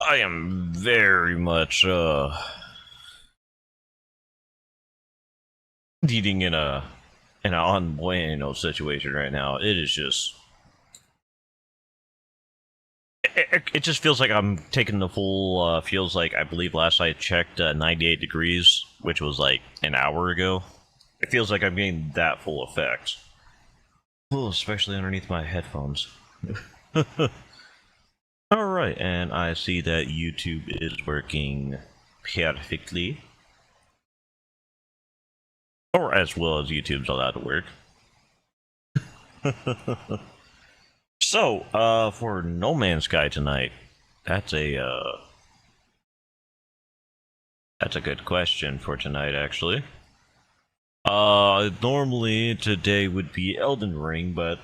I am very much needing in an unbueno situation right now. It is just it just feels like I'm taking the full feels like I believe last I checked 98 degrees, which was like an hour ago. It feels like I'm getting that full effect. Oh, especially underneath my headphones. Alright, and I see that YouTube is working perfectly. Or as well as YouTube's allowed to work. So, for No Man's Sky tonight, that's a good question for tonight, actually. Normally today would be Elden Ring, but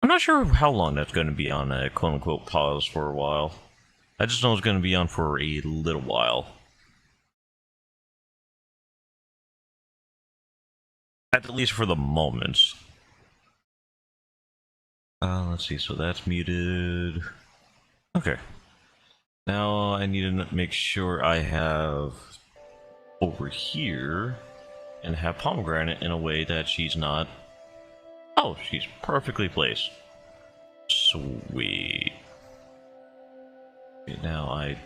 I'm not sure how long that's going to be on a quote-unquote pause for a while. I just know it's going to be on for a little while. At least for the moment. Let's see, so that's muted. Okay. Now I need to make sure I have over here and have Pomegranate in a way that she's not... Oh, she's perfectly placed. Sweet. Okay, now I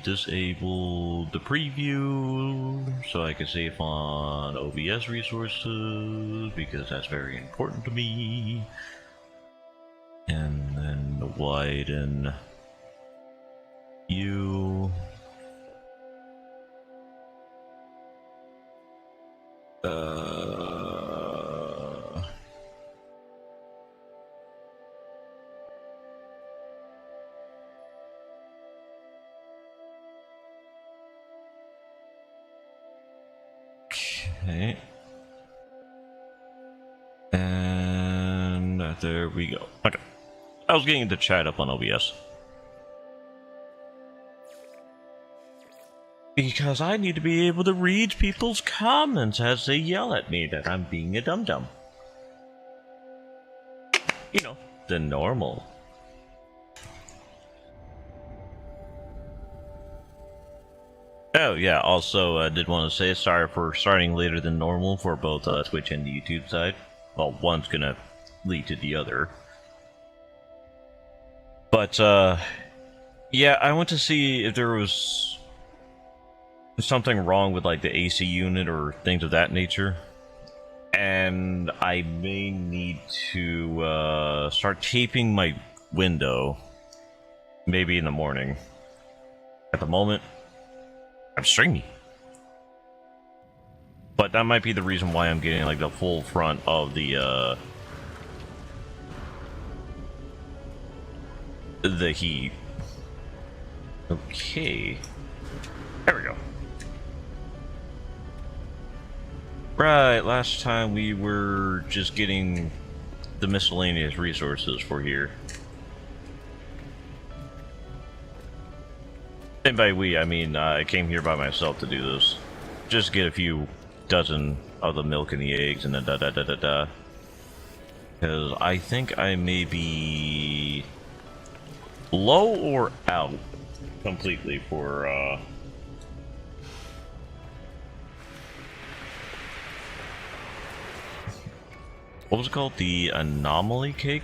disable the preview so I can save on OBS resources because that's very important to me. And then widen you. Okay. And there we go. Okay. I was getting the chat up on OBS. Because I need to be able to read people's comments as they yell at me that I'm being a dum-dum. You know, the normal. Oh yeah, also I did want to say sorry for starting later than normal for both Twitch and the YouTube side. Well, one's gonna lead to the other. But yeah, I went to see if there was something wrong with like the AC unit or things of that nature. And I may need to start taping my window maybe in the morning. At the moment, I'm stringy. But that might be the reason why I'm getting like the full front of the heat. Okay. There we go. Right, last time we were just getting the miscellaneous resources for here. And by we, I mean I came here by myself to do this. Just get a few dozen of the milk and the eggs and da. Because I think I may be low or out completely for what was it called? The anomaly cake?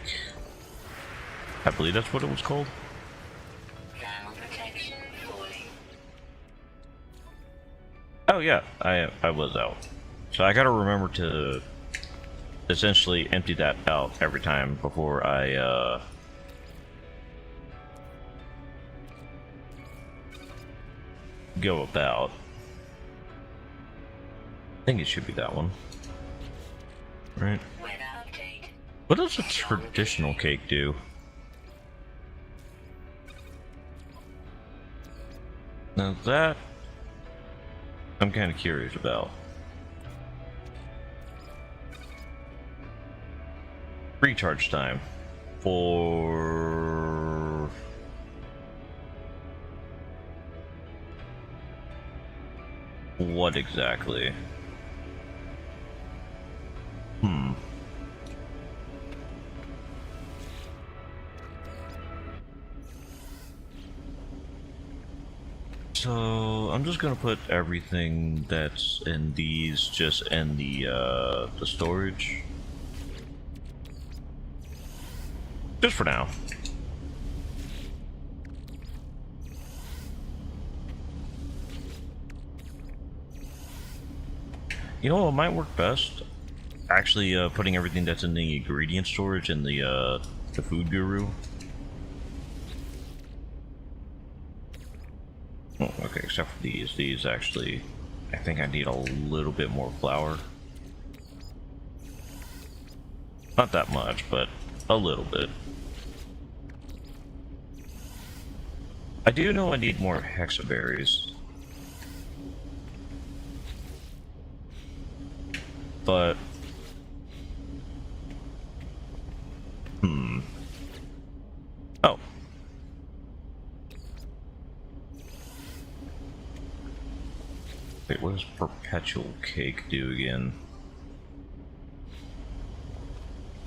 I believe that's what it was called. Oh yeah, I was out. So I gotta remember to essentially empty that out every time before I go about. I think it should be that one. Right? What does a traditional cake do? Now that I'm kind of curious about. Recharge time for what exactly? So I'm just gonna put everything that's in these just in the storage, just for now. You know what might work best? Actually, putting everything that's in the ingredient storage in the food guru. Oh, okay, except for these. These actually, I think I need a little bit more flour. Not that much, but a little bit. I do know I need more hexaberries. But... Oh. Wait, what does perpetual cake do again?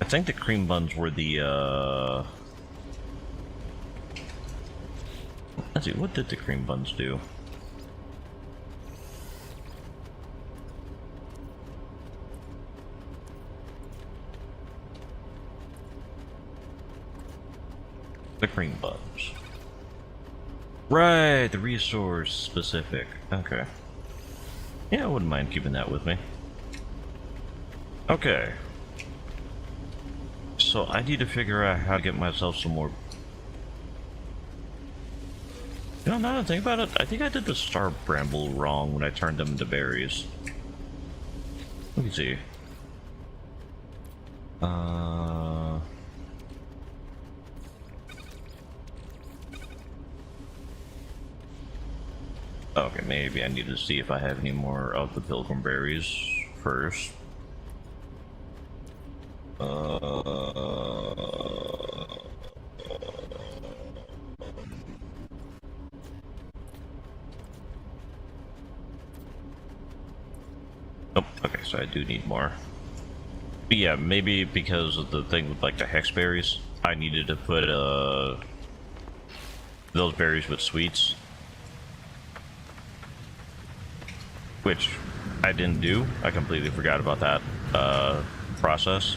I think the cream buns were the, Let's see, what did the cream buns do? The cream buns. Right, the resource specific. Okay. Yeah, I wouldn't mind keeping that with me. Okay. So I need to figure out how to get myself some more... You know, now that I think about it, I think I did the star bramble wrong when I turned them into berries. Let me see. Okay, maybe I need to see if I have any more of the pilgrim berries first. Oh, okay, so I do need more. But yeah, maybe because of the thing with like the hex berries, I needed to put those berries with sweets. Which I didn't do. I completely forgot about that process.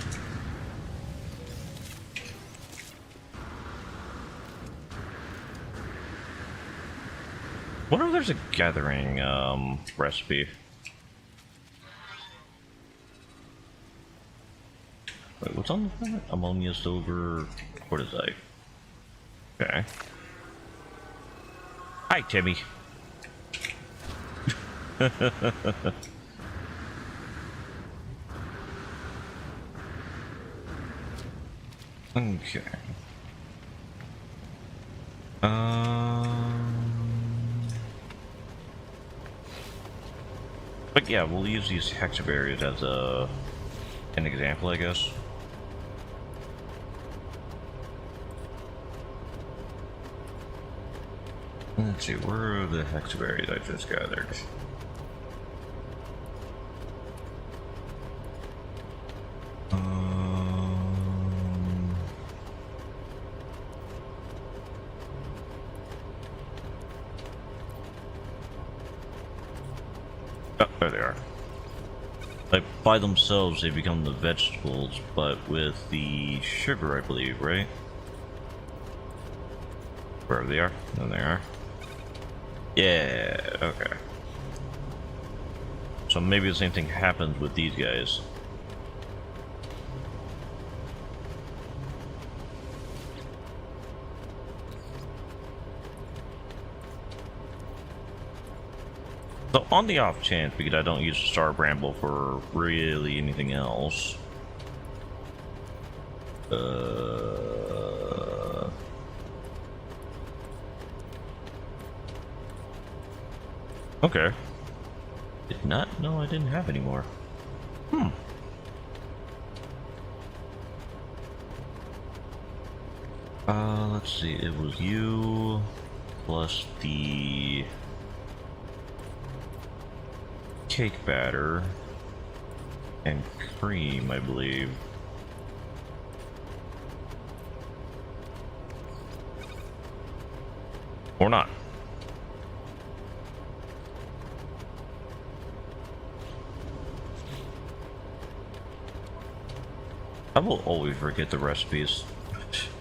Wonder if there's a gathering recipe. Wait, what's on the planet? Ammonia, silver, quartzite. Okay. Hi, Timmy. Okay. But yeah, we'll use these hexaberries as an example, I guess. Let's see, where are the hexaberries I just gathered? Oh, there they are. Like, by themselves, they become the vegetables, but with the sugar, I believe, right? Wherever they are. There they are. Yeah, okay. So maybe the same thing happens with these guys. So on the off chance, because I don't use Star Bramble for really anything else. Okay. Did not know I didn't have any more. Let's see, it was you plus the cake batter and cream, I believe. Or not. I will always forget the recipes.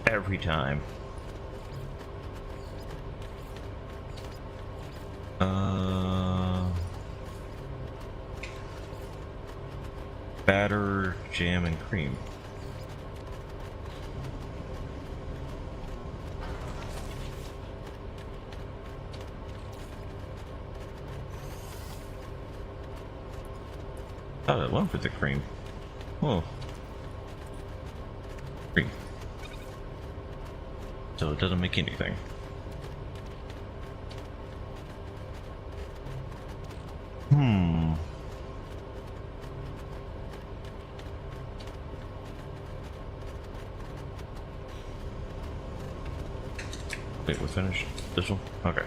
Every time. Batter, jam, and cream. Oh, I went with the cream. Oh. Cream. So it doesn't make anything. Wait, we're finished? This one? Okay.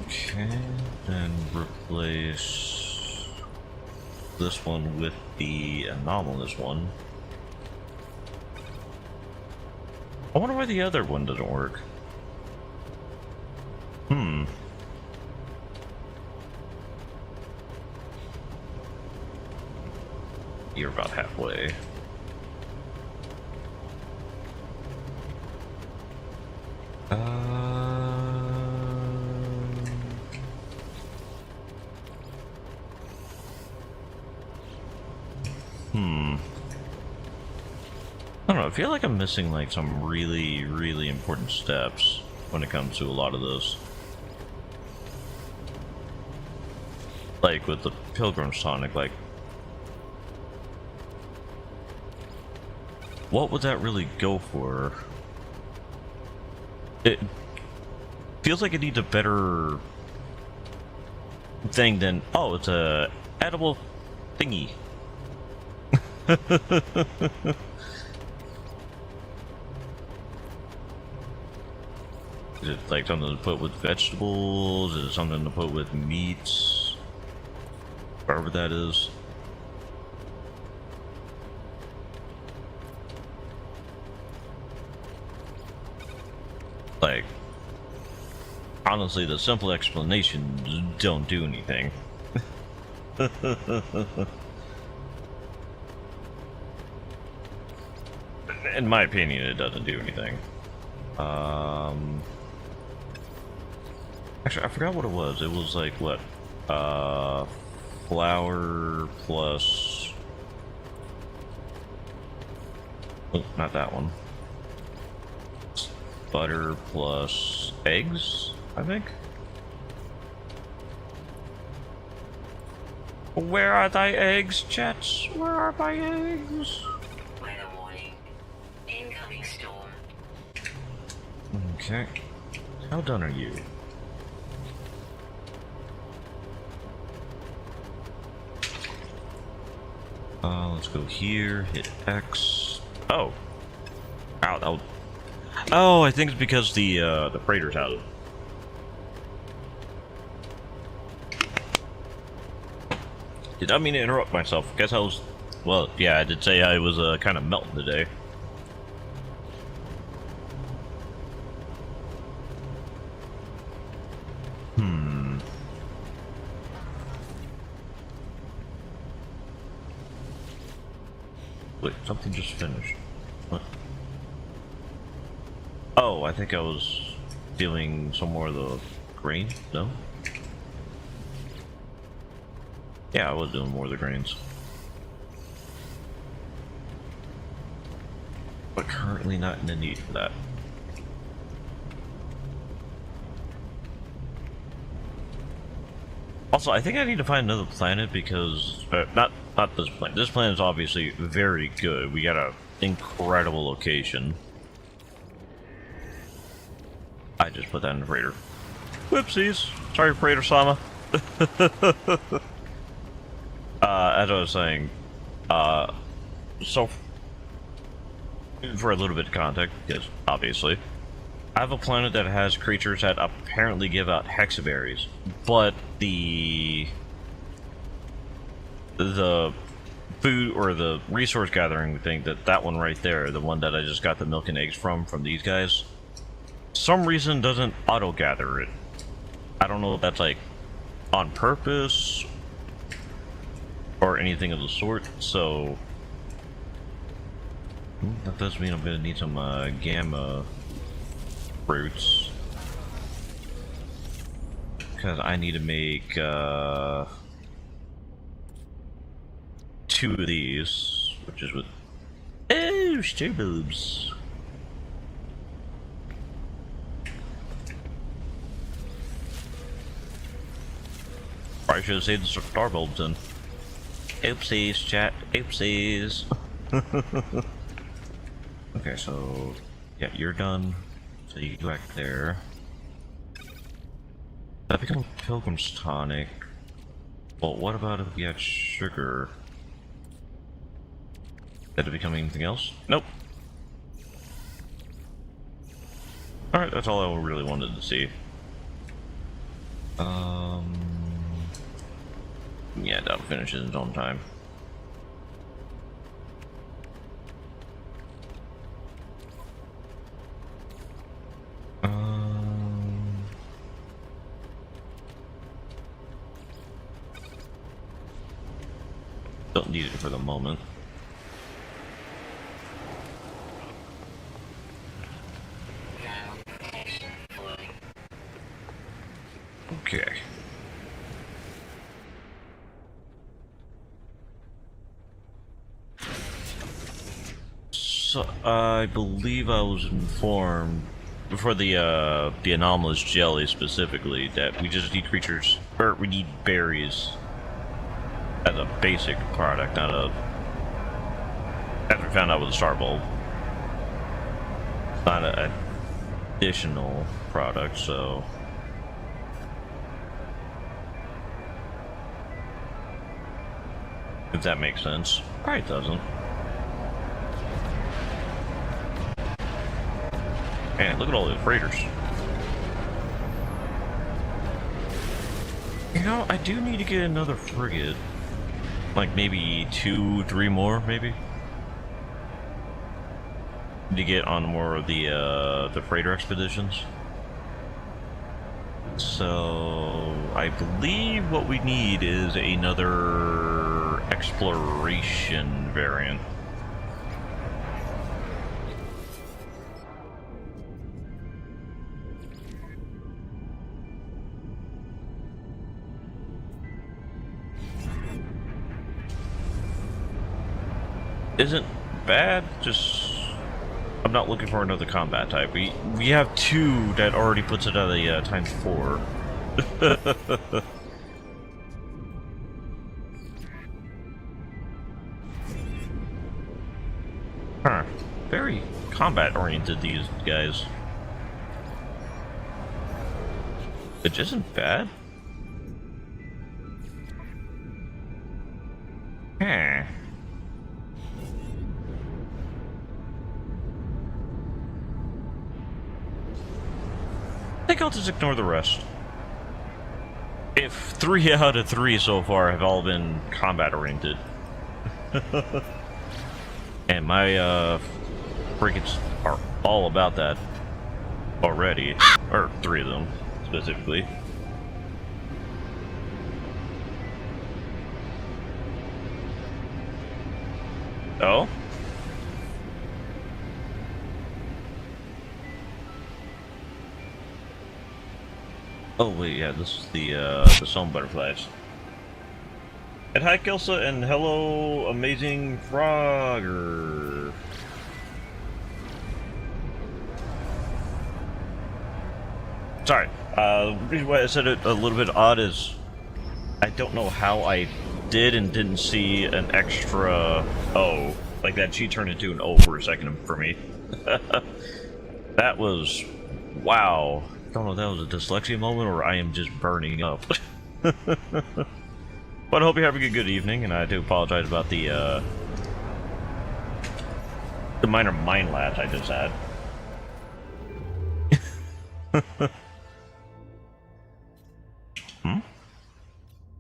Okay, then replace this one with the anomalous one. I wonder why the other one doesn't work. You're about halfway. I don't know, I feel like I'm missing like some really important steps when it comes to a lot of those. Like with the Pilgrim Sonic, like what would that really go for? It feels like it needs a better thing than, oh, it's a edible thingy. Is it like something to put with vegetables? Is it something to put with meats? Whatever that is. Like, honestly, the simple explanations don't do anything. In my opinion, it doesn't do anything. Actually, I forgot what it was. It was like, what? Flour plus... Oh, not that one. Butter plus eggs, I think. Where are thy eggs, Chats? Where are my eggs? Weather warning. Incoming storm. Okay. How done are you? Let's go here, hit X. Oh. Ow, that was... Oh, I think it's because the freighter's out. Did not mean to interrupt myself. Guess I was... Well, yeah, I did say I was kind of melting today. Wait, something just finished. What? Oh, I think I was feeling some more of the grain. No? Yeah, I was doing more of the grains. But currently not in the need for that. Also, I think I need to find another planet because... not this planet. This planet is obviously very good. We got an incredible location. I just put that in the freighter. Whoopsies! Sorry, Freighter-sama. As I was saying, so for a little bit of context, because obviously, I have a planet that has creatures that apparently give out hexaberries, but the food or the resource gathering thing, that one right there, the one that I just got the milk and eggs from these guys, some reason doesn't auto gather it. I don't know if that's like on purpose or anything of the sort, so that does mean I'm gonna need some gamma fruits, because I need to make 2 of these, which is with star bulbs. Probably should have saved the star bulbs then. Oopsies, chat. Oopsies. Okay, so yeah, you're done. So you go back there. That becomes Pilgrim's Tonic. Well, what about if we had sugar? Did it become anything else? Nope. Alright, that's all I really wanted to see. Yeah, that'll finish in its own time. Don't need it for the moment. Okay. So I believe I was informed before the anomalous jelly specifically that we just need creatures, or we need berries as a basic product, not a. As we found out with the star bulb, not an additional product. So. If that makes sense. Probably doesn't. Man, look at all the freighters. You know, I do need to get another frigate. Like maybe 2, 3 more, maybe. To get on more of the freighter expeditions. So I believe what we need is another exploration variant. Isn't bad, just I'm not looking for another combat type. We have 2 that already puts it at a times 4. Huh. Very combat oriented, these guys. Which isn't bad. Huh. I think I'll just ignore the rest. If 3 out of 3 so far have all been combat oriented. And my frigates are all about that already. Or 3 of them, specifically. Oh? Oh wait, yeah, this is the stone butterflies. And hi Kelsa, and hello amazing Frogger. Sorry, the reason why I said it a little bit odd is I don't know how I did and didn't see an extra O. Like that G turned into an O for a second for me. That was, wow. I don't know if that was a dyslexia moment or I am just burning up. But I hope you're having a good evening, and I do apologize about the minor mind lapse I just had.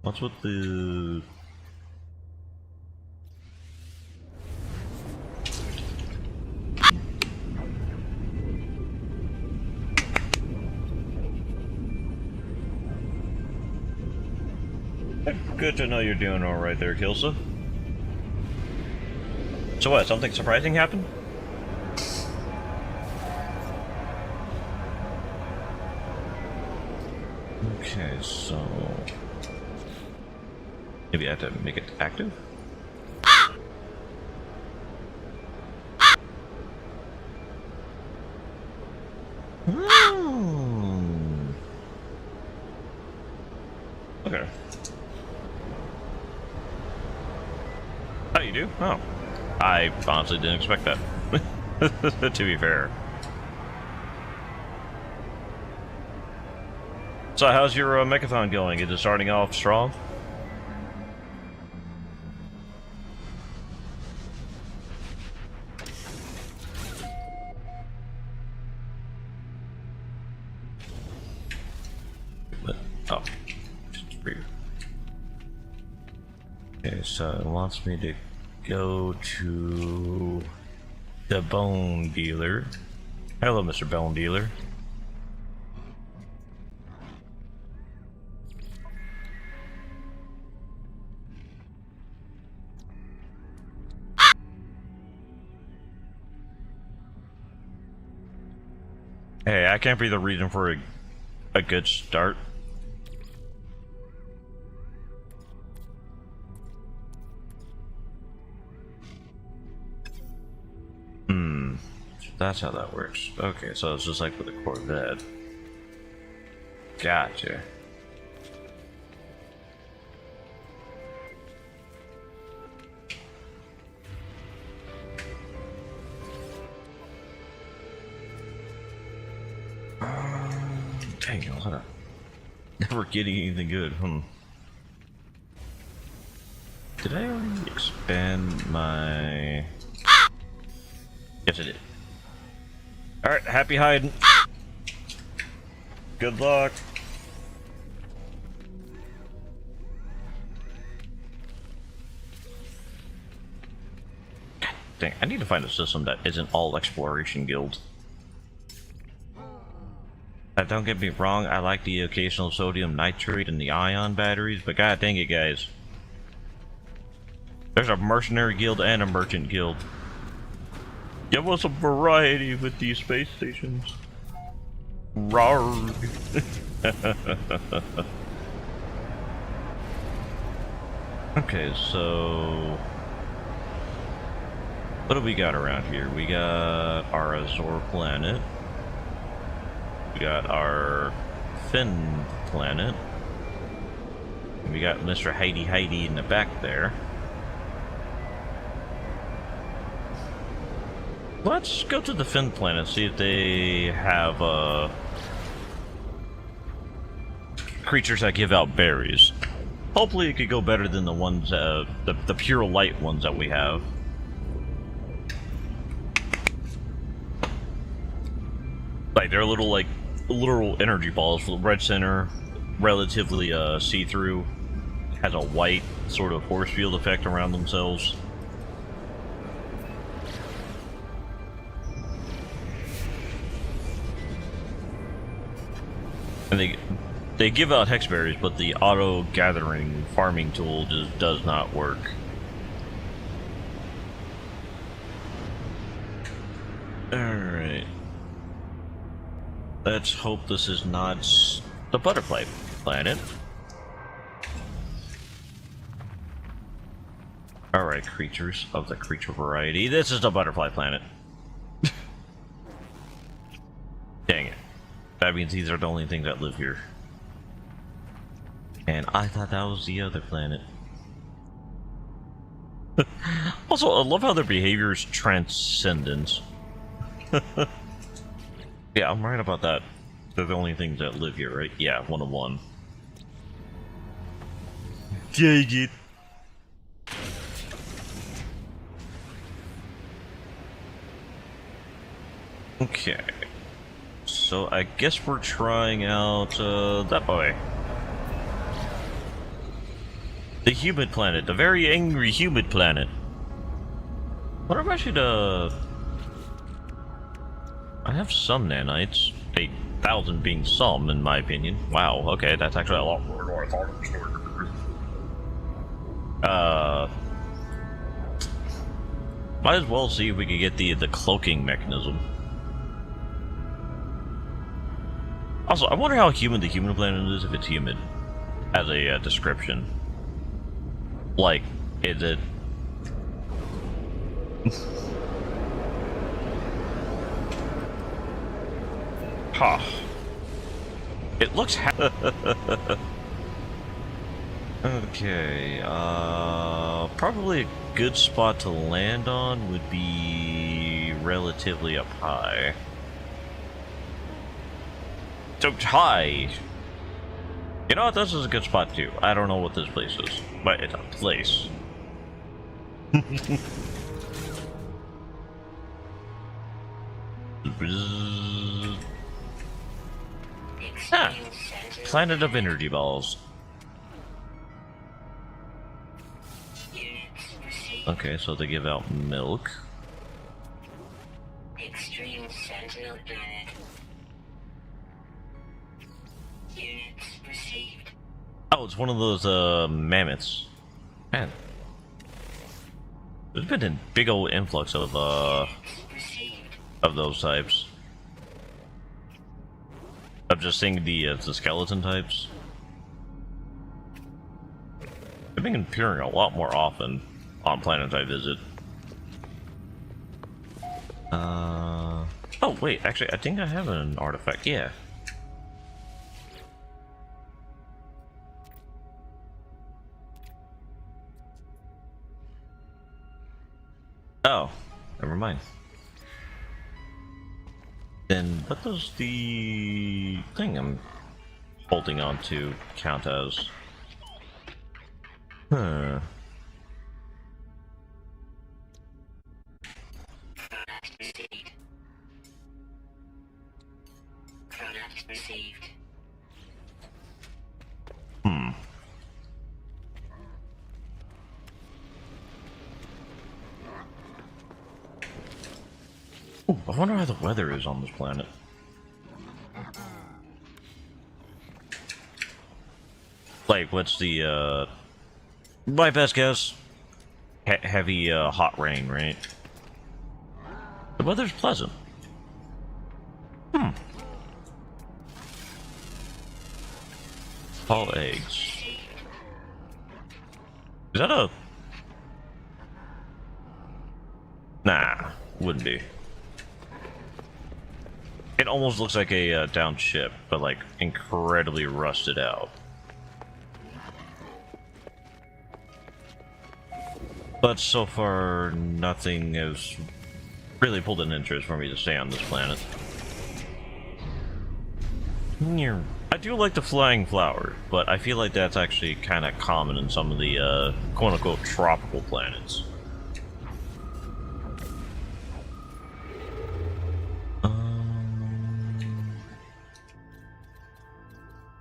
What's with the... Good to know you're doing alright there, Kilsa. So what, something surprising happened? Okay, so... maybe I have to make it active? Okay. How you do? Oh. I honestly didn't expect that. To be fair. So how's your mechathon going? Is it starting off strong? Oh. Okay, so it wants me to go to the bone dealer. Hello, Mr. Bone Dealer. Hey, I can't be the reason for a good start. That's how that works. Okay, so it's just like with the Corvette. Gotcha. Dang, hold on. Never getting anything good, Did I already expand my... Yes, I did. Alright, happy hiding. Good luck. Dang, I need to find a system that isn't all exploration guild. Don't get me wrong, I like the occasional sodium nitrate and the ion batteries, but god dang it, guys. There's a mercenary guild and a merchant guild. Give us a variety with these space stations. Rawr. Okay, so... what do we got around here? We got our Azor planet. We got our Finn planet. And we got Mr. Heidi in the back there. Let's go to the Finn planet, see if they have creatures that give out berries. Hopefully it could go better than the ones, the pure light ones that we have. Like, they're little, like, literal energy balls with the red center, relatively see-through, has a white sort of force field effect around themselves. And they give out hexberries, but the auto gathering farming tool just does not work. Alright. Let's hope this is not the butterfly planet. Alright, creatures of the creature variety. This is the butterfly planet. Dang it. That means these are the only things that live here. And I thought that was the other planet. Also, I love how their behavior is transcendent. Yeah, I'm right about that. They're the only things that live here, right? Yeah, 1-on-1. Dang it. Okay. So I guess we're trying out that boy. The humid planet, the very angry humid planet. What if I should I have some nanites. 8,000 being some, in my opinion. Wow, okay, that's actually a lot more than I thought it was. Might as well see if we could get the cloaking mechanism. Also, I wonder how humid the human planet is, if it's humid, as a description. Like, is it... Huh. It looks okay, probably a good spot to land on would be relatively up high. So high! You know what, this is a good spot too. I don't know what this place is, but it's a place. Ah, planet of energy balls. Okay, so they give out milk. Extreme Sentinel planet. Units received. Oh, it's one of those mammoths. Man, there's been a big old influx of those types. I'm just seeing the skeleton types. They've been appearing a lot more often on planets I visit. Oh wait, actually, I think I have an artifact. Yeah. Oh, never mind. Then what does the thing I'm holding on to count as? Huh. Product received. Hmm. Ooh, I wonder how the weather is on this planet. Like, what's the, my best guess? Heavy, hot rain, right? The weather's pleasant. Hmm. All eggs. Is that a... Nah, wouldn't be. It almost looks like a downed ship, but like incredibly rusted out. But so far, nothing has really pulled an interest for me to stay on this planet. I do like the flying flower, but I feel like that's actually kind of common in some of the quote-unquote tropical planets.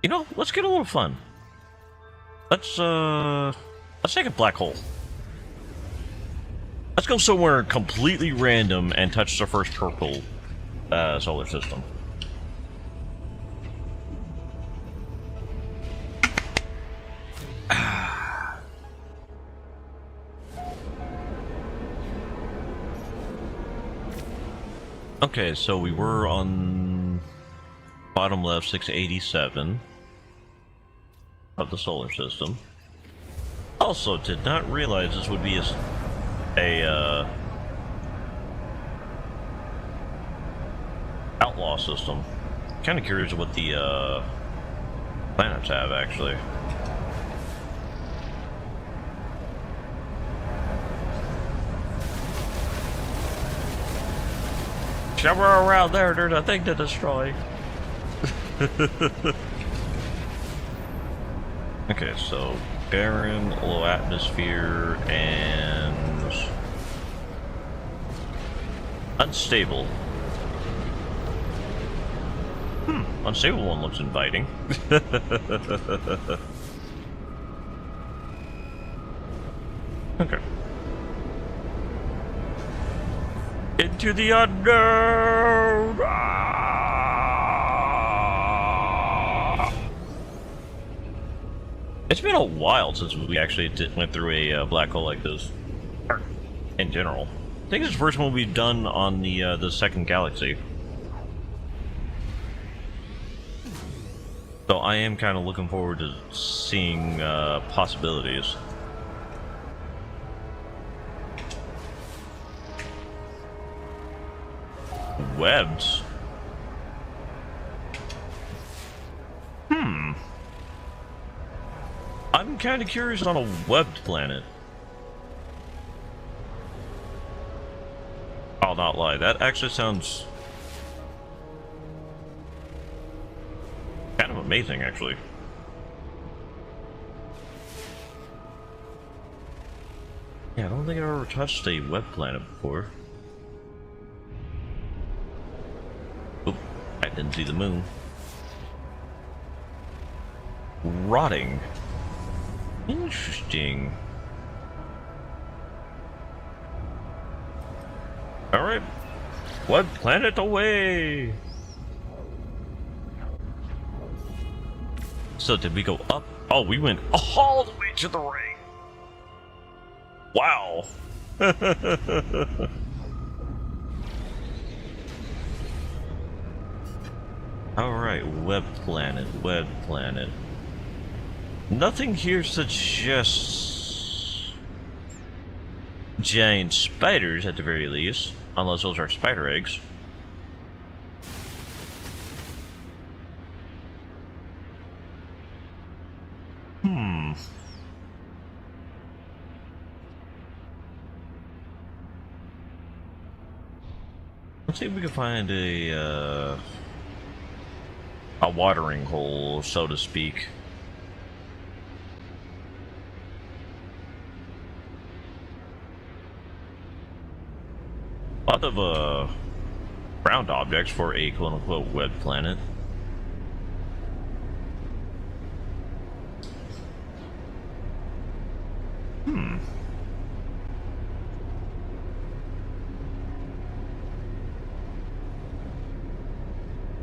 You know, let's get a little fun. Let's take a black hole. Let's go somewhere completely random and touch the first purple solar system. Okay, so we were on bottom left 687 of the solar system. Also, did not realize this would be a outlaw system. Kind of curious what the planets have actually. Somewhere around there, there's a thing to destroy. Okay, so barren, low atmosphere, and unstable. Unstable one looks inviting. Okay. Into the unknown! Ah! It's been a while since we actually went through a black hole like this. In general, I think it's the first one we've done on the second galaxy. So I am kind of looking forward to seeing possibilities. Webs. I'm kind of curious on a webbed planet. I'll not lie, that actually sounds kind of amazing, actually. Yeah, I don't think I've ever touched a web planet before. Oop, I didn't see the moon. Rotting. Interesting. Alright. Web planet away! So did we go up? Oh, we went all the way to the ring. Wow. Alright, web planet, web planet. Nothing here suggests giant spiders at the very least, unless those are spider eggs. Let's see if we can find a watering hole, so to speak. A lot of ground objects for a quote-unquote web planet.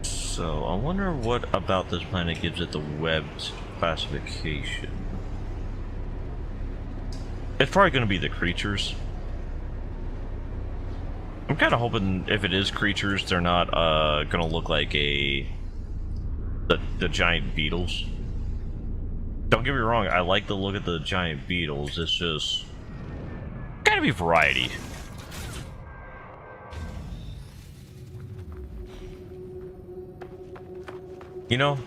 So, I wonder what about this planet gives it the webbed classification. It's probably going to be the creatures. I'm kind of hoping if it is creatures, they're not going to look like the giant beetles. Don't get me wrong, I like the look of the giant beetles. It's just gotta be variety. You know?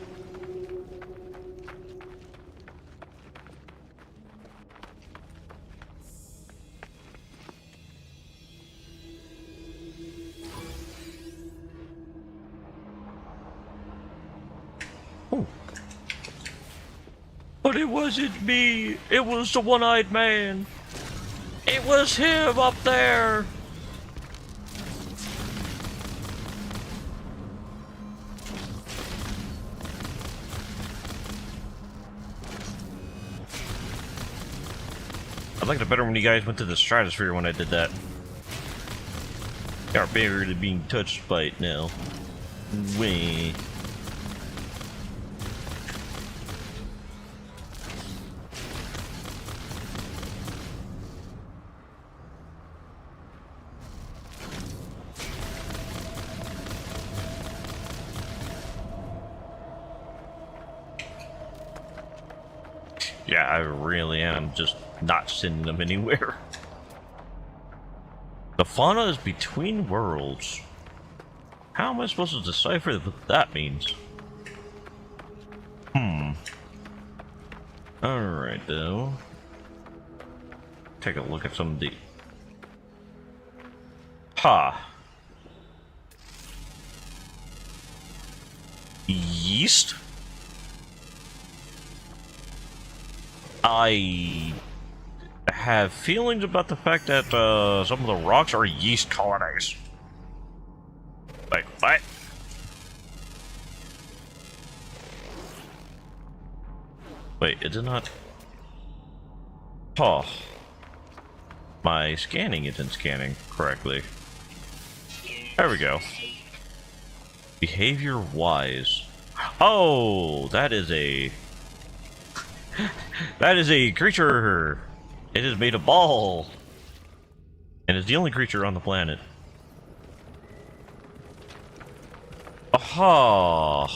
Oh. But it wasn't me. It was the one-eyed man. It was him up there. I liked it better when you guys went to the stratosphere when I did that. Our barrier to being touched by it now. Wait. Yeah, I really am just not sending them anywhere. The fauna is between worlds. How am I supposed to decipher what that means? Alright, though. Take a look at some of the... Ha! Yeast? I have feelings about the fact that some of the rocks are yeast colonies. Like, what? Wait, it did not... Oh. My scanning isn't scanning correctly. There we go. Behavior wise. Oh, that is a... That is a creature. It is made of ball. And is the only creature on the planet. Aha!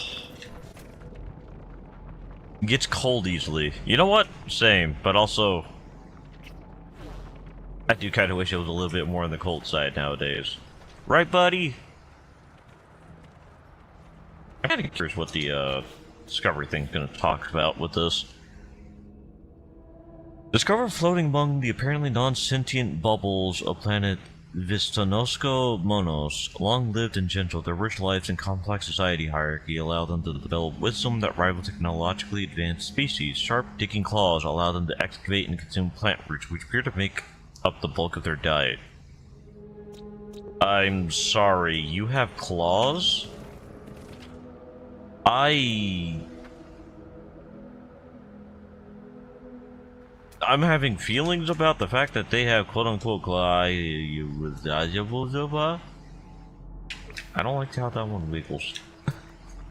Gets cold easily. You know what? Same, but also I do kind of wish it was a little bit more on the cold side nowadays. Right, buddy? I'm kind of curious what the discovery thing's going to talk about with this. Discover floating among the apparently non-sentient bubbles of planet Vistanosco Monos. Long-lived and gentle, their rich lives and complex society hierarchy allow them to develop wisdom that rival technologically advanced species. Sharp, digging claws allow them to excavate and consume plant roots, which appear to make up the bulk of their diet. I'm sorry, you have claws? I'm having feelings about the fact that they have quote-unquote claw. I don't like how that one wiggles.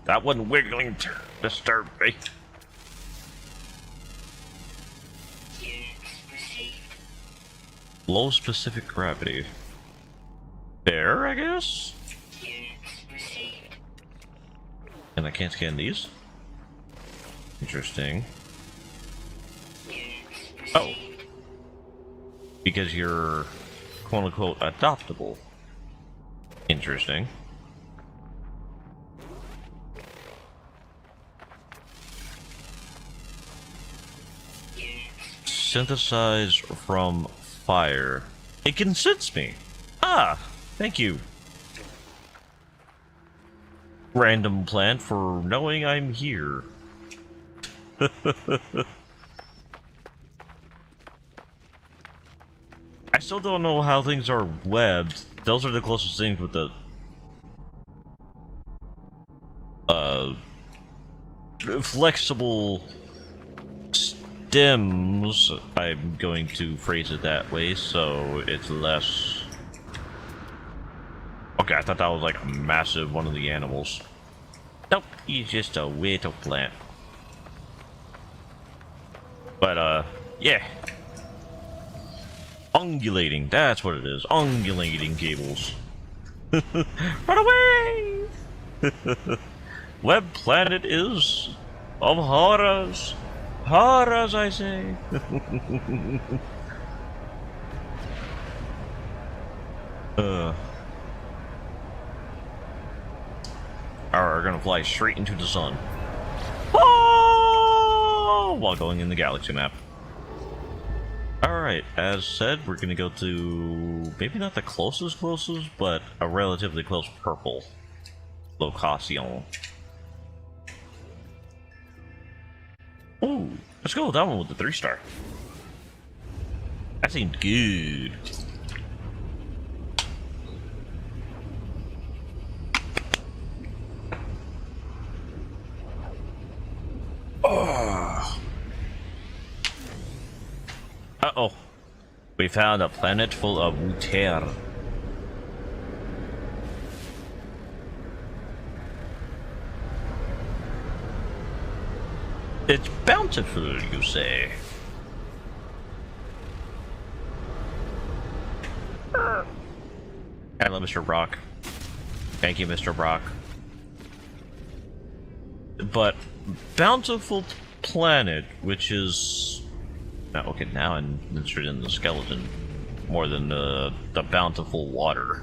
That one wiggling disturbed me. Low specific gravity. Fair, I guess? And I can't scan these? Interesting. Oh. Because you're quote-unquote adoptable. Interesting. Synthesize from fire. It can sense me. Ah, thank you. Random plant for knowing I'm here. I still don't know how things are webbed. Those are the closest things with the flexible stems. I'm going to phrase it that way so it's less. Okay, I thought that was like a massive one of the animals. Nope, he's just a little plant. But yeah. Ungulating, that's what it is. Ungulating cables. Run away! Web planet is of horrors. Horrors, I say. Are gonna fly straight into the sun. Oh! While going in the galaxy map. Alright, as said, we're gonna go to maybe not the closest, but a relatively close purple location. Ooh, let's go with that one with the 3-star. That seemed good. Uh-oh. We found a planet full of water. It's bountiful, you say? Hello, Mr. Brock. Thank you, Mr. Brock. But bountiful planet, which is okay, now I'm interested in the skeleton more than the bountiful water.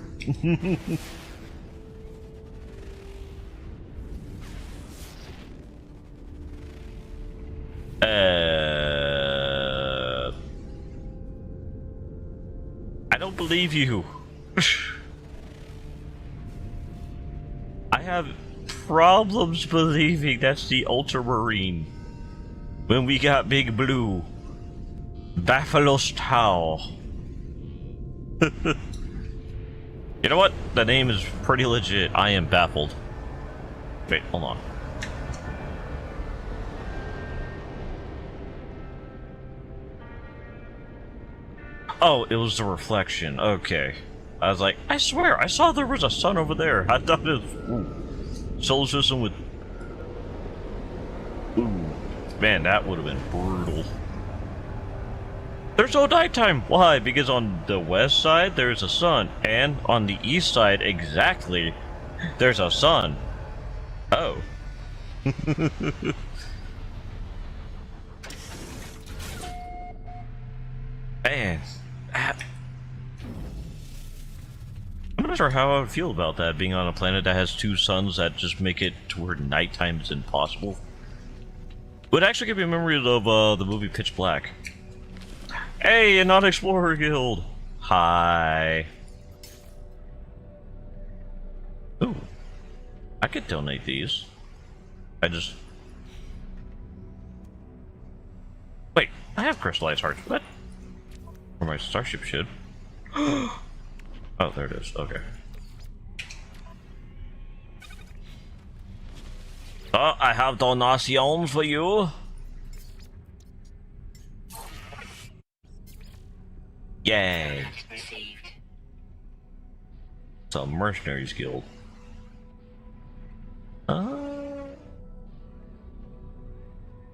I don't believe you. I have problems believing that's the Ultramarine. When we got Big Blue. Buffalo's Tau. You know what? The name is pretty legit. I am baffled. Wait, hold on. Oh, it was the reflection. Okay. I was like, I swear, I saw there was a sun over there. I thought it was... Ooh. Solar system with... Ooh. Man, that would have been brutal. There's no nighttime. Why? Because on the west side, there's a sun. And on the east side, exactly, there's a sun. Oh. Man. I'm not sure how I would feel about that, being on a planet that has two suns that just make it to where nighttime is impossible. It would actually give me memories of the movie Pitch Black. Hey, a non-explorer guild! Hi. Ooh. I could donate these. Wait, I have crystallized hearts. What? Or my starship should. Oh, there it is. Okay. Oh, I have donations for you. Yay. Received. It's a mercenaries guild. I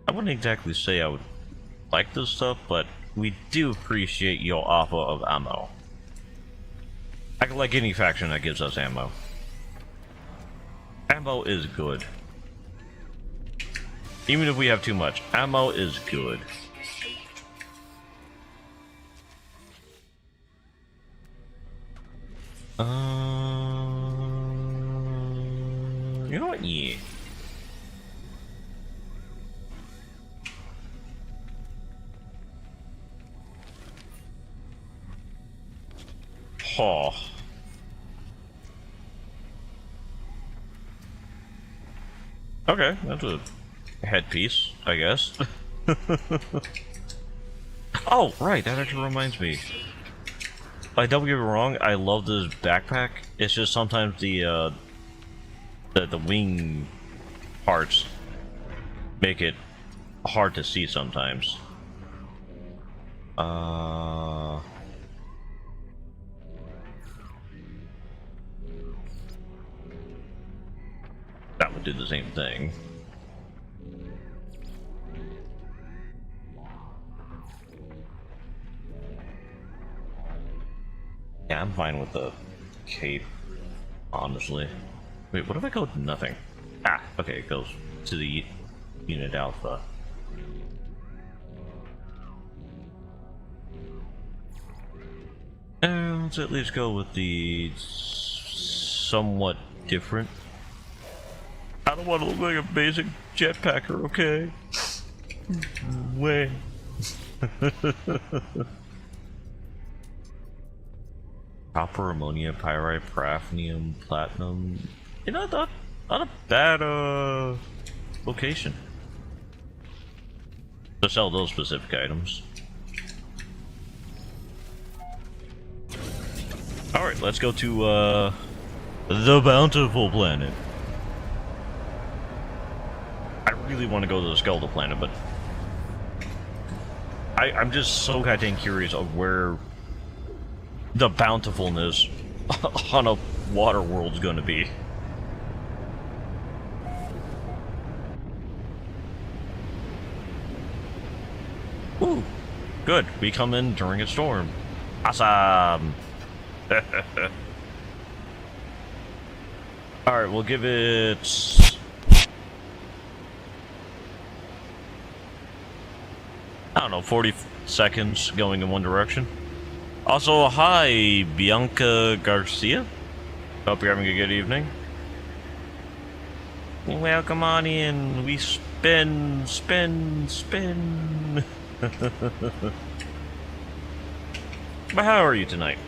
wouldn't exactly say I would like this stuff, but we do appreciate your offer of ammo. I could like any faction that gives us ammo. Ammo is good. Even if we have too much, ammo is good. You know what? Yeah. Oh. Okay, that's a headpiece, I guess. Oh, right, that actually reminds me. Like, don't get me wrong, I love this backpack. It's just sometimes the wing parts make it hard to see sometimes. That would do the same thing. Yeah, I'm fine with the cape, honestly. Wait, what if I go to nothing? Ah, okay, it goes to the unit alpha. Let's at least go with the somewhat different. I don't want to look like a basic jetpacker, okay? Way. Copper, ammonia, pyrite, paraffinium, platinum. You know, not a bad location to sell those specific items. All right, let's go to the Bountiful Planet. I really want to go to the Skeletal Planet, but I'm just so goddamn curious of where the bountifulness on a water world's gonna be. Ooh, good. We come in during a storm. Awesome. Alright, we'll give it... I don't know, 40 seconds going in one direction. Also, hi, Bianca Garcia. Hope you're having a good evening. Welcome on in. We spin. But how are you tonight?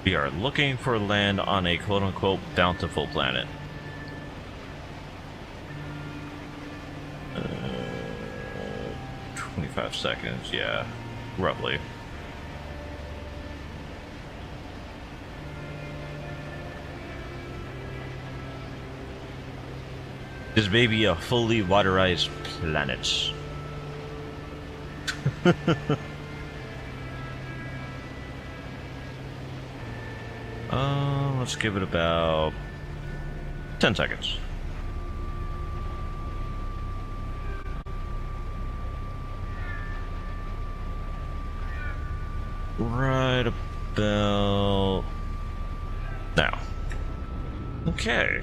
We are looking for land on a quote-unquote bountiful planet. 25 seconds, yeah, roughly. This may be a fully waterized planet. Let's give it about 10 seconds. right about now. Okay.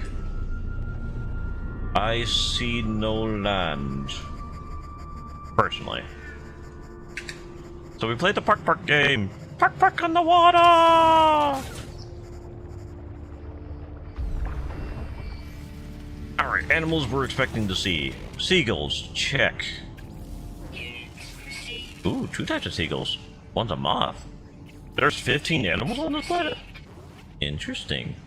I see no land. Personally. So we played the Park game. Park on the water! Alright, animals we're expecting to see. Seagulls, check. Ooh, 2 types of seagulls. One's a moth. There's 15 animals on this planet. Interesting.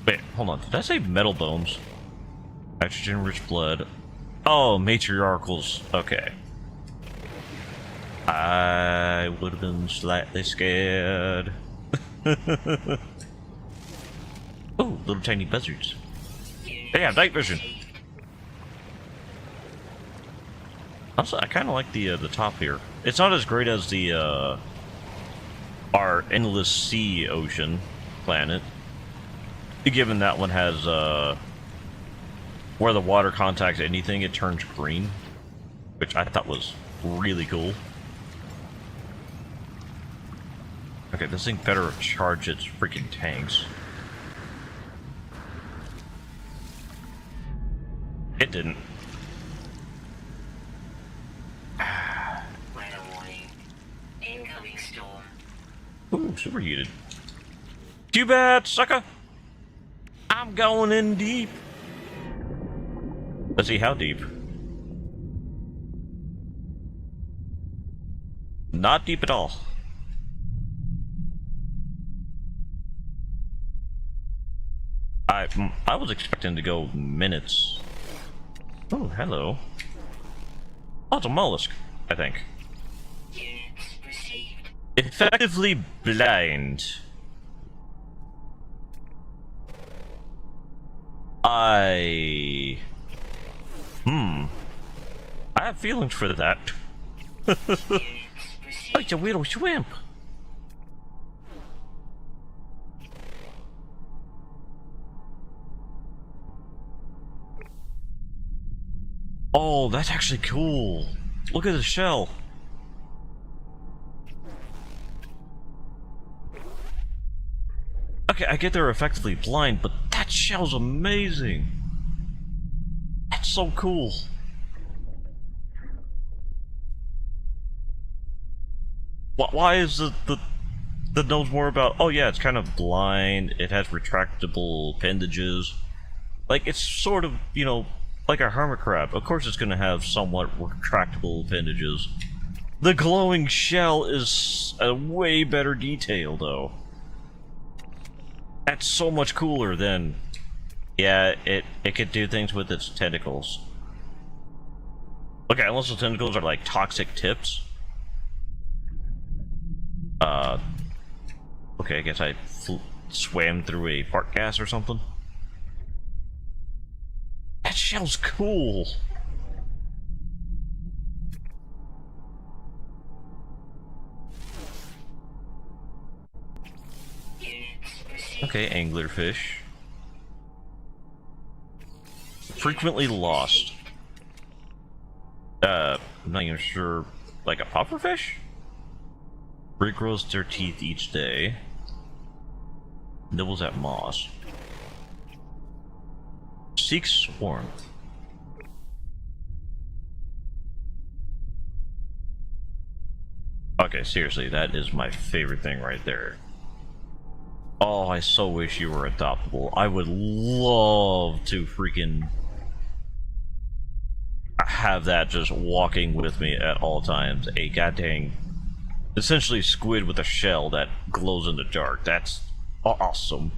Wait, hold on. Did I say metal bones? Nitrogen-rich blood. Oh, matriarchals. Okay. I would have been slightly scared. Oh, little tiny buzzards. They have night vision. Also, I kind of like the top here. It's not as great as the our endless sea ocean planet. Given that one has where the water contacts anything, it turns green, which I thought was really cool. Okay, this thing better charge its freaking tanks. It didn't. Weather warning. Incoming storm. Ooh, superheated. Too bad, sucker. I'm going in deep. Let's see how deep. Not deep at all. I was expecting to go minutes. Oh, hello. Oh, it's a mollusk, I think. Units received. Effectively blind. I have feelings for that. Units Oh, received. it's a weirdo shrimp. Oh, that's actually cool. Look at the shell. Okay, I get they're effectively blind, but that shell's amazing. That's so cool. Why is the nose more about? Oh yeah, it's kind of blind. It has retractable appendages. Like it's sort of, you know, like a hermit crab. Of course, it's going to have somewhat retractable appendages. The glowing shell is a way better detail, though. That's so much cooler than... Yeah, it could do things with its tentacles. Okay, unless the tentacles are like toxic tips. Okay, I guess I swam through a fart gas or something. That shell's cool. Okay, anglerfish. Frequently lost. I'm not even sure. Like a pufferfish? Regrows their teeth each day. Nibbles at moss. Seeks warmth. Okay, seriously, that is my favorite thing right there. Oh, I so wish you were adoptable. I would love to freaking have that just walking with me at all times. A goddamn, essentially squid with a shell that glows in the dark. That's awesome.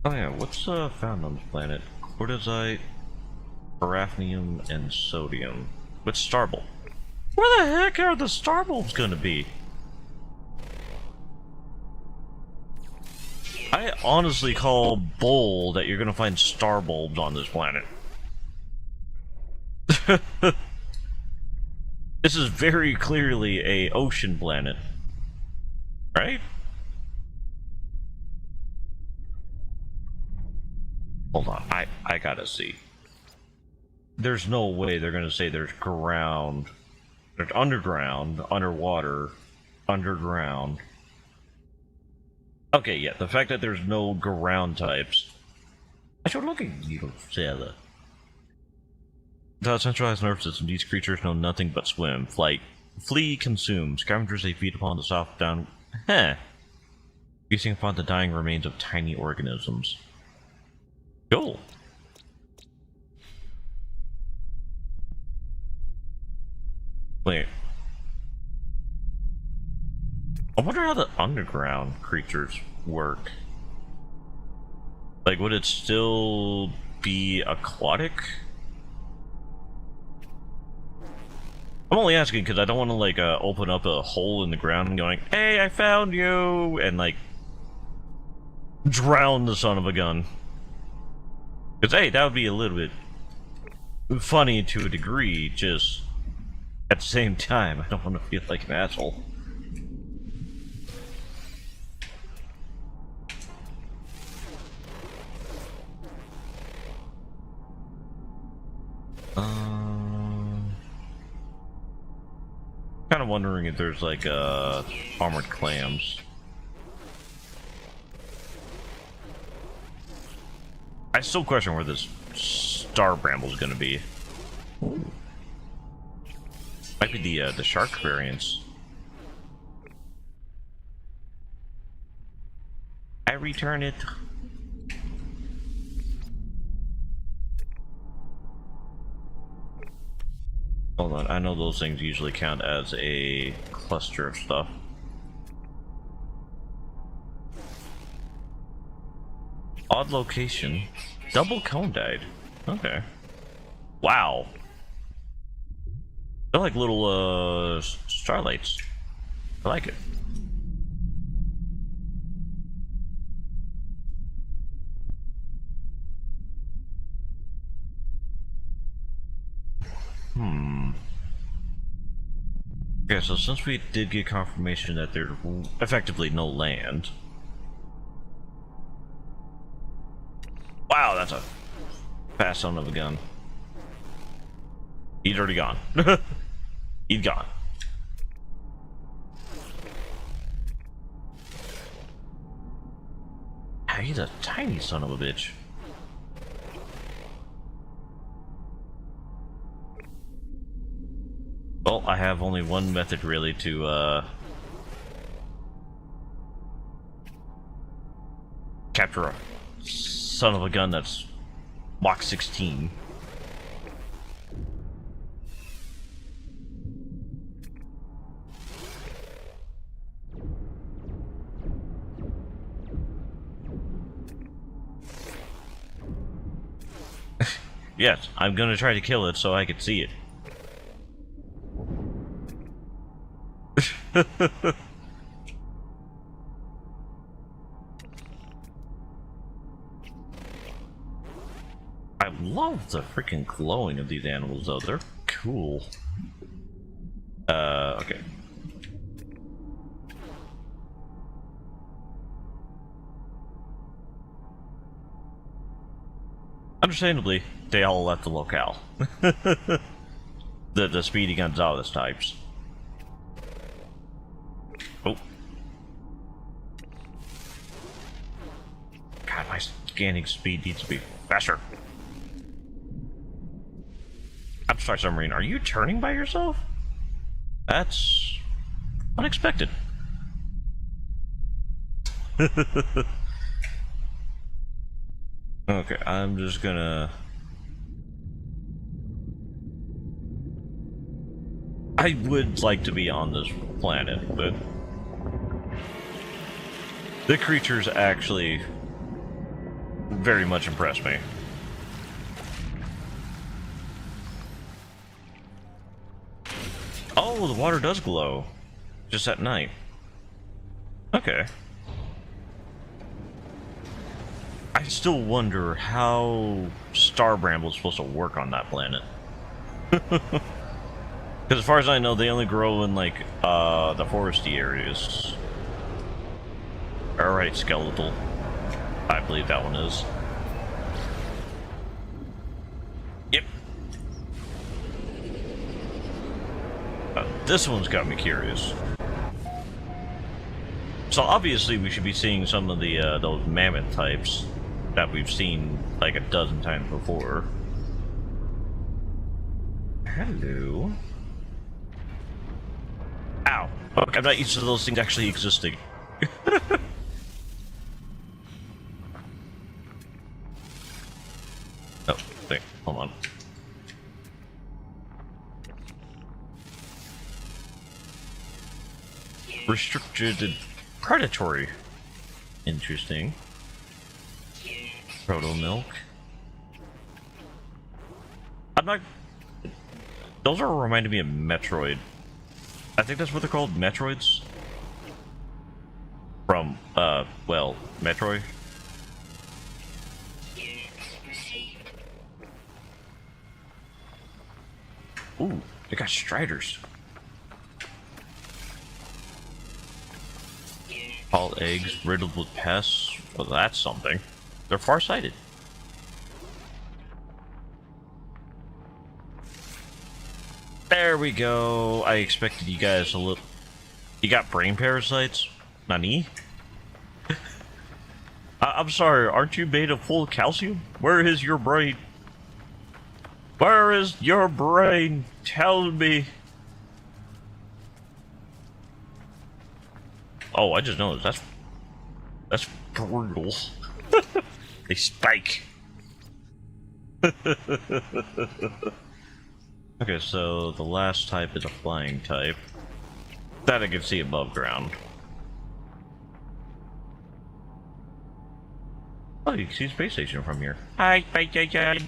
Oh yeah, what's found on this planet? Quartzite, paraffinium, and sodium. What's starbulb? Where the heck are the starbulbs gonna be? I honestly call bull that you're gonna find starbulbs on this planet. This is very clearly a ocean planet, right? Hold on, I gotta see. There's no way they're gonna say there's ground. There's underground, underwater, underground. Okay, yeah, the fact that there's no ground types. I should look at you, Sarah. Without centralized nervous system, these creatures know nothing but swim, flight, flee, consume. Scavengers they feed upon the soft down. Feasting upon the dying remains of tiny organisms. Cool. Wait. I wonder how the underground creatures work. Like, would it still be aquatic? I'm only asking because I don't want to, like, open up a hole in the ground and going, hey, I found you! And, like, drown the son of a gun. Because, hey, that would be a little bit funny to a degree, just at the same time, I don't want to feel like an asshole. Kind of wondering if there's like armored clams. I still question where this star bramble's gonna be. Ooh. Might be the shark variants. I return it. Hold on, I know those things usually count as a cluster of stuff. Odd location. Double cone died. Okay. Wow. They're like little starlights. I like it. Okay, so since we did get confirmation that there's effectively no land. Wow, that's a fast son of a gun. He's already gone. He's gone. Ah, he's a tiny son of a bitch. Well, I have only one method really to capture a son of a gun that's Mach 16. Yes, I'm gonna try to kill it so I can see it. I love the freaking glowing of these animals though, they're cool. Okay. Understandably, they all left the locale. the Speedy Gonzalez types. Oh. God, my scanning speed needs to be faster. I'm sorry, Submarine. Are you turning by yourself? That's unexpected. Okay, I'm just gonna... I would like to be on this planet, but... the creatures actually very much impress me. Oh, the water does glow. Just at night. Okay. I still wonder how Star Bramble is supposed to work on that planet. Because as far as I know, they only grow in, like, the foresty areas. Alright, skeletal. I believe that one is. Yep. This one's got me curious. So obviously we should be seeing some of the, those mammoth types that we've seen like a dozen times before. Hello. Ow. Okay, I'm not used to those things actually existing. Oh, wait, hold on. Restricted predatory. Interesting. Proto milk. I'm not. Those are reminding me of Metroid. I think that's what they're called, Metroids. From, well, Metroid. Ooh, they got striders. All eggs riddled with pests. Well, that's something. They're far-sighted. There we go. I expected you guys a little. You got brain parasites? Nani? I'm sorry, aren't you made of full calcium? Where is your brain? Where is your brain? Tell me. Oh, I just noticed. That's brutal. They spike. Okay, so the last type is a flying type. That I can see above ground. Oh, you can see the space station from here. Hi, space station.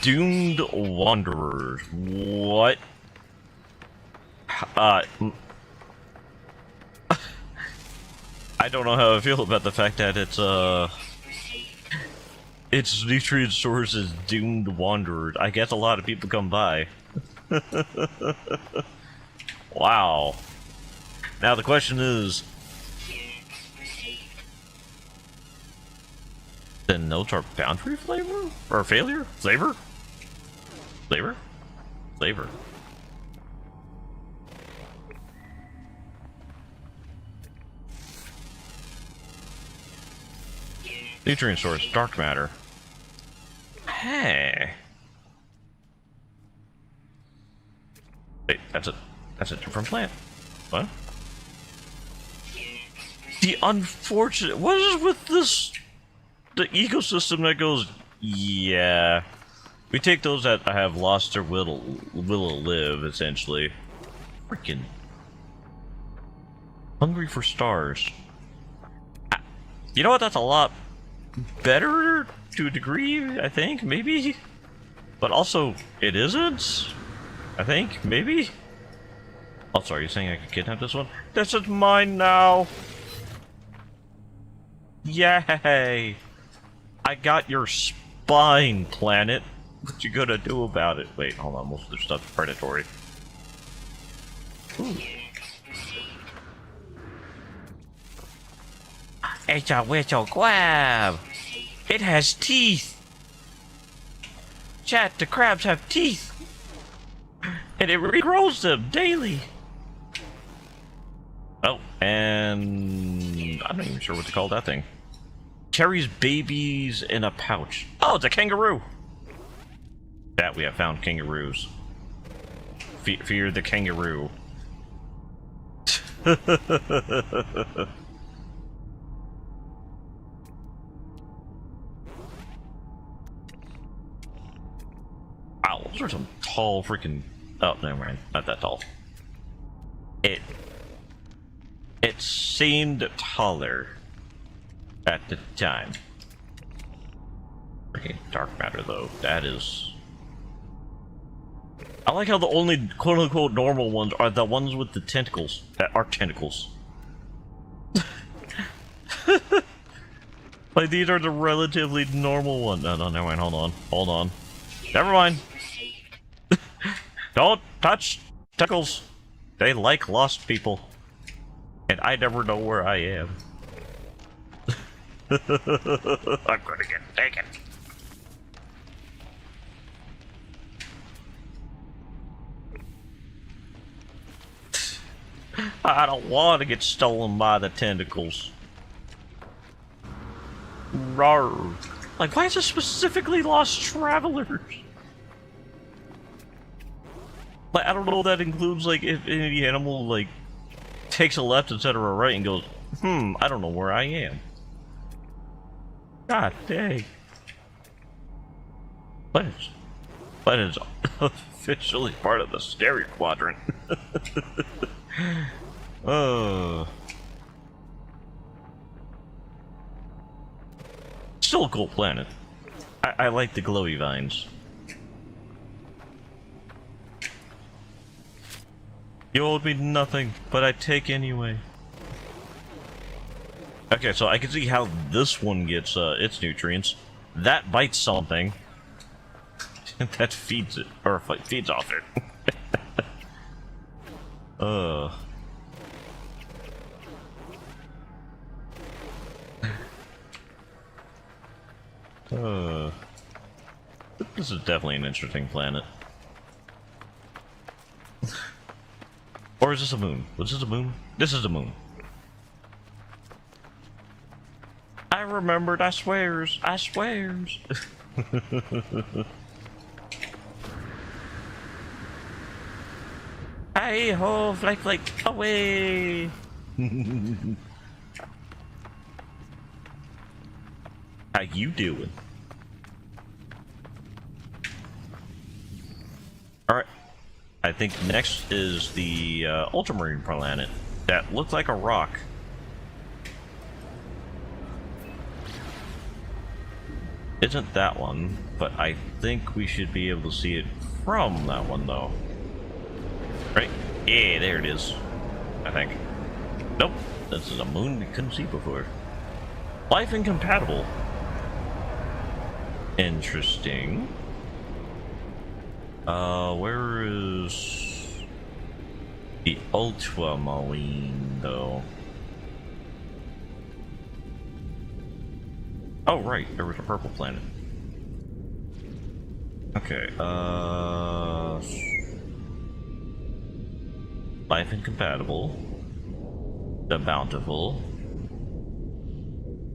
Doomed Wanderers. What? I don't know how I feel about the fact that its nutrient source is Doomed Wanderers. I guess a lot of people come by. Wow. Now the question is, then notes are boundary flavor? Or failure? Flavor? Flavor? Flavor. Nutrient source, dark matter. Hey. Wait, that's a different plant. What? The unfortunate. What is with this? The ecosystem that goes. Yeah. We take those that have lost their will to live, essentially. Freaking. Hungry for stars. You know what? That's a lot better to a degree, I think, maybe. But also, it isn't. I think, maybe. Oh, sorry, you're saying I could kidnap this one? This is mine now! Yay! I got your spine, planet. What you gonna do about it? Wait, hold on, most of their stuff's predatory. Ooh. It's a witchel crab! It has teeth! Chat, the crabs have teeth! And it regrows them daily! Oh, and I'm not even sure what to call that thing. Carries babies in a pouch. Oh, it's a kangaroo! That we have found kangaroos. Fear the kangaroo. Wow, those are some tall freaking. Oh, never mind. Not that tall. It seemed taller at the time. Freaking dark matter, though. That is. I like how the only quote-unquote normal ones are the ones with the tentacles that are tentacles. Like, these are the relatively normal ones. No, never mind, hold on. Hold on. Never mind. Don't touch tentacles. They like lost people. And I never know where I am. I'm gonna get taken. I don't want to get stolen by the tentacles. Rawr. Like, why is it specifically lost travelers? Like, I don't know if that includes, like, if any animal, like, takes a left instead of a right and goes, I don't know where I am. God dang. But it's officially part of the scary quadrant. Still a cool planet. I like the glowy vines. You owed me nothing, but I take anyway. Okay, so I can see how this one gets its nutrients. That bites something. That feeds it, or feeds off it. This is definitely an interesting planet. Or is this a moon? Was this a moon? This is a moon. I remembered, I swears, I swears. Hey ho, flake, away! How you doing? Alright. I think next is the ultramarine planet that looks like a rock. Isn't that one, but I think we should be able to see it from that one though. Right? Yeah, there it is. I think. Nope. This is a moon we couldn't see before. Life incompatible. Interesting. Where is the ultramarine though? Oh right, there was a purple planet. Okay, life incompatible. The bountiful.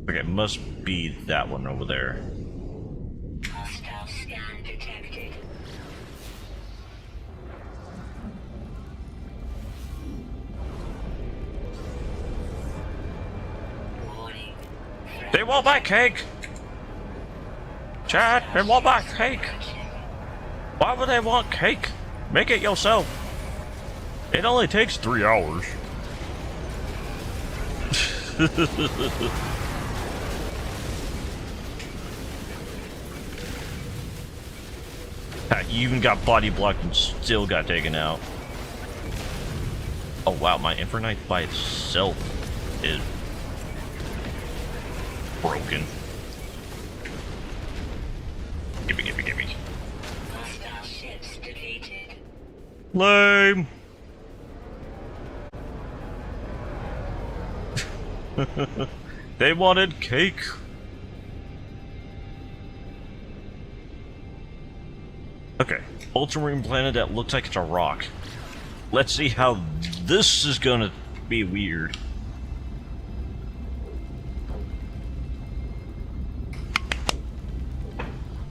Okay, it must be that one over there. Hostile scan detected. Warning. They want my cake! Chad, they want my cake! Why would they want cake? Make it yourself. It only takes 3 hours. You even got body blocked and still got taken out. Oh wow, my Infernite by itself is broken. Gimme. Hostile ships defeated. Lame. They wanted cake. Okay, ultramarine planet that looks like it's a rock. Let's see how this is gonna be weird.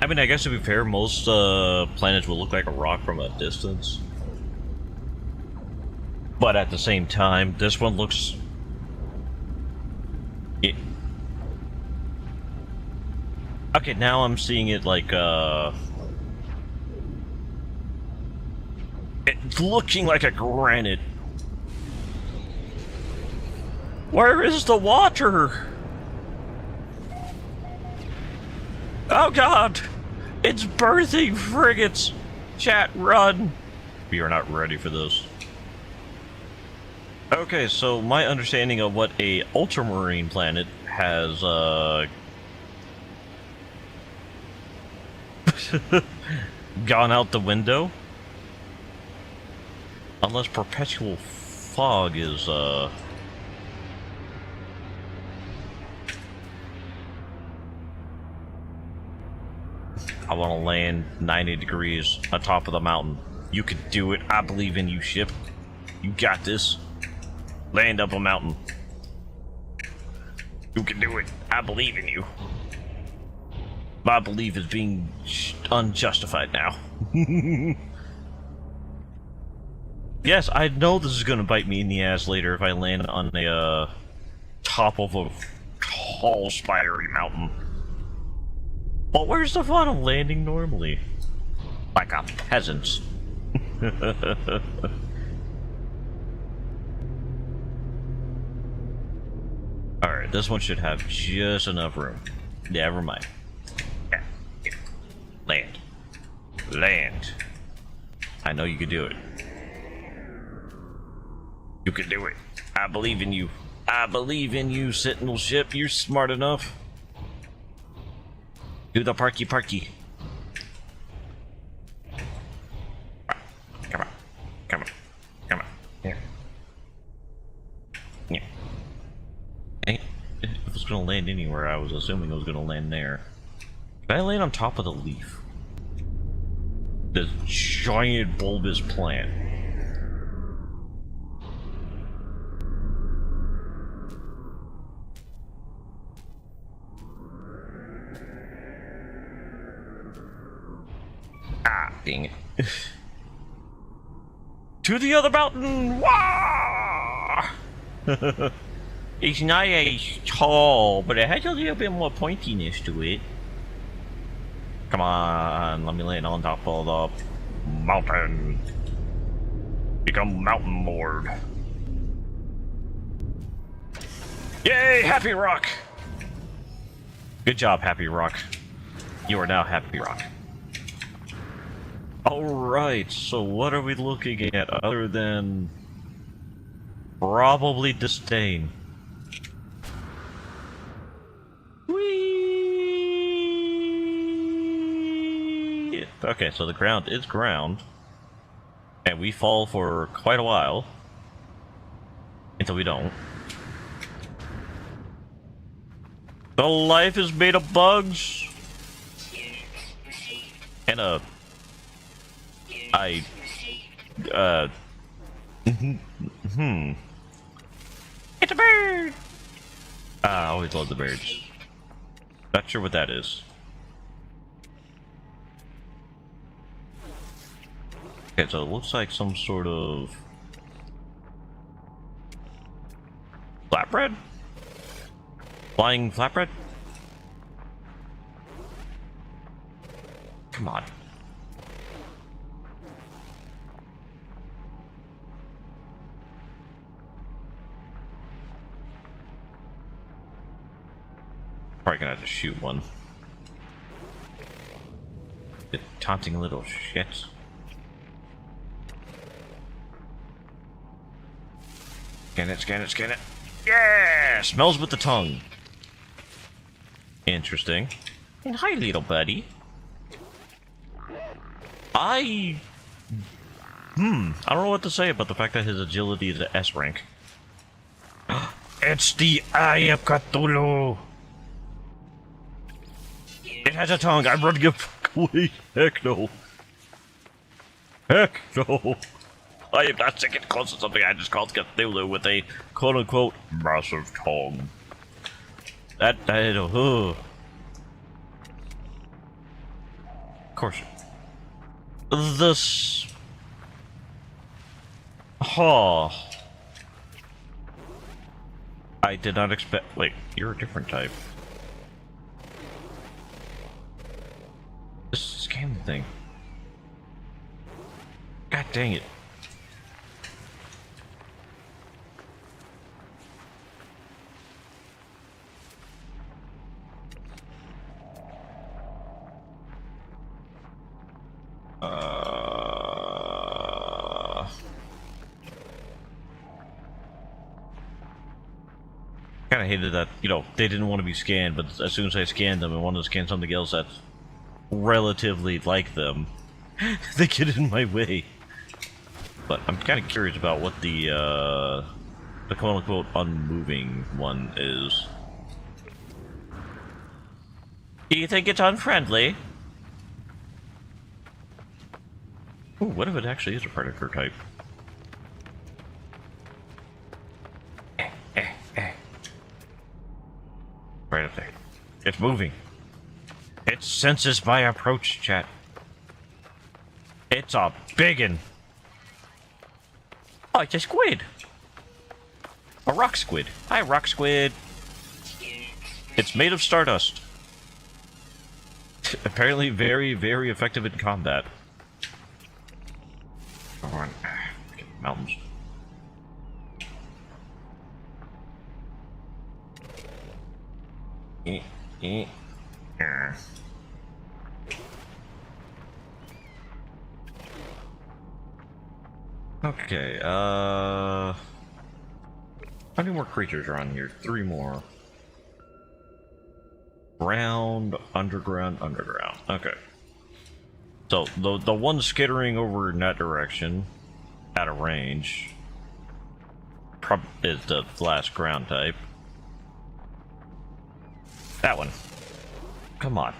I mean, I guess to be fair, most planets will look like a rock from a distance. But at the same time, this one looks... Okay, now I'm seeing it like, it's looking like a granite. Where is the water? Oh god! It's birthing frigates! Chat, run! We are not ready for this. Okay, so my understanding of what a ultramarine planet has, Gone out the window? Unless perpetual fog is, I want to land 90 degrees on top of the mountain. You can do it. I believe in you, ship. You got this. Land up a mountain. You can do it. I believe in you. My belief is being unjustified now. Yes, I know this is gonna bite me in the ass later if I land on the top of a tall, spiry mountain. But where's the fun of landing normally? Like a peasant. Alright, this one should have just enough room. Never mind. Yeah. Land. Land. I know you can do it. You can do it. I believe in you. I believe in you, Sentinel ship. You're smart enough. Do the parky parky. Come on. Come on. Come on. Here. Yeah. If it was gonna land anywhere, I was assuming it was gonna land there. Did I land on top of the leaf? This giant bulbous plant. Ah, dang it. To the other mountain! Wah! It's not as tall, but it has a little bit more pointiness to it. Come on, let me land on top of the mountain. Become mountain lord. Yay, Happy Rock! Good job, Happy Rock. You are now Happy Rock. Alright, so what are we looking at other than probably disdain? Whee! Okay, so the ground is ground, and we fall for quite a while until we don't. The life is made of bugs and a It's a bird! I always love the birds. Not sure what that is. Okay, so it looks like some sort of flatbread? Flying flatbread? Come on. Probably gonna have to shoot one. You taunting little shit. Scan it, scan it, scan it. Yeah! Smells with the tongue. Interesting. And hi, little buddy. I don't know what to say about the fact that his agility is an S rank. It's the Eye of Cthulhu! It has a tongue, I'm running away. Heck no. Heck no. I am not second close to something I just called Cthulhu with a quote-unquote massive tongue. That, Of course. This... Oh. I did not expect... Wait, you're a different type. Just scam the thing. God dang it. Kind of hated that, you know, they didn't want to be scanned, but as soon as I scanned them and wanted to scan something else, that's relatively like them, they get in my way. But I'm kind of curious about what the quote-unquote unmoving one is. Do you think it's unfriendly? Ooh, what if it actually is a predator type? Right up there. It's moving. It senses my approach, chat. It's a biggin'. Oh, it's a squid. A rock squid. Hi, rock squid. It's made of stardust. Apparently very, very effective in combat. Come on. Mountains. Okay, how many more creatures are on here? 3 more. Ground, underground, underground. Okay. So, the one skittering over in that direction, out of range, is the last ground type. That one. Come on.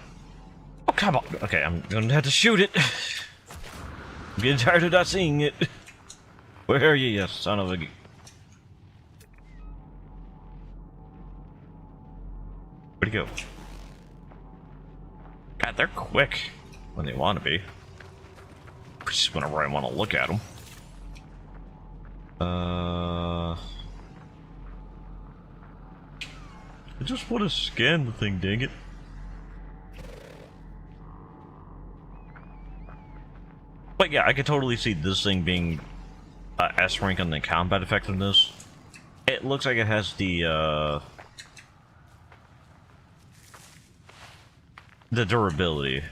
Oh, come on. Okay, I'm gonna have to shoot it. I'm getting tired of not seeing it. Where are you, you son of a... Where'd he go? God, they're quick when they want to be. Just whenever I want to look at them. I just want to scan the thing, dang it. But yeah, I could totally see this thing being S rank on the combat effectiveness. It looks like it has the durability.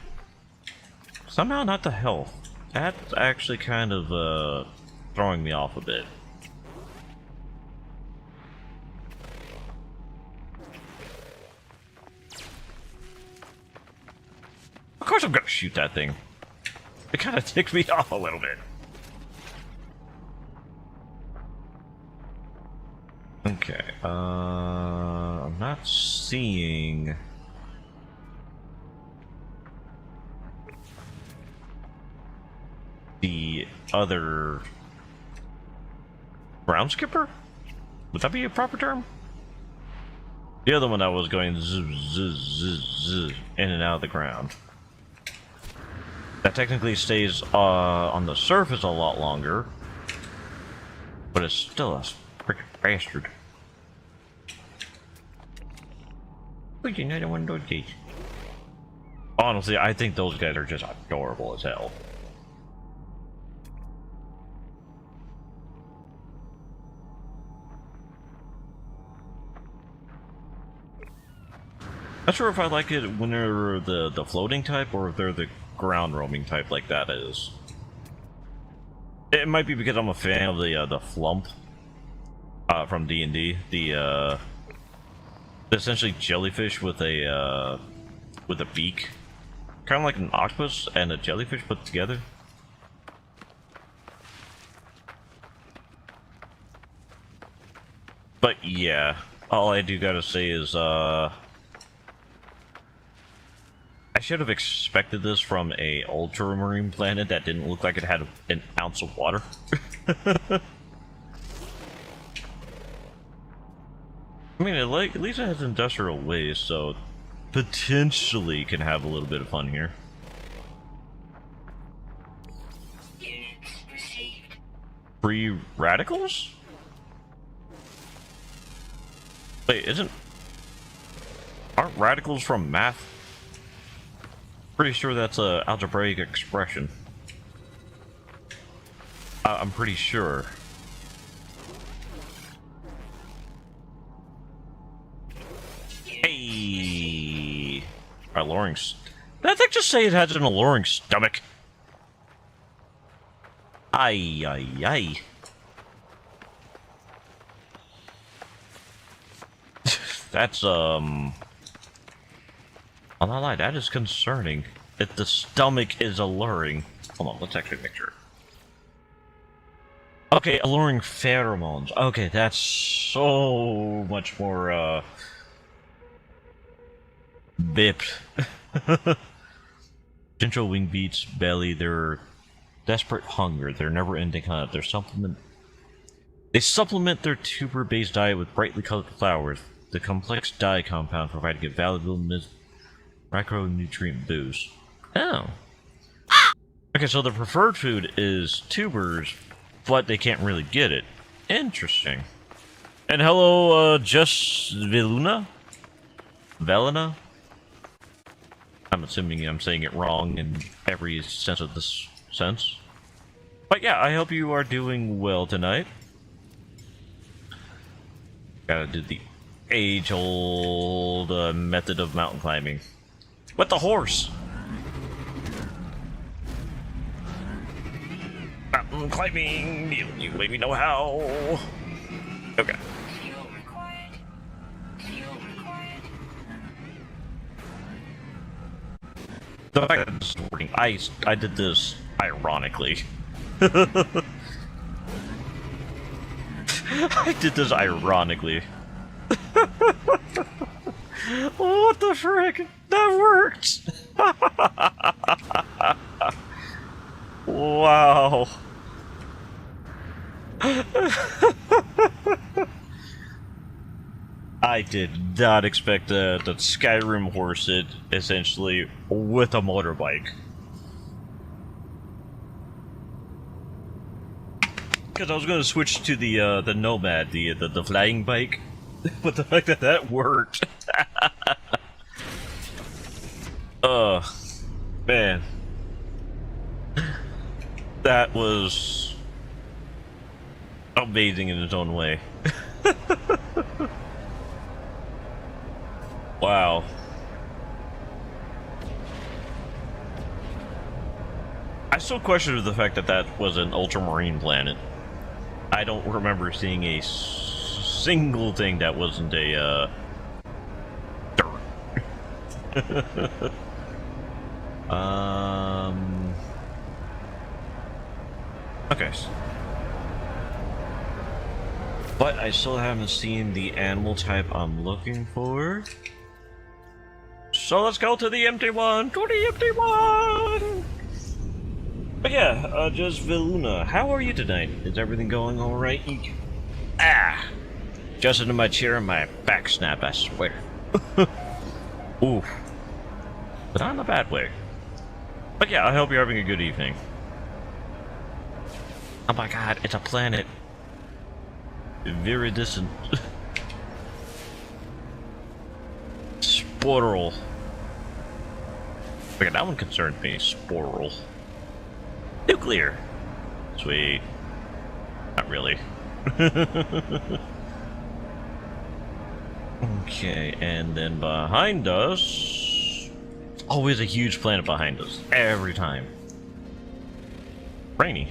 Somehow not the health. That's actually kind of throwing me off a bit. Of course I'm gonna shoot that thing. It kind of ticked me off a little bit. Okay, I'm not seeing... the other... ground skipper? Would that be a proper term? The other one that was going zzz, zzz, zzz, zzz, in and out of the ground. That technically stays on the surface a lot longer, but it's still a freaking bastard. Where's another one of those guys? Honestly, I think those guys are just adorable as hell. Not sure if I like it when they're the floating type or if they're the ground roaming type like that is. It might be because I'm a fan of the flump from D&D, the essentially jellyfish with a beak, kind of like an octopus and a jellyfish put together. But yeah, all I do gotta say is I should have expected this from a ultramarine planet that didn't look like it had an ounce of water. I mean, at least it has industrial waste, so potentially can have a little bit of fun here. Units received. Free radicals? Wait, aren't radicals from math? Pretty sure that's a algebraic expression. I'm pretty sure. Hey! Alluring. Did that thing just say it has an alluring stomach? Ay, ay, ay. That's, I'll not lie, that is concerning. if the stomach is alluring. Hold on, let's actually picture it. Okay, alluring pheromones. Okay, that's so much more, bipped. Central wing beats, belly, their desperate hunger, their never-ending hunt, their supplement. They supplement their tuber-based diet with brightly colored flowers. The complex dye compound providing a valuable micronutrient boost. Oh. Okay, so the preferred food is tubers, but they can't really get it. Interesting. And hello, Just Veluna? Velena? I'm assuming I'm saying it wrong in every sense of this sense. But yeah, I hope you are doing well tonight. Gotta do the age-old method of mountain climbing. With the horse! Mountain climbing! You let me know how! Okay. Fuel required. Fuel required. The fact that this is working, I did this ironically. I did this ironically. What the frick? That worked! Wow. I did not expect that Skyrim horse it essentially with a motorbike. Because I was going to switch to the Nomad, the flying bike, but the fact that that worked. Man, that was amazing in its own way. Wow. I still question the fact that that was an ultramarine planet. I don't remember seeing a single thing that wasn't a, dirt. Okay. But I still haven't seen the animal type I'm looking for. So let's go to the empty one! To the empty one! But yeah, just Veluna, how are you tonight? Is everything going alright? Ah! Just into my chair and my back snapped, I swear. Oof. But not in a bad way. But yeah, I hope you're having a good evening. Oh my god, it's a planet. Very distant. Sporal. Okay, that one concerned me. Sporal. Nuclear. Sweet. Not really. Okay, and then behind us... Always a huge planet behind us. Every time. Rainy.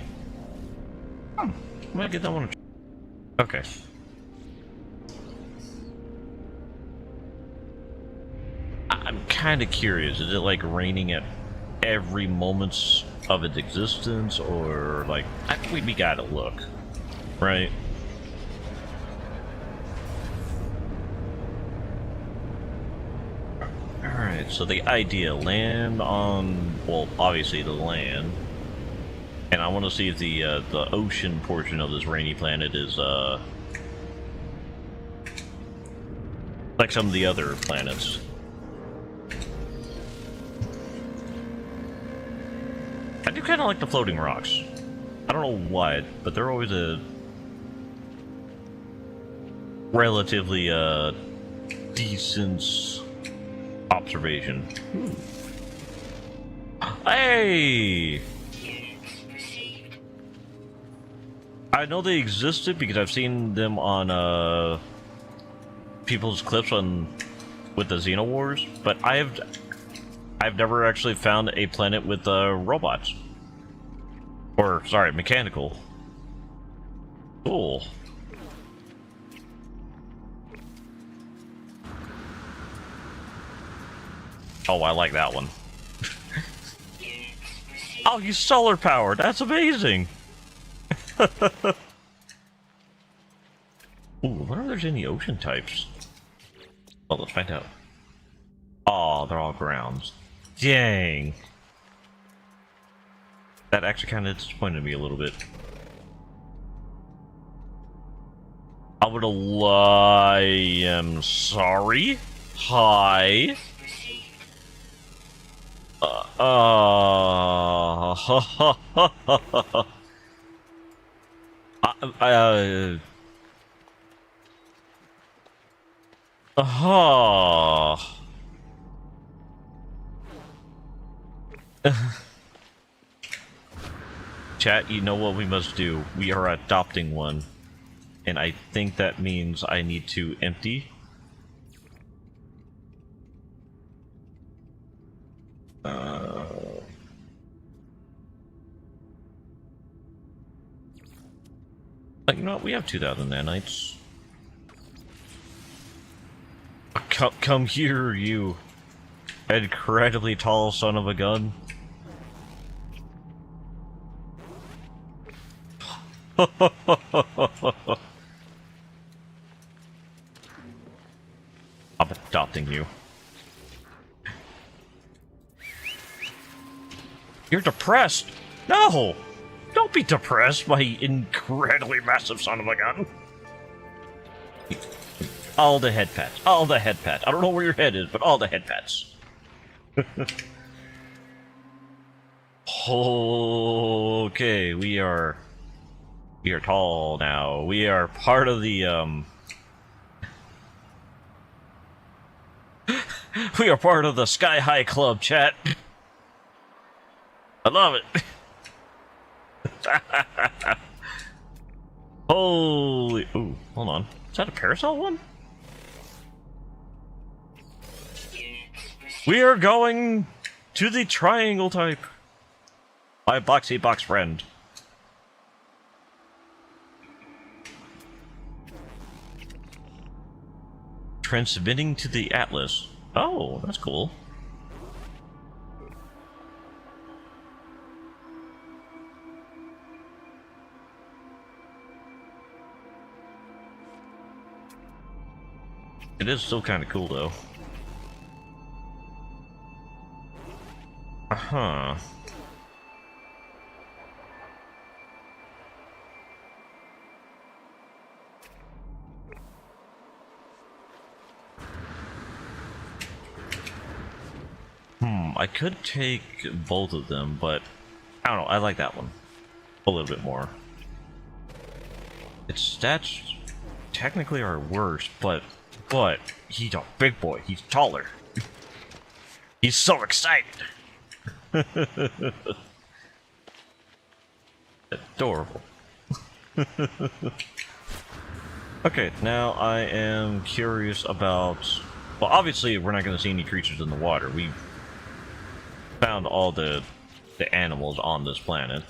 Might get that one. Okay. I'm kind of curious. Is it like raining at every moment of its existence, or like we gotta look, right? All right. So the idea: land on, well, obviously the land, and I want to see if the ocean portion of this rainy planet is like some of the other planets. I do kind of like the floating rocks. I don't know why, but they're always a relatively decent observation. Hey! I know they existed because I've seen them on people's clips on with the Xenowars, but I've never actually found a planet with robots. Or, sorry, mechanical. Cool. Oh, I like that one. Oh, he's solar powered. That's amazing. Ooh, I wonder if there's any ocean types. Well, let's find out. Oh, they're all grounds. Dang. That actually kind of disappointed me a little bit. I would have I am sorry. Hi. Chat, you know what we must do. We are adopting one. And I think that means I need to empty. Like, you know what? We have 2,000 nanites. Come here, you incredibly tall son of a gun. I'm adopting you. You're depressed. No! Don't be depressed, my incredibly massive son of a gun. All the head pats. All the head pats. I don't know where your head is, but all the head pats. Okay, we are tall now. We are part of the we are part of the Sky High Club, chat. I love it. Holy... Ooh, hold on. Is that a parasol one? We are going to the triangle type. My boxy box friend. Transmitting to the Atlas. Oh, that's cool. It is still kind of cool, though. Uh-huh. I could take both of them, but I don't know, I like that one a little bit more. Its stats technically are worse, but he's a big boy. He's taller. He's so excited. Adorable. Okay, now I am curious about... Well, obviously we're not going to see any creatures in the water. We found all the animals on this planet.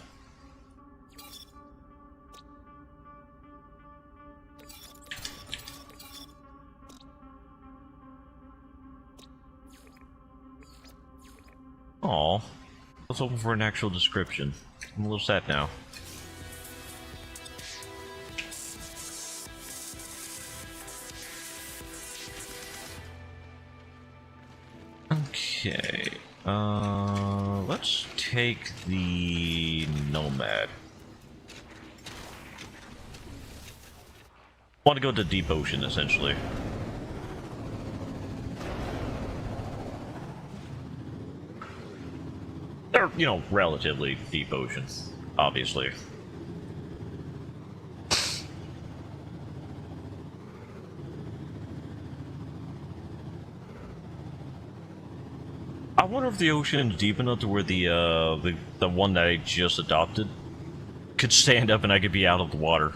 Aw, let's open for an actual description. I'm a little sad now. Okay, let's take the Nomad. Want to go to deep ocean, essentially. They're, you know, relatively deep oceans, obviously. I wonder if the ocean's deep enough to where the one that I just adopted could stand up and I could be out of the water.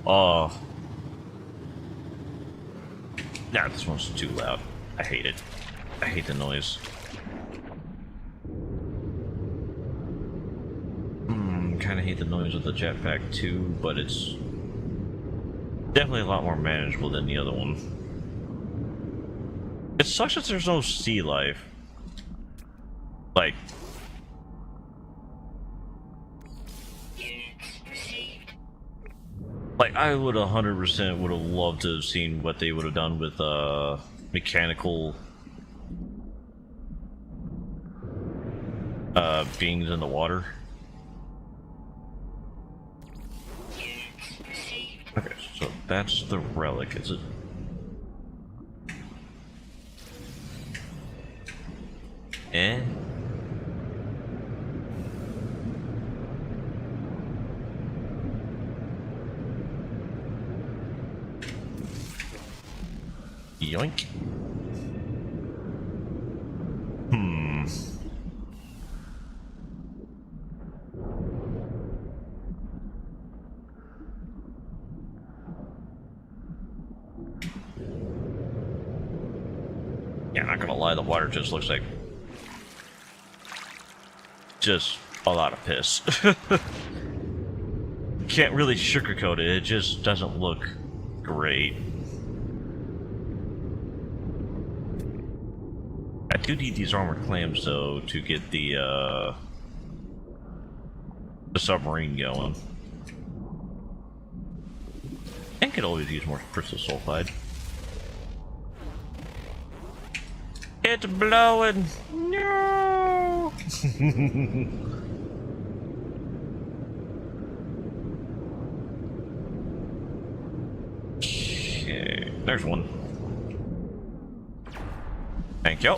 Oh. Nah, this one's too loud. I hate it. I hate the noise. Kind of hate the noise of the jetpack too, but it's definitely a lot more manageable than the other one. It sucks that there's no sea life. Like, Like, I would 100% would have loved to have seen what they would have done with mechanical beings in the water. Okay, so that's the relic, is it? Eh? Yoink. Hmm. Yeah, not gonna lie, the water just looks like just a lot of piss. Can't really sugarcoat it, it just doesn't look great. I do need these armored clams though to get the submarine going. And could always use more crystal sulfide. It's blowing! No! Okay, there's one. Thank you.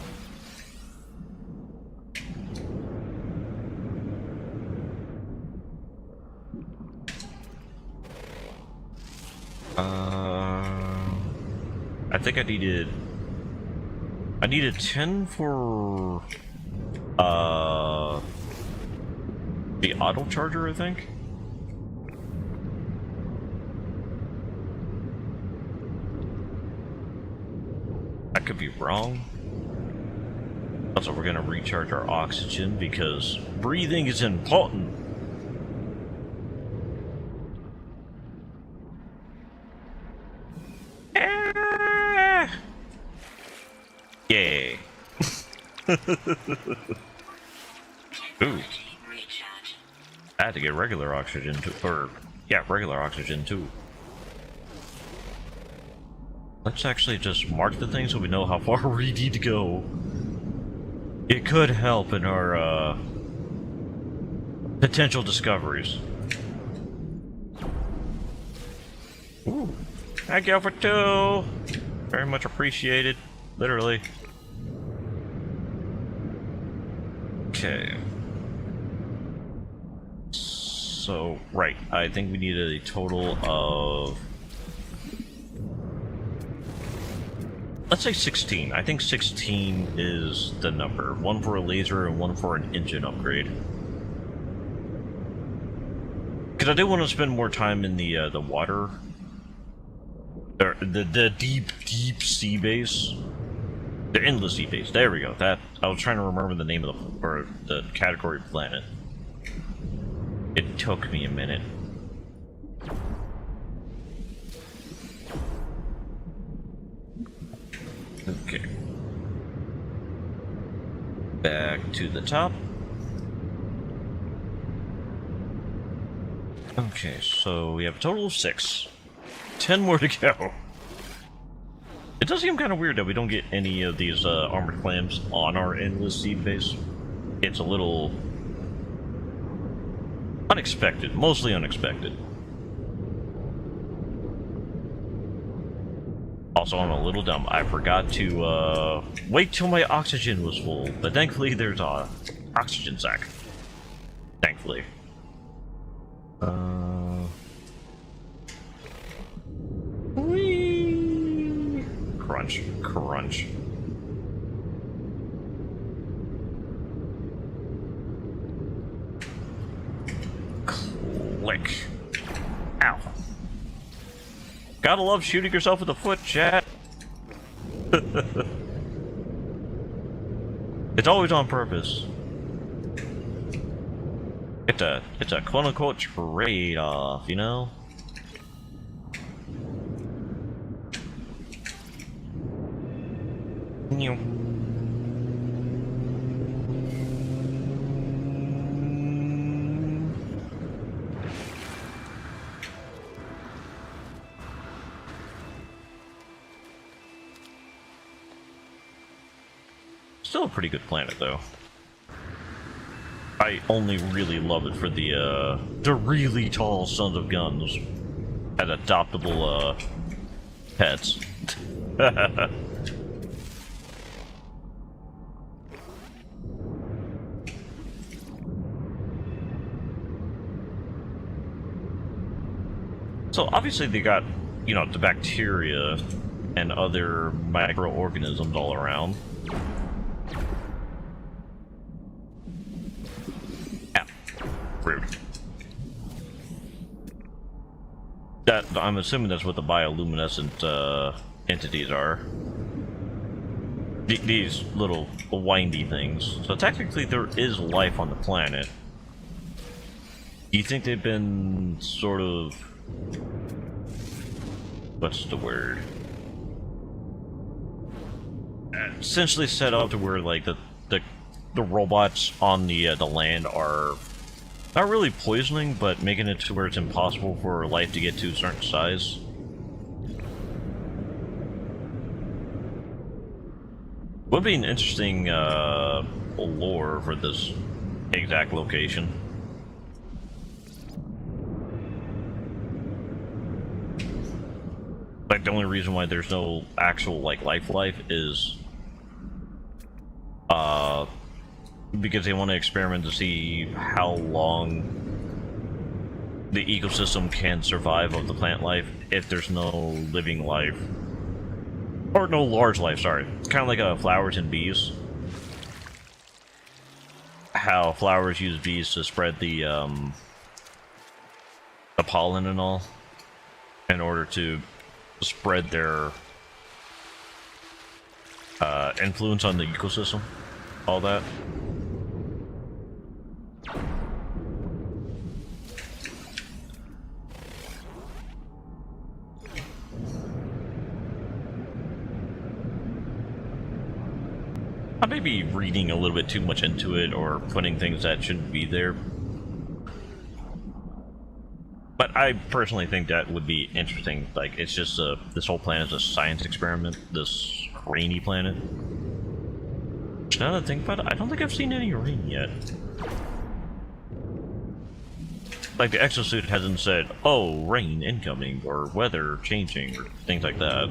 I think I needed 10 for the auto charger, I think. I could be wrong. Also, we're gonna recharge our oxygen because breathing is important. Yay. Ooh. I had to get regular oxygen too, or yeah, regular oxygen too. Let's actually just mark the thing so we know how far we need to go. It could help in our potential discoveries. Ooh. Thank you for 2. Very much appreciated. Literally. Okay. So, right. I think we needed a total of... let's say 16. I think 16 is the number. 1 for a laser and 1 for an engine upgrade. Because I did want to spend more time in the water. Or the deep sea base. The endless sea base. There we go. That I was trying to remember the name of the category planet. It took me a minute. Okay. Back to the top. Okay, so we have a total of 6. 10 more to go. It does seem kind of weird that we don't get any of these armored clams on our endless sea base. It's a little unexpected, mostly unexpected. Also, I'm a little dumb. I forgot to wait till my oxygen was full, but thankfully there's a oxygen sack. Thankfully. Whee! Crunch, crunch. Click. Ow. Gotta love shooting yourself with a foot, chat. It's always on purpose. It's a quote-unquote trade-off, you know? still a pretty good planet, though. I only really love it for the really tall sons of guns as adoptable, pets. So obviously they got, you know, the bacteria and other microorganisms all around. Ow. Rude. That, I'm assuming that's what the bioluminescent entities are. These little windy things. So technically there is life on the planet. Do you think they've been sort of... what's the word? Essentially set up to where like the robots on the land are not really poisoning, but making it to where it's impossible for life to get to a certain size. Would be an interesting lore for this exact location. Like, the only reason why there's no actual, like, life is, because they want to experiment to see how long the ecosystem can survive of the plant life if there's no living life. Or no large life, sorry. It's kind of like flowers and bees. How flowers use bees to spread the pollen and all in order to spread their influence on the ecosystem, all that. I may be reading a little bit too much into it or putting things that shouldn't be there. But I personally think that would be interesting. Like, it's just this whole planet is a science experiment. This rainy planet. Now that I think about it, I don't think I've seen any rain yet. Like, the exosuit hasn't said, "Oh, rain incoming," or "weather changing," or things like that.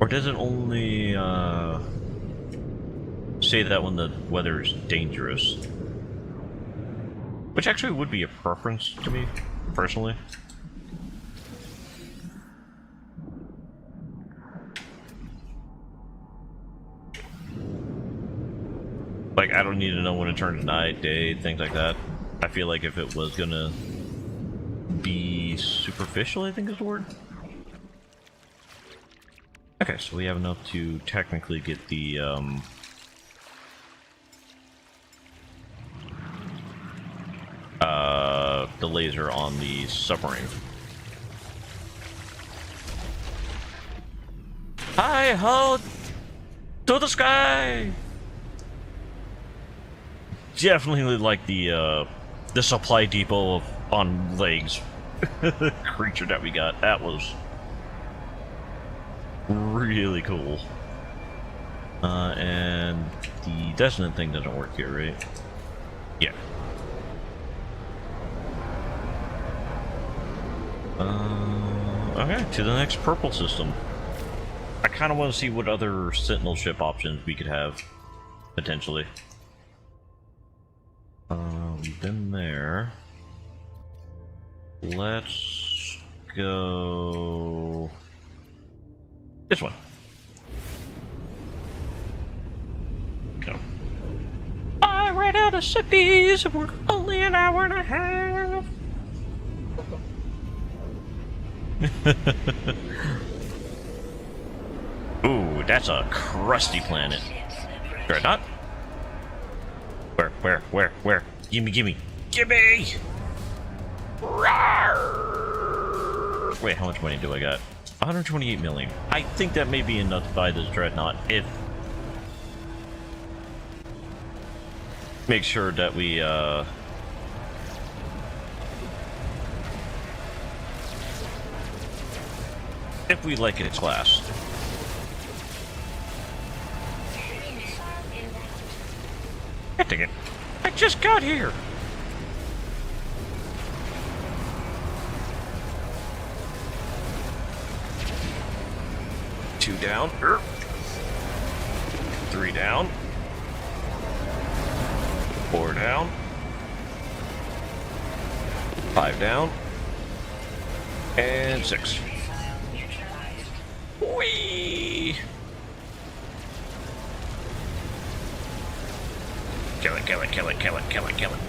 Or does it only say that when the weather is dangerous? Which actually would be a preference to me, personally. Like, I don't need to know when it turns night, day, things like that. I feel like if it was gonna be superficial, I think is the word. Okay, so we have enough to technically get the, the laser on the submarine. Hi-ho! To the sky! Definitely like the supply depot on legs creature that we got. That was really cool. And the dissonant thing doesn't work here, right? Yeah. Okay, to the next purple system. I kind of want to see what other Sentinel ship options we could have, potentially. We've been there. Let's go... this one. Go. I ran out of cities and we're only an hour and a half. Ooh, that's a crusty planet. Dreadnought? Where? Gimme! Gimme! Rawr! Wait, how much money do I got? 128 million. I think that may be enough to buy this Dreadnought if... make sure that we, if we like its class. Dang it. I just got here! Two down. 3 down. 4 down. 5 down. And 6. Whee! Kill it, kill it, kill it, kill it, kill it, kill it.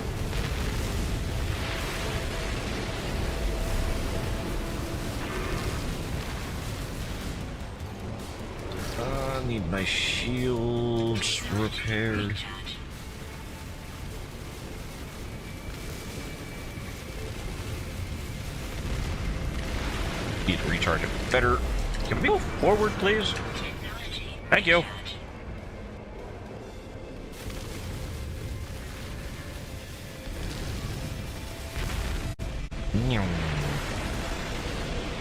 I need my shields repaired. Need to recharge it better. Can we go forward, please? Thank you.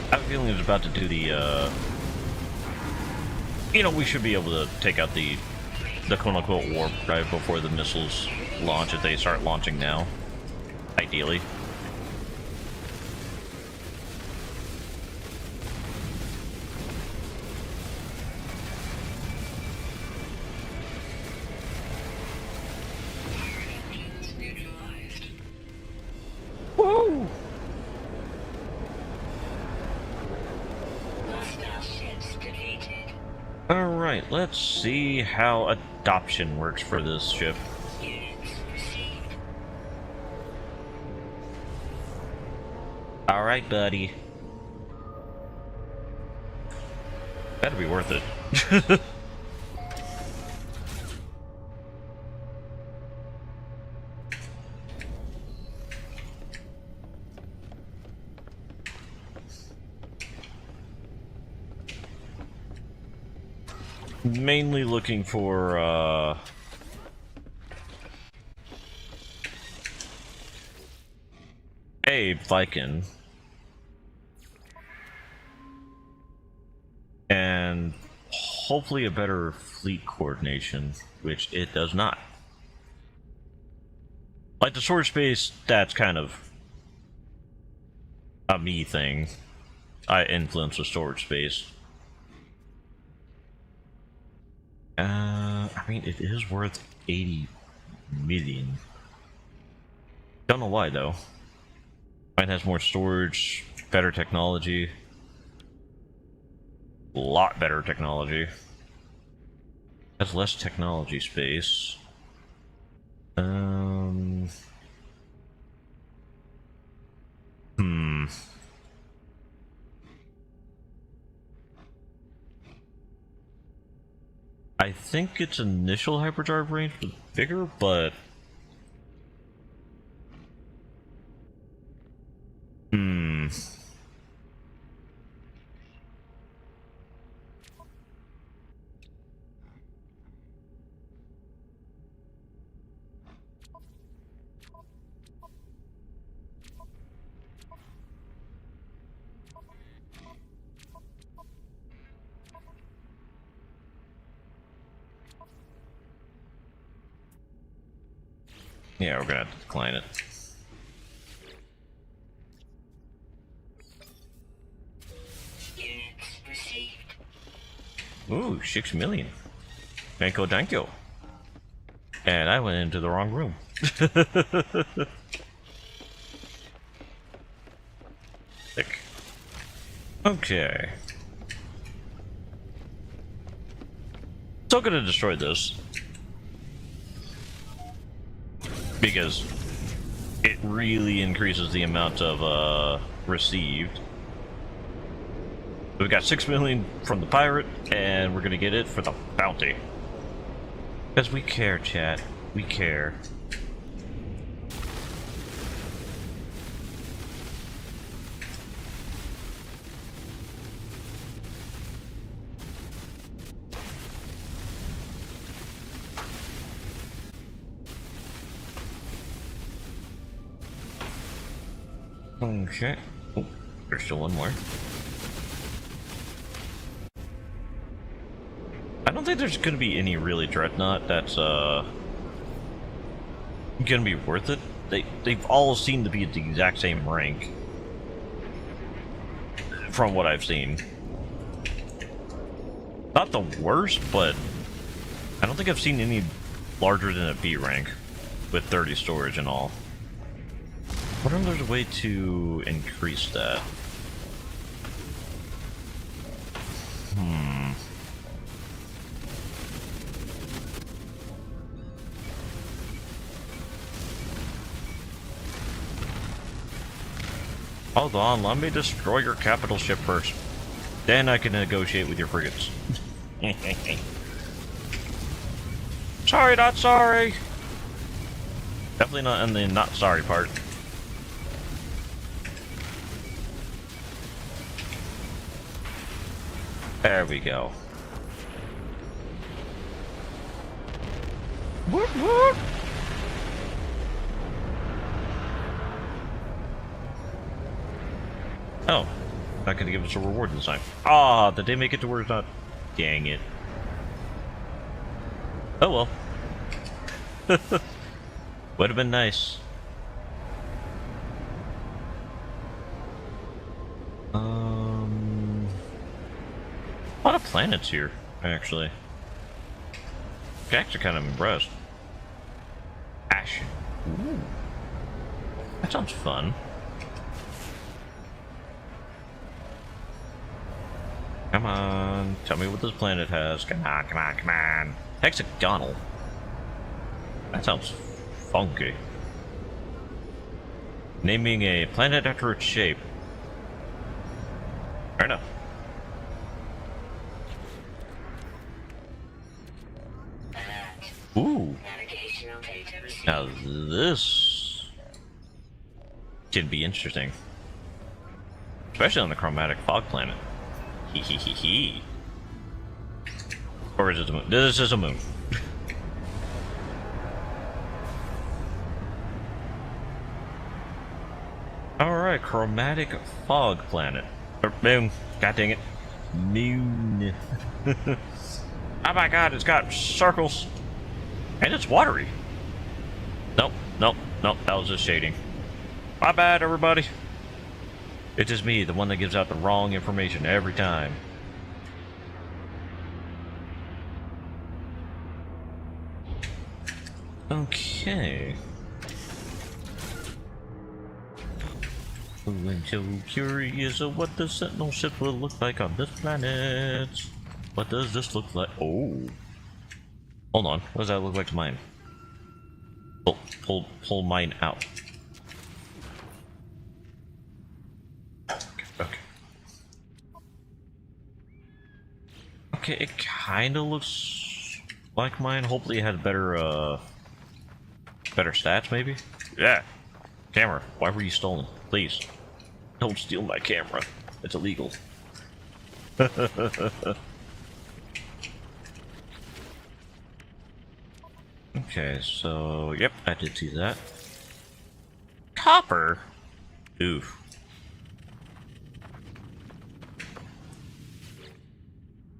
I have a feeling it's about to do the, you know, we should be able to take out the quote-unquote warp right before the missiles launch, if they start launching now. Ideally. Woo! Alright, let's see how adoption works for this ship. Alright, buddy. Better be worth it. Mainly looking for, a Viking. And hopefully a better fleet coordination, which it does not. Like the sword space, that's kind of a me thing. I influence the storage space. I mean, it is worth 80 million. Don't know why, though. Mine has more storage, better technology. A lot better technology. Has less technology space. I think its initial hyperdrive range was bigger, but... yeah, we're gonna have to decline it. Ooh, 6 million. Thank you. And I went into the wrong room. Thick. Okay. Still gonna destroy this. Because it really increases the amount of received. We've got 6 million from the pirate, and we're gonna get it for the bounty. Because we care, chat. We care. Okay. Oh, there's still one more. I don't think there's gonna be any really dreadnought that's gonna be worth it. They've all seemed to be at the exact same rank, from what I've seen. Not the worst, but I don't think I've seen any larger than a B rank with 30 storage and all. I wonder if there's a way to increase that. Hold on, let me destroy your capital ship first. Then I can negotiate with your frigates. Sorry, not sorry. Definitely not in the not sorry part. There we go. Whoop, whoop. Oh, not gonna give us a reward this time. Ah, did they make it to where it's not? Dang it. Oh well. Would have been nice. A lot of planets here, actually. I'm actually kind of impressed. Ash. Ooh. That sounds fun. Come on, tell me what this planet has. Come on, come on, come on. Hexagonal. That sounds funky. Naming a planet after its shape. Fair enough. Ooh. Now this can be interesting. Especially on the chromatic fog planet. Hee hee hee hee. Or is it a moon? This is a moon. Alright, chromatic fog planet. Or moon. God dang it. Moon. Oh my god, it's got circles. And it's watery. Nope, nope, nope, that was just shading. My bad, everybody. It's just me, the one that gives out the wrong information every time. Okay. I'm so curious of what the Sentinel ship will look like on this planet. What does this look like? Oh. Hold on, what does that look like to mine? Pull mine out. Okay. Okay, it kinda looks like mine. Hopefully it had better, better stats, maybe? Yeah. Camera, why were you stolen? Please. Don't steal my camera. It's illegal. Okay, so, yep, I did see that. Copper? Oof.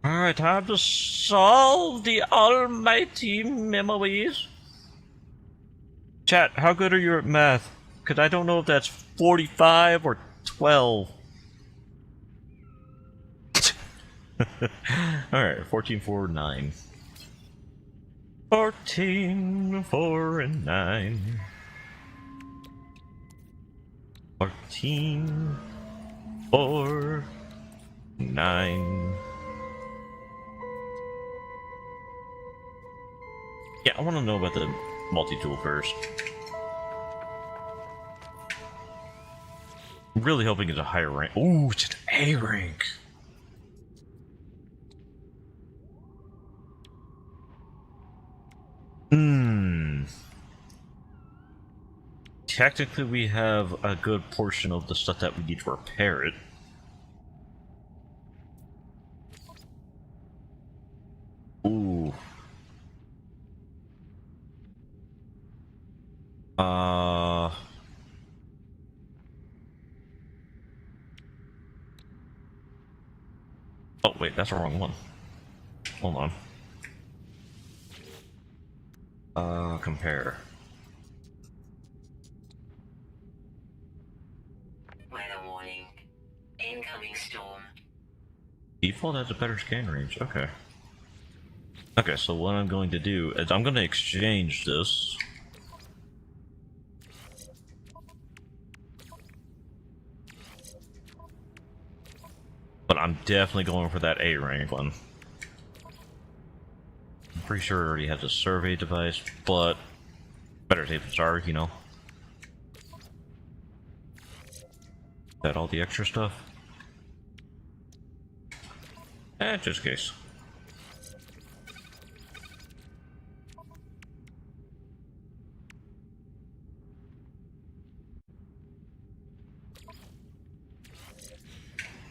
Alright, time to solve the almighty memories. Chat, how good are you at math? Because I don't know if that's 45 or 12. Alright, 14, 4, 9. 14, 4, and 9. 14, 4, 9. Yeah, I want to know about the multi-tool first. I'm really hoping it's a higher rank. Ooh, it's an A rank. Technically, we have a good portion of the stuff that we need to repair it. Ooh. Oh, wait, that's the wrong one. Hold on. Compare. default has a better scan range. Okay. Okay, so what I'm going to do is I'm going to exchange this. But I'm definitely going for that A rank one. I'm pretty sure it already has a survey device, but better safe than sorry, you know. Is that all the extra stuff? Just in case.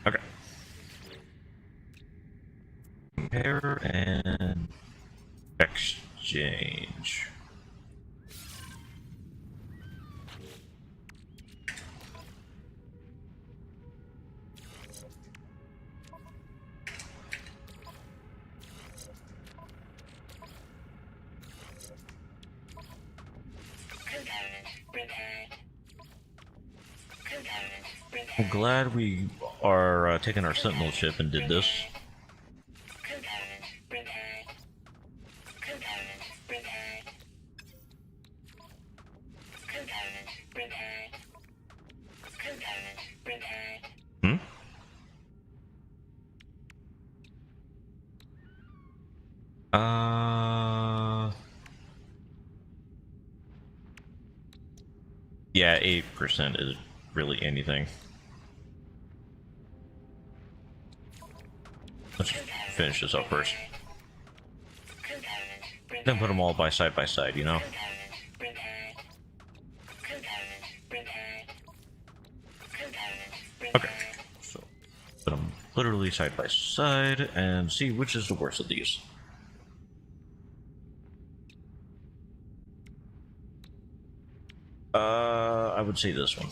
Okay. Compare and exchange. I'm glad we are taking our Sentinel ship and did this. Hmm? Yeah, 8% is really anything. Let's finish this up first. Then put them all by side, you know? Okay, so put them literally side by side and see which is the worst of these. I would say this one.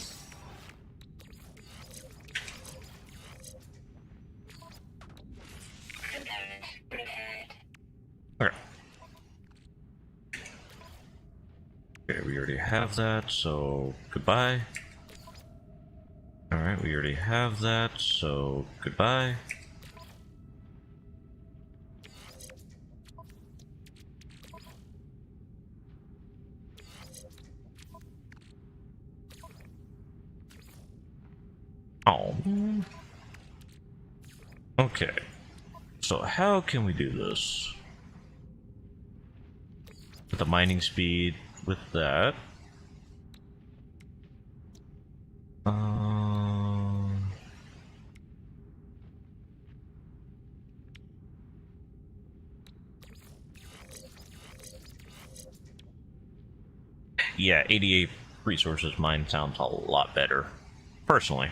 Okay. Okay, we already have that, so goodbye. Alright, we already have that, so goodbye. Oh. Okay. So how can we do this? With the mining speed, with that. Yeah, 88 resources mine sounds a lot better, personally.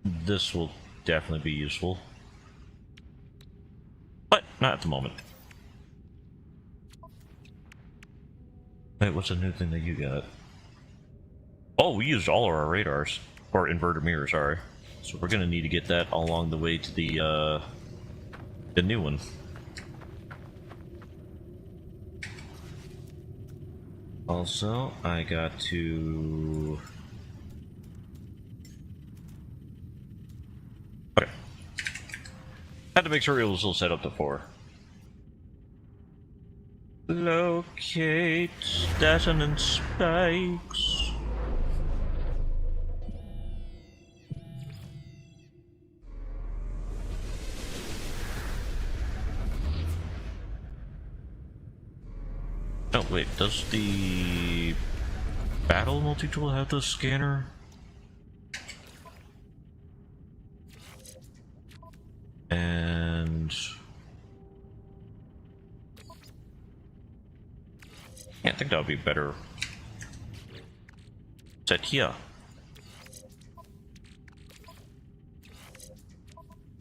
This will definitely be useful, but not at the moment. Wait, what's a new thing that you got? Oh, we used all of our radars, or inverter mirrors, sorry. So we're gonna need to get that along the way to the new one. Also, I got to... Okay. Had to make sure it was still set up to 4. Locate Statin and Spikes. Oh wait, does the battle multi-tool have the scanner? And yeah, I think that would be better set here.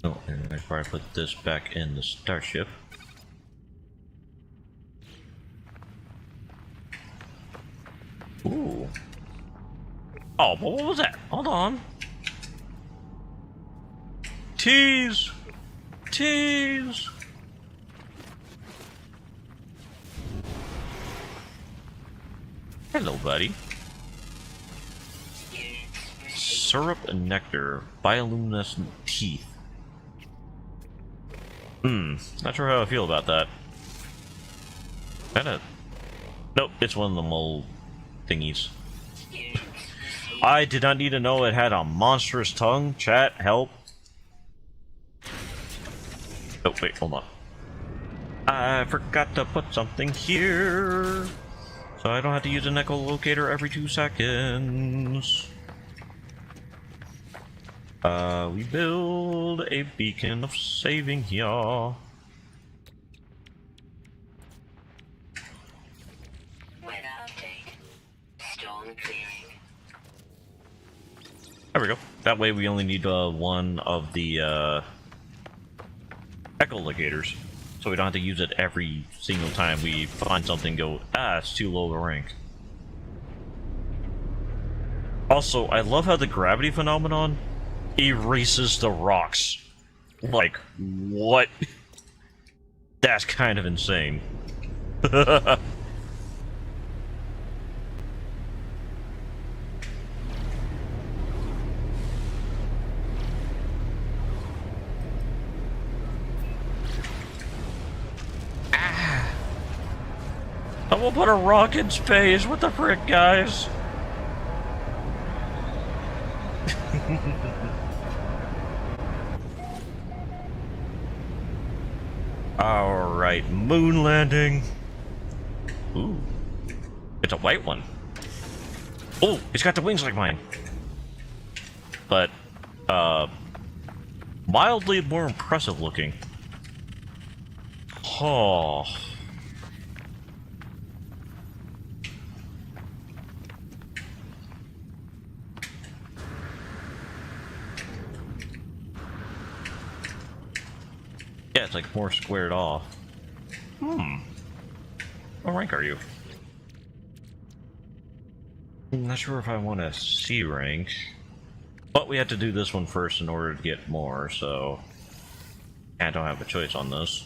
Oh, and I probably put this back in the starship. Ooh. Oh, but what was that? Hold on. Tease! Tease! Hello, buddy. syrup and nectar, bioluminescent teeth. Not sure how I feel about that. Kinda. Nope, it's one of the mole thingies. I did not need to know it had a monstrous tongue. Chat, help. Oh, wait, hold on. I forgot to put something here, so I don't have to use an echolocator every 2 seconds. We build a beacon of saving here. Weather update. Storm clearing. There we go. That way we only need one of the echolocators, so we don't have to use it every single time we find something. Go, it's too low of a rank. Also, I love how the gravity phenomenon erases the rocks. Like, what? That's kind of insane. Someone put a rock in space. What the frick, guys? Alright, moon landing. Ooh. It's a white one. Oh, it's got the wings like mine. But, mildly more impressive looking. Oh. Yeah, it's like more squared off. What rank are you? I'm not sure if I want a C rank. But we had to do this one first in order to get more, so I don't have a choice on this.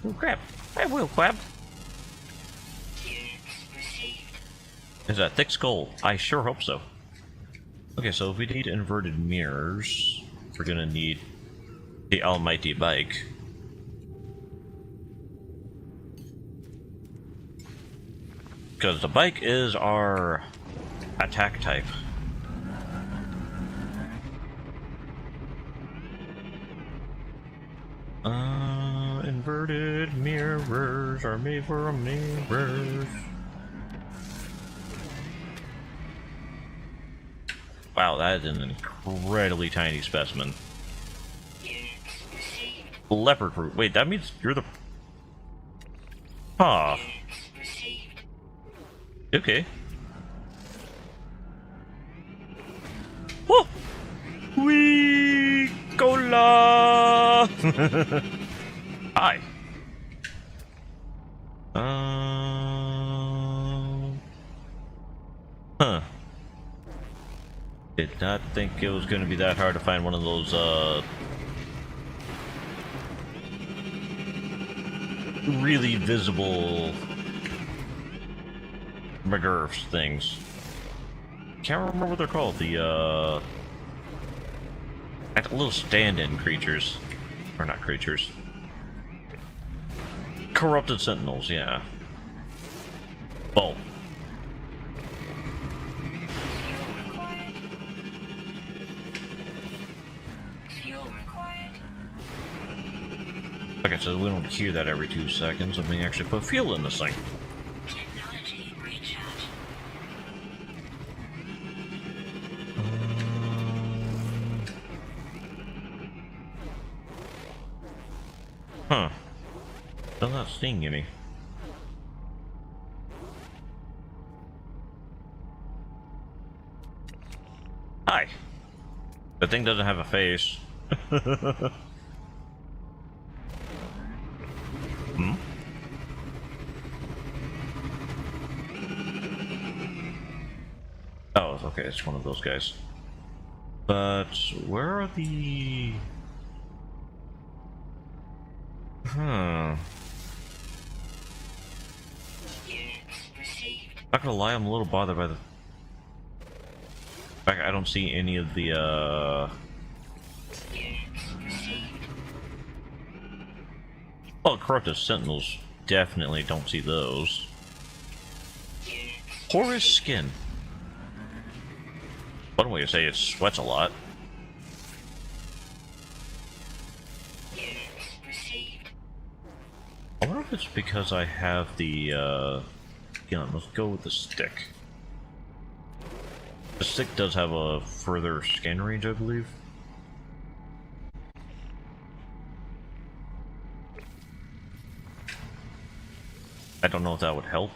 Ooh, crap. I will, crap. Is that thick skull? I sure hope so. Okay, so if we need inverted mirrors, we're gonna need the almighty bike. Because the bike is our attack type. Inverted mirrors are made for mirrors. Wow, that is an incredibly tiny specimen. Leopard fruit. Wait, that means you're the... Huh. Okay. Oh! Wee! Cola! Hi. Huh. Did not think it was going to be that hard to find one of those, really visible McGurfs things. Can't remember what they're called. The, like little stand-in creatures. Or not creatures. Corrupted sentinels, yeah. Oh. Okay, so we don't hear that every 2 seconds. Let me actually put fuel in this thing. Technology recharge. Huh. Still not seeing any. Hi. The thing doesn't have a face. Oh, okay, it's one of those guys. But where are the... Huh. Not gonna lie, I'm a little bothered by the fact I don't see any of the, Well, corrupted sentinels, definitely don't see those. Porous skin. One way to say it sweats a lot. I wonder if it's because I have the, gun. Let's go with the stick. The stick does have a further scan range, I believe. I don't know if that would help.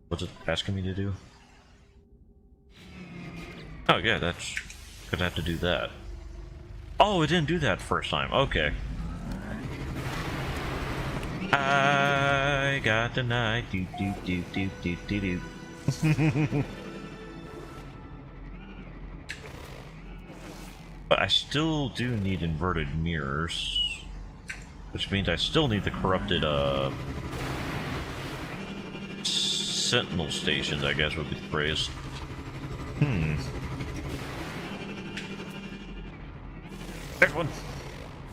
What's it asking me to do? Oh yeah, that's... gonna have to do that. Oh, it didn't do that first time. Okay. I got the night. Do do do do do do do. But I still do need inverted mirrors, which means I still need the corrupted sentinel stations, I guess would be the phrase. There's one.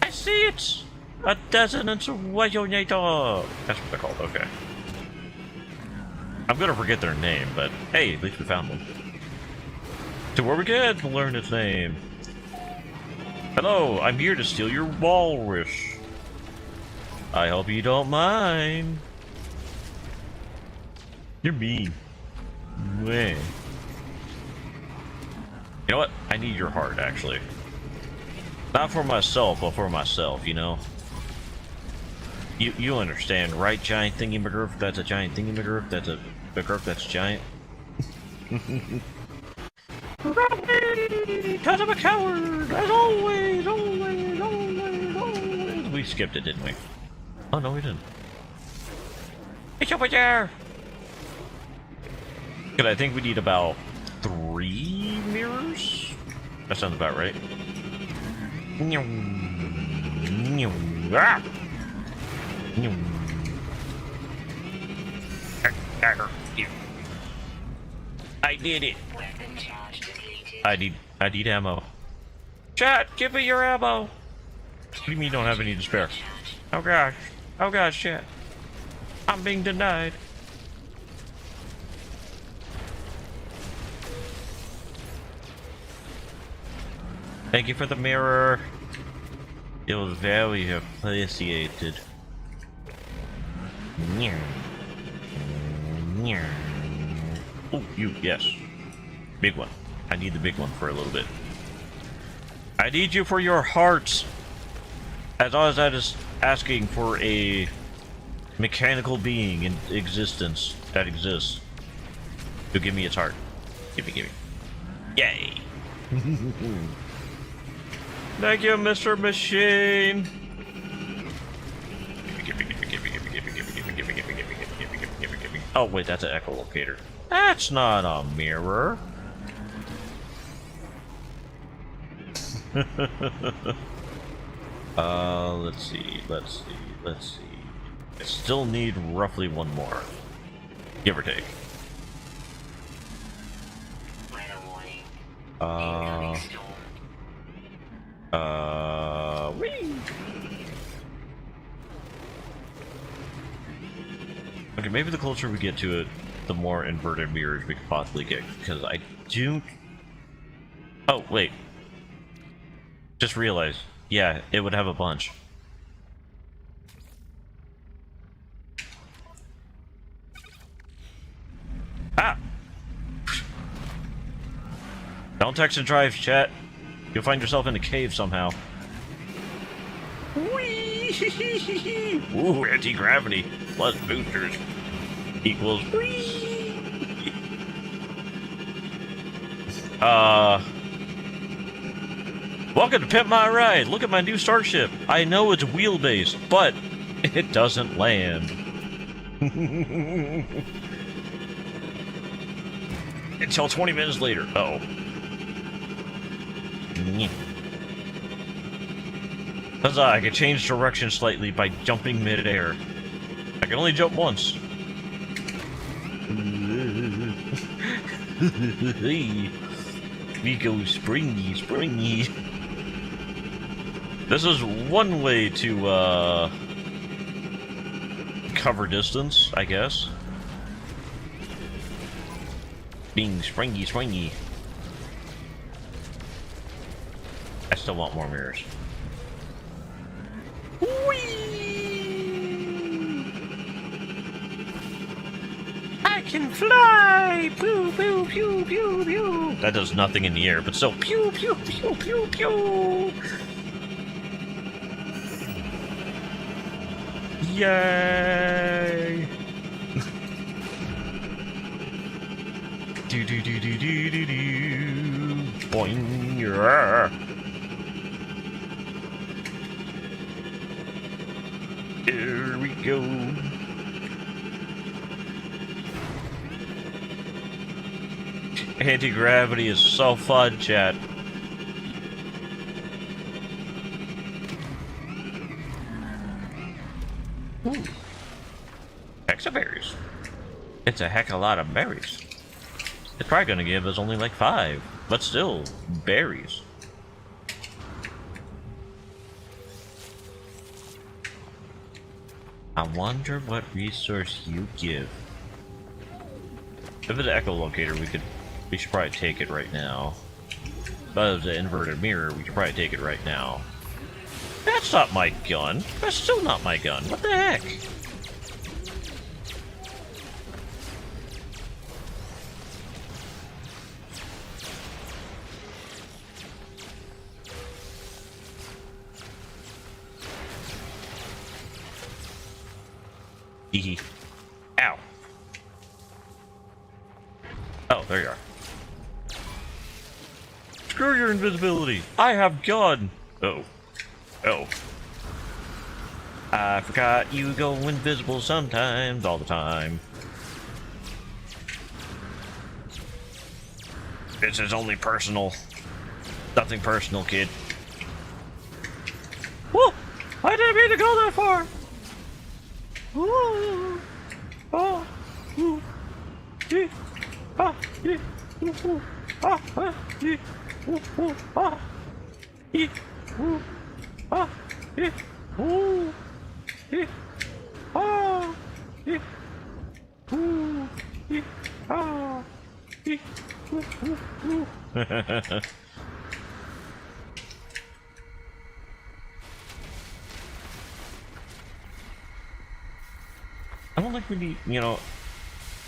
I see it. A dissonance resonator. That's what they're called. Okay. I'm gonna forget their name, but hey, at least we found one. To where we get to learn its name. Hello, I'm here to steal your walrus. I hope you don't mind. You're mean. Meh. You know what? I need your heart, actually. Not for myself, but for myself, you know? You understand, right, giant thingy-McGurf? That's a giant thingy-McGurf? That's a McGurf that's giant? Because I'm a coward! As always, always, always, always! We skipped it, didn't we? Oh, no, we didn't. It's over there! Because I think we need about 3 mirrors? That sounds about right. Ah! I did it. I need ammo. Chat, give me your ammo. What do you mean you don't have any to spare? Oh gosh. Oh gosh, chat. I'm being denied. Thank you for the mirror. It was very appreciated. Oh, you, yes. Big one. I need the big one for a little bit. I need you for your hearts. As long as that is asking for a mechanical being in existence that exists to give me its heart. Give me. Yay. Thank you, Mr. Machine. Oh wait, that's an echolocator. That's not a mirror. Let's see. I still need roughly one more. Give or take. Whee! Okay, maybe the closer we get to it, the more inverted mirrors we could possibly get, because I do... Oh, wait. Just realized. Yeah, it would have a bunch. Ah! Don't text and drive, chat. You'll find yourself in a cave somehow. Whee! Ooh, anti-gravity plus boosters equals whee! Welcome to Pimp My Ride. Look at my new starship. I know it's wheel-based, but It doesn't land. Until 20 minutes later. Uh-oh. Huzzah, I can change direction slightly by jumping mid-air. I can only jump once. We go springy, springy. This is one way to, cover distance, I guess. Being springy, springy. I still want more mirrors. I can fly! Pew, pew, pew, pew, pew. That does nothing in the air, but still pew, pew, pew, pew, pew. Yay! Do do do do do do do. Boing! Yeah. Here we go. Anti-gravity is so fun, chat. Ooh. Hex of berries. It's a heck of a lot of berries. It's probably gonna give us only like 5, but still, berries. I wonder what resource you give. If it's an echolocator, we should probably take it right now. But if it's an inverted mirror, we should probably take it right now. That's not my gun. That's still not my gun. What the heck? Hee. Ow. Oh, there you are. Screw your invisibility. I have gun. Oh. Oh. I forgot you go invisible sometimes, all the time. This is only personal. Nothing personal, kid. Whoa! I didn't mean to go that far! Whoa! Oh! Ooh! Eh! Ah! Eh! Ooh! Ah! Ah! Eh! Ooh! Ah! Eh! Ooh! Ah! Eh! Ooh! Eh! Ah! Eh! Ooh! Eh! Ah! Eh! Ooh! Ooh! Ooh! I don't think we need, you know,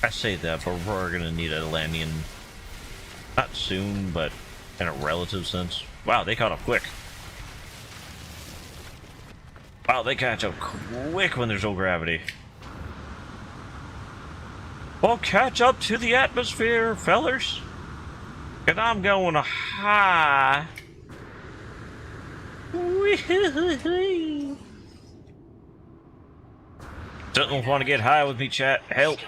I say that, but we're gonna need a landing, not soon, but in a relative sense. Wow, they caught up quick. Wow, they catch up quick when there's no gravity. Well, catch up to the atmosphere, fellers. Cause I'm going high. Wee-hoo-hoo-hoo. Don't want to get high with me, chat. Help.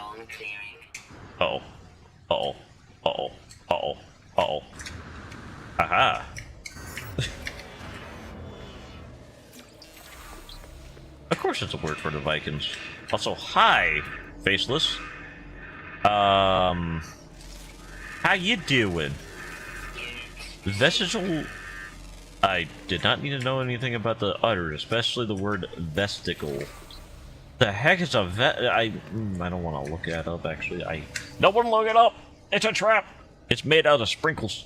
Uh-oh. Uh-oh. Uh-oh. Uh-oh. Uh-oh. Aha. Of course it's a word for the Vikings. Also, hi, faceless. How you doing? Vestigial... I did not need to know anything about the udder, especially the word vestigial. The heck is a I don't want to look that up, actually. I don't want to look it up! It's a trap! It's made out of sprinkles.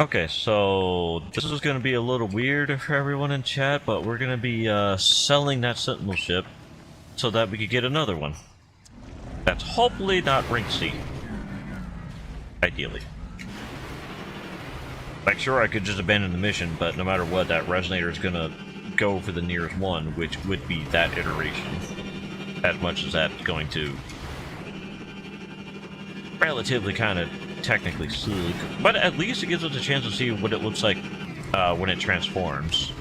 Okay, so this is going to be a little weird for everyone in chat, but we're going to be selling that Sentinel ship so that we could get another one. That's hopefully not Ring C. Ideally. Like, sure, I could just abandon the mission, but no matter what, that resonator is gonna go for the nearest one, which would be that iteration. As much as that's going to relatively kind of technically sleek, but at least it gives us a chance to see what it looks like when it transforms.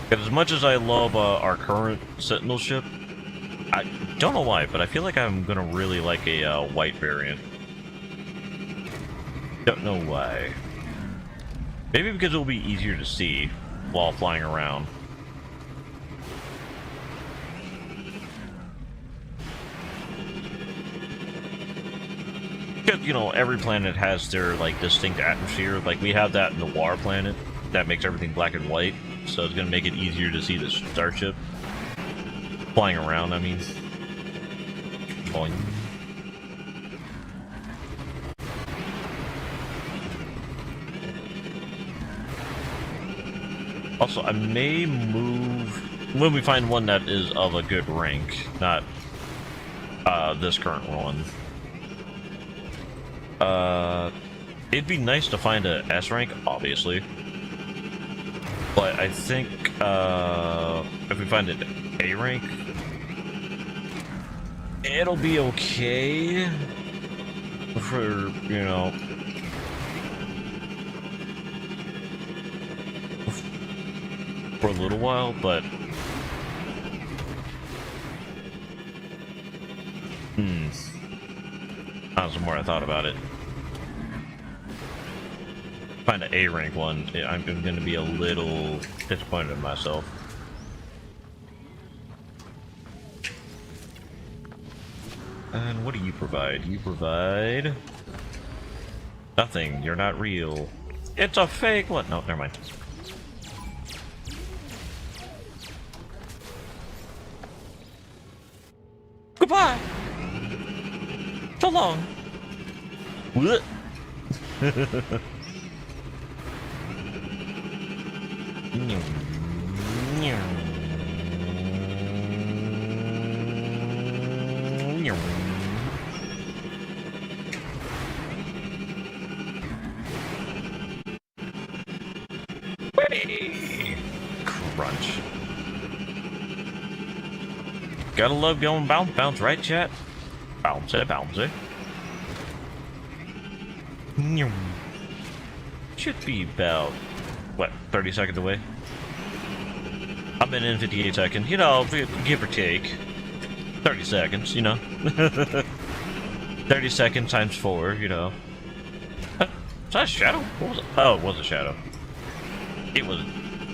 Because as much as I love our current Sentinel ship, I don't know why, but I feel like I'm gonna really like a white variant. Don't know why. Maybe because it'll be easier to see while flying around. Because, you know, every planet has their, like, distinct atmosphere. Like, we have that in the War planet that makes everything black and white. So it's gonna make it easier to see the starship flying around, I mean. Boing. Also, I may move when we find one that is of a good rank, not this current one. It'd be nice to find a S rank, obviously. But I think if we find an A rank, it'll be okay for, you know, for a little while, but that was the more I thought about it. Find an A rank one, I'm going to be a little disappointed in myself. And what do you provide? You provide nothing. You're not real. It's a fake one. No, never mind. Goodbye. So long. What? Crunch. Gotta love going bounce, bounce, right, chat? Bounce it, bounce it. Should be about, what, 30 seconds away? I've been in 58 seconds, you know, give or take. 30 seconds, you know. 30 seconds times 4, you know. Is that a shadow? What was it? Oh, it was a shadow. It was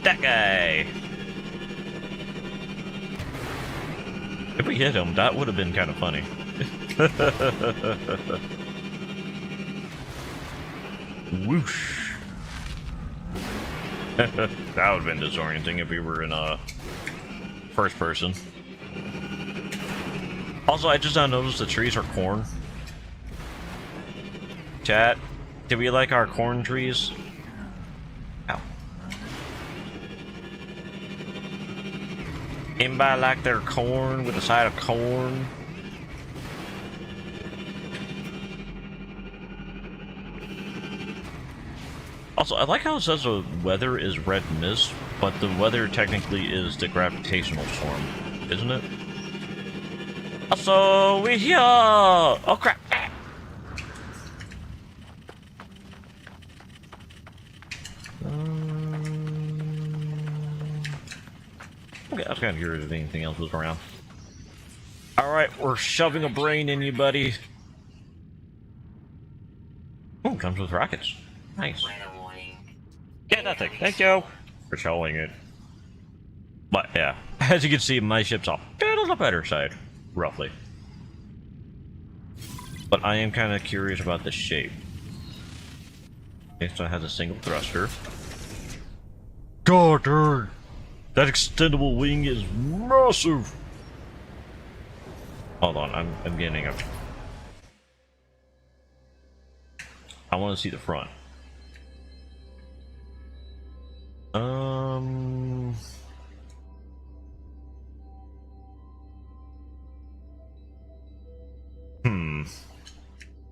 that guy. If we hit him, that would have been kind of funny. Whoosh. That would have been disorienting if we were in first person. Also, I just now noticed the trees are corn. Chat, do we like our corn trees? Ow. Anybody like their corn with a side of corn? Also, I like how it says the weather is red mist, but the weather technically is the gravitational storm, isn't it? Also, we're here! Oh crap! Okay, I was kind of curious if anything else was around. Alright, we're shoving a brain in you, buddy. Oh, comes with rockets. Nice. Yeah, nothing. Thank you for showing it. But yeah, as you can see, my ship's a bit on the better side, roughly. But I am kind of curious about the shape. Okay, so it has a single thruster. God darn! That extendable wing is massive! Hold on, I'm getting up. I want to see the front.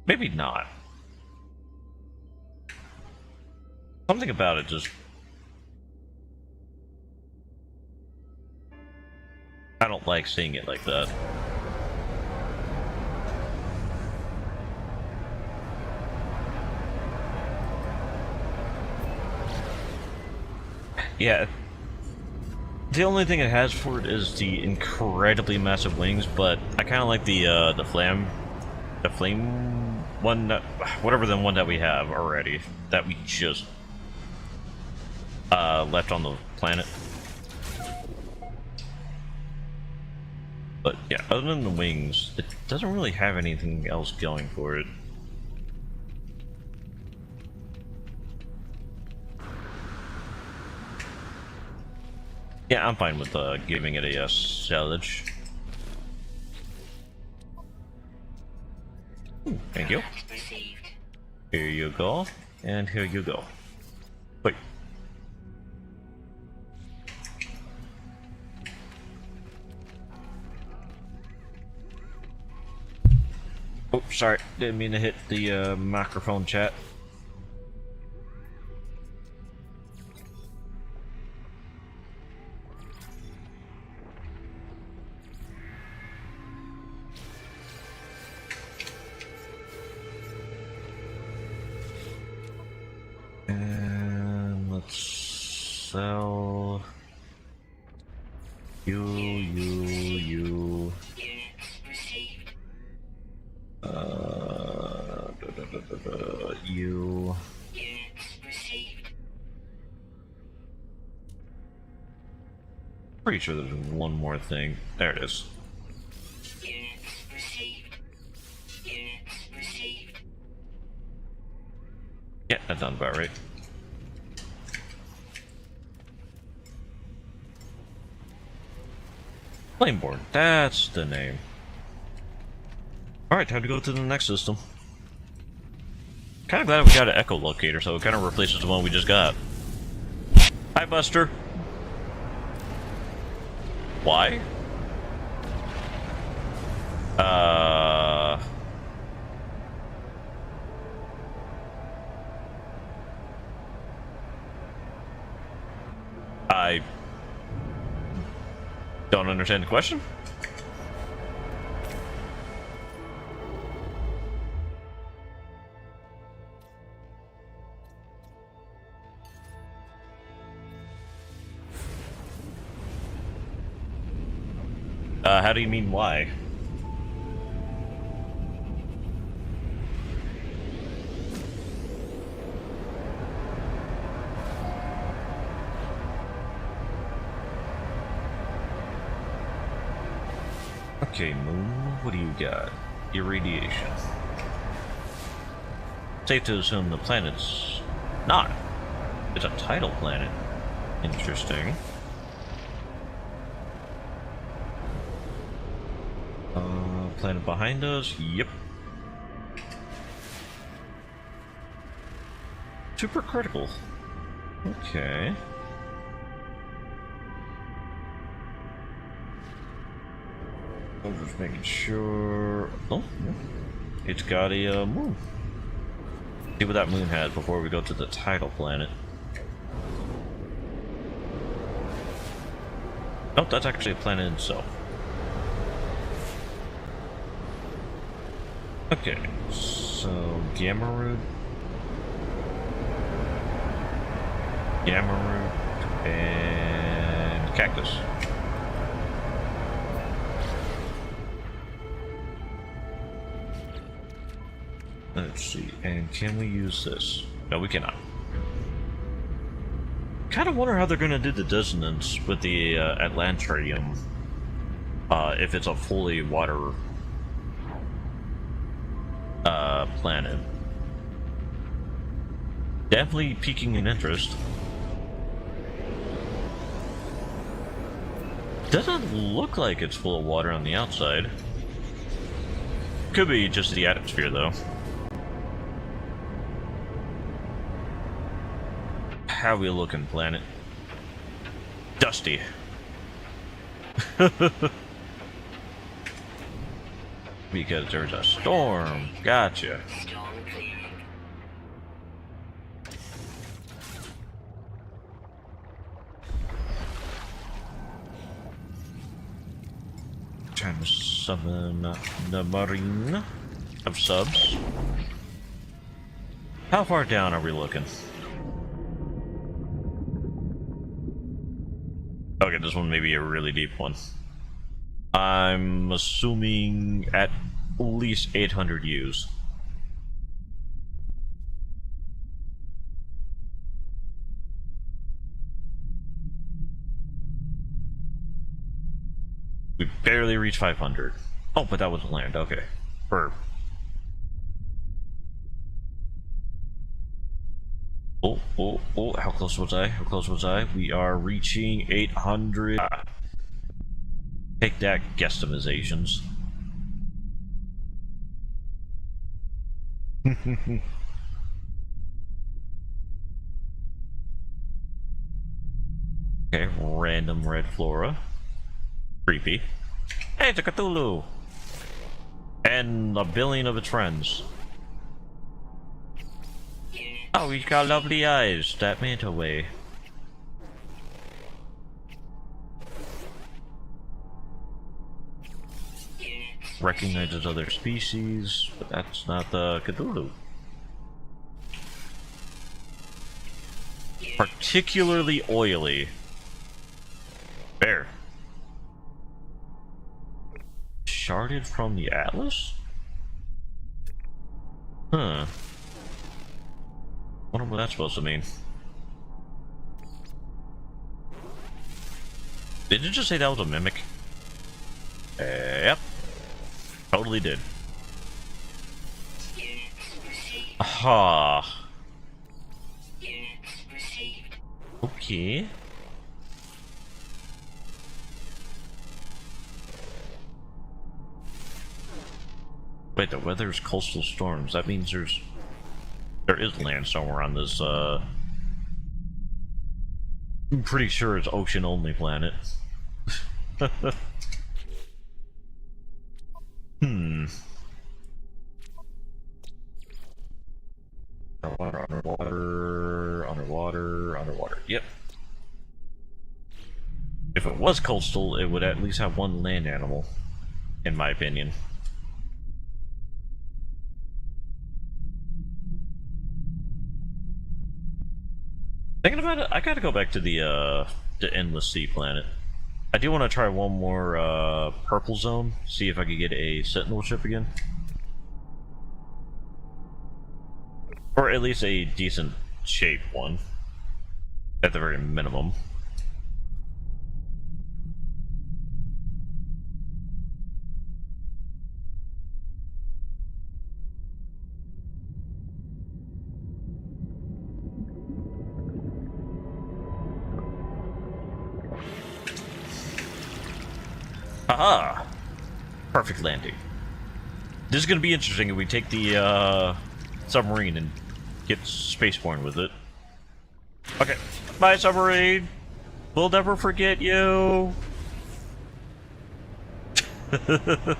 Maybe not. Something about it just... don't like seeing it like that. Yeah. The only thing it has for it is the incredibly massive wings, but I kind of like the flame one, whatever the one that we have already, that we just left on the planet. But yeah, other than the wings, it doesn't really have anything else going for it. Yeah, I'm fine with giving it a salvage. Thank you. Here you go, and here you go. Wait. Oh, sorry, didn't mean to hit the microphone chat. And let's sell you. You. Pretty sure there's one more thing. There it is. Yeah, that sounds about right. Flameborn, that's the name. Alright, time to go to the next system. Kinda glad we got an echolocator, so it kinda replaces the one we just got. Hi, Buster. Why? I don't understand the question. How do you mean why? Okay, Moon, what do you got? Irradiation. Safe to assume the planet's not. It's a tidal planet. Interesting. Planet behind us? Yep. Super critical. Okay. I'm just making sure. Oh, it's got a moon. See what that moon has before we go to the tidal planet. Oh, that's actually a planet itself. Okay, so Gamma Root, and Cactus. Let's see, and can we use this? No, we cannot. Kind of wonder how they're going to do the dissonance with the Atlantrium, if it's a fully water planet. Definitely piquing an interest. Doesn't look like it's full of water on the outside. Could be just the atmosphere though. How we looking, planet? Dusty. Because there's a storm. Gotcha. Storm clearing. Trying to summon the Marine of subs. How far down are we looking? Okay, this one may be a really deep one. I'm assuming at least 800 U's. We barely reached 500. Oh, but that was land. Okay. Oh, how close was I? How close was I? We are reaching 800. Take that, guesstimations. Okay, random red flora. Creepy. Hey, it's a Cthulhu! And a billion of its friends. Oh, he's got lovely eyes. That manta way. Recognizes other species, but that's not the Cthulhu. Particularly oily. Bear. Sharded from the Atlas? Huh. Wonder what that's supposed to mean. Did you just say that was a mimic? Yep. Totally did. Aha. Okay. Wait, the weather's coastal storms. That means there is land somewhere on this, I'm pretty sure it's ocean-only planet. Underwater. Yep. If it was coastal, it would at least have one land animal, in my opinion. Thinking about it, I gotta go back to the Endless Sea planet. I do want to try one more purple zone, see if I could get a sentinel ship again. Or at least a decent shape one, at the very minimum. Haha! Perfect landing. This is gonna be interesting if we take the submarine and get spaceborne with it. Okay, bye submarine! We'll never forget you! Okay.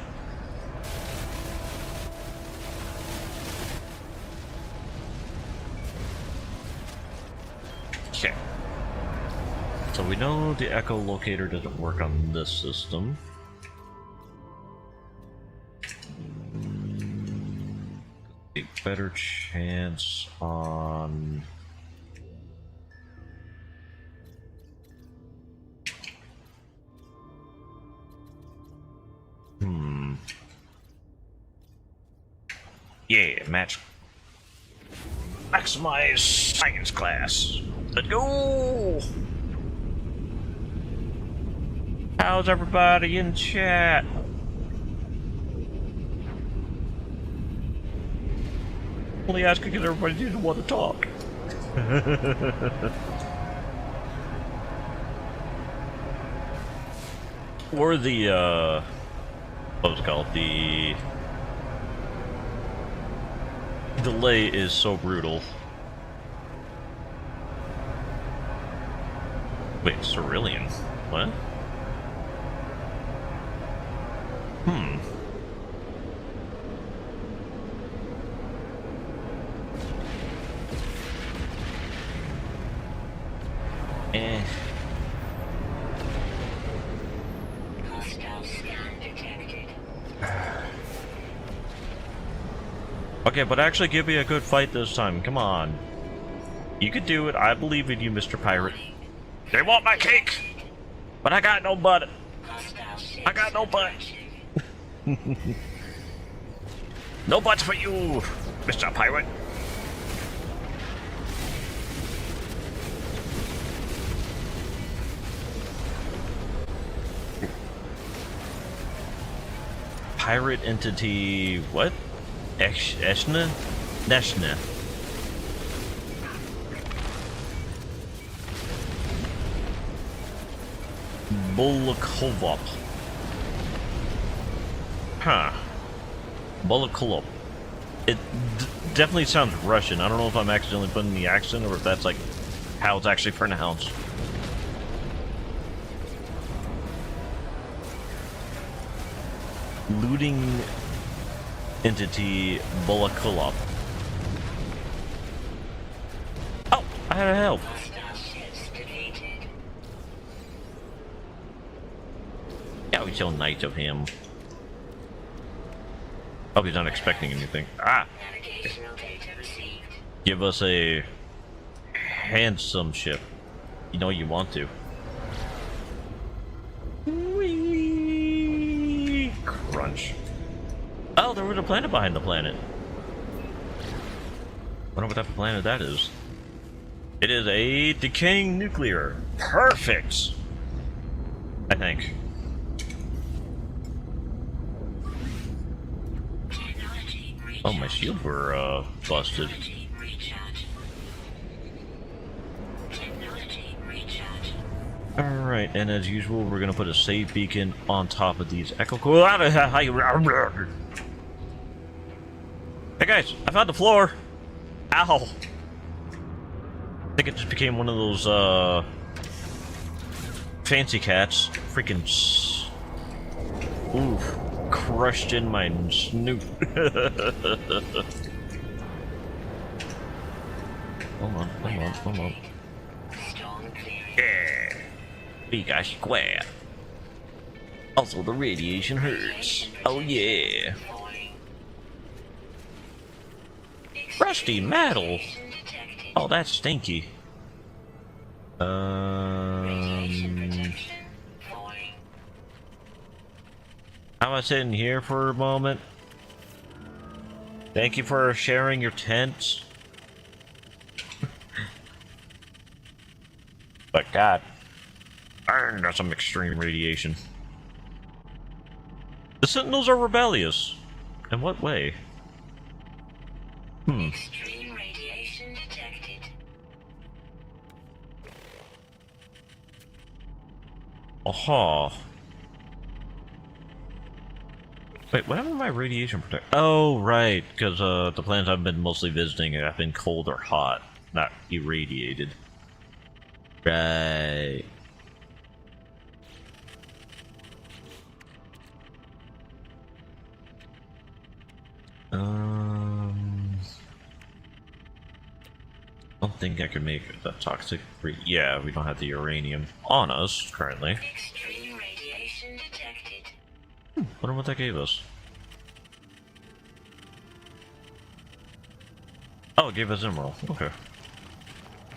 So we know the echolocator doesn't work on this system. A better chance on... Yeah, maximize science class. Let's go! How's everybody in chat? Only asking because everybody didn't want to talk. Or the, what was it called? The delay is so brutal. Wait, Cerulean? What? Hostile scan detected. Okay, but actually give me a good fight this time. Come on. You could do it. I believe in you, Mr. Pirate. They want my cake! But I got no butt. I got no butt. No butt for you, Mr. Pirate. Pirate entity, what? Eshna? Neshna. Bulakovop. Huh. Bulakolop. It definitely sounds Russian. I don't know if I'm accidentally putting the accent or if that's like how it's actually pronounced. Looting entity Bulakolop. Oh, I had to help. Yeah, we so nice of him. Hope he's not expecting anything. Ah! Give us a handsome ship. You know you want to. Whee! Crunch. Oh, there was a planet behind the planet. Wonder what type of planet that is. It is a decaying nuclear. Perfect! I think. Oh, my shields were, busted. Alright, and as usual, we're gonna put a save beacon on top of these echo core. Hey guys, I found the floor! Ow! I think it just became one of those, fancy cats. Freaking oof. Crushed in my snoot. Hold on. Yeah. We got square. Also, the radiation hurts. Oh yeah. Rusty metal. Oh, that's stinky. How about sitting here for a moment? Thank you for sharing your tents. But God, I got some extreme radiation. The Sentinels are rebellious. In what way? Extreme radiation detected. Aha. Wait, what happened to my radiation protect? Oh, right, because the planets I've been mostly visiting have been cold or hot, not irradiated. Right. I don't think I can make the toxic. Yeah, we don't have the uranium on us currently. Extreme radiation detected. Wonder what that gave us. Oh, it gave us emerald. Okay.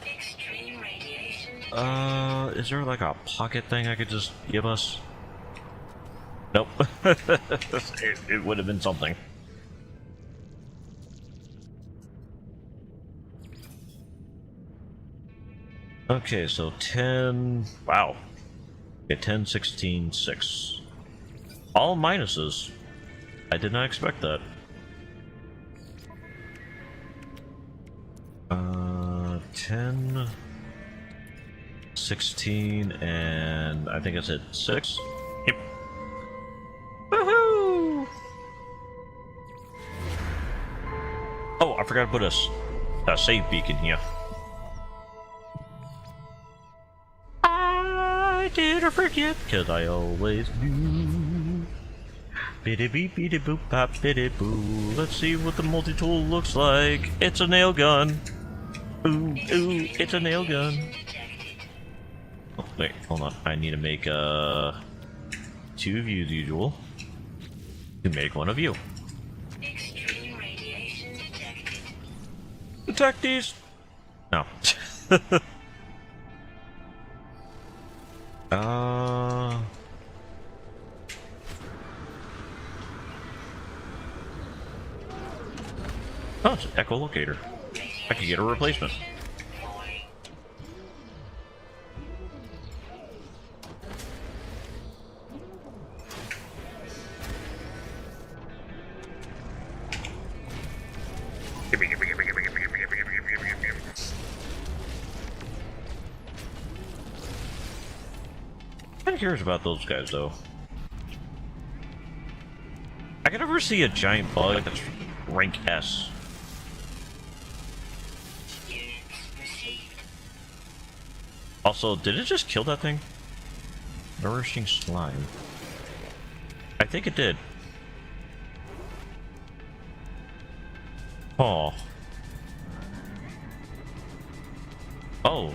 Extreme radiation Is there like a pocket thing I could just give us? Nope. it would have been something. Okay, so 10. Wow. Okay, 10, 16, 6. All minuses. I did not expect that. 10, 16, and I think I said 6. Yep. Woohoo! Oh, I forgot to put a save beacon here. I didn't forget, cause I always do. Biddy beep, biddy boop, pop, biddy boo. Let's see what the multi-tool looks like. It's a nail gun. Ooh, ooh, it's a nail gun. Oh, wait, hold on. I need to make 2 of you as usual. To make 1 of you. extreme radiation Attack these! No. Oh, it's an echolocator. I could get a replacement. I'm curious about those guys, though. I can never see a giant bug that's rank S. Also, did it just kill that thing? Nourishing slime. I think it did. Oh. Oh.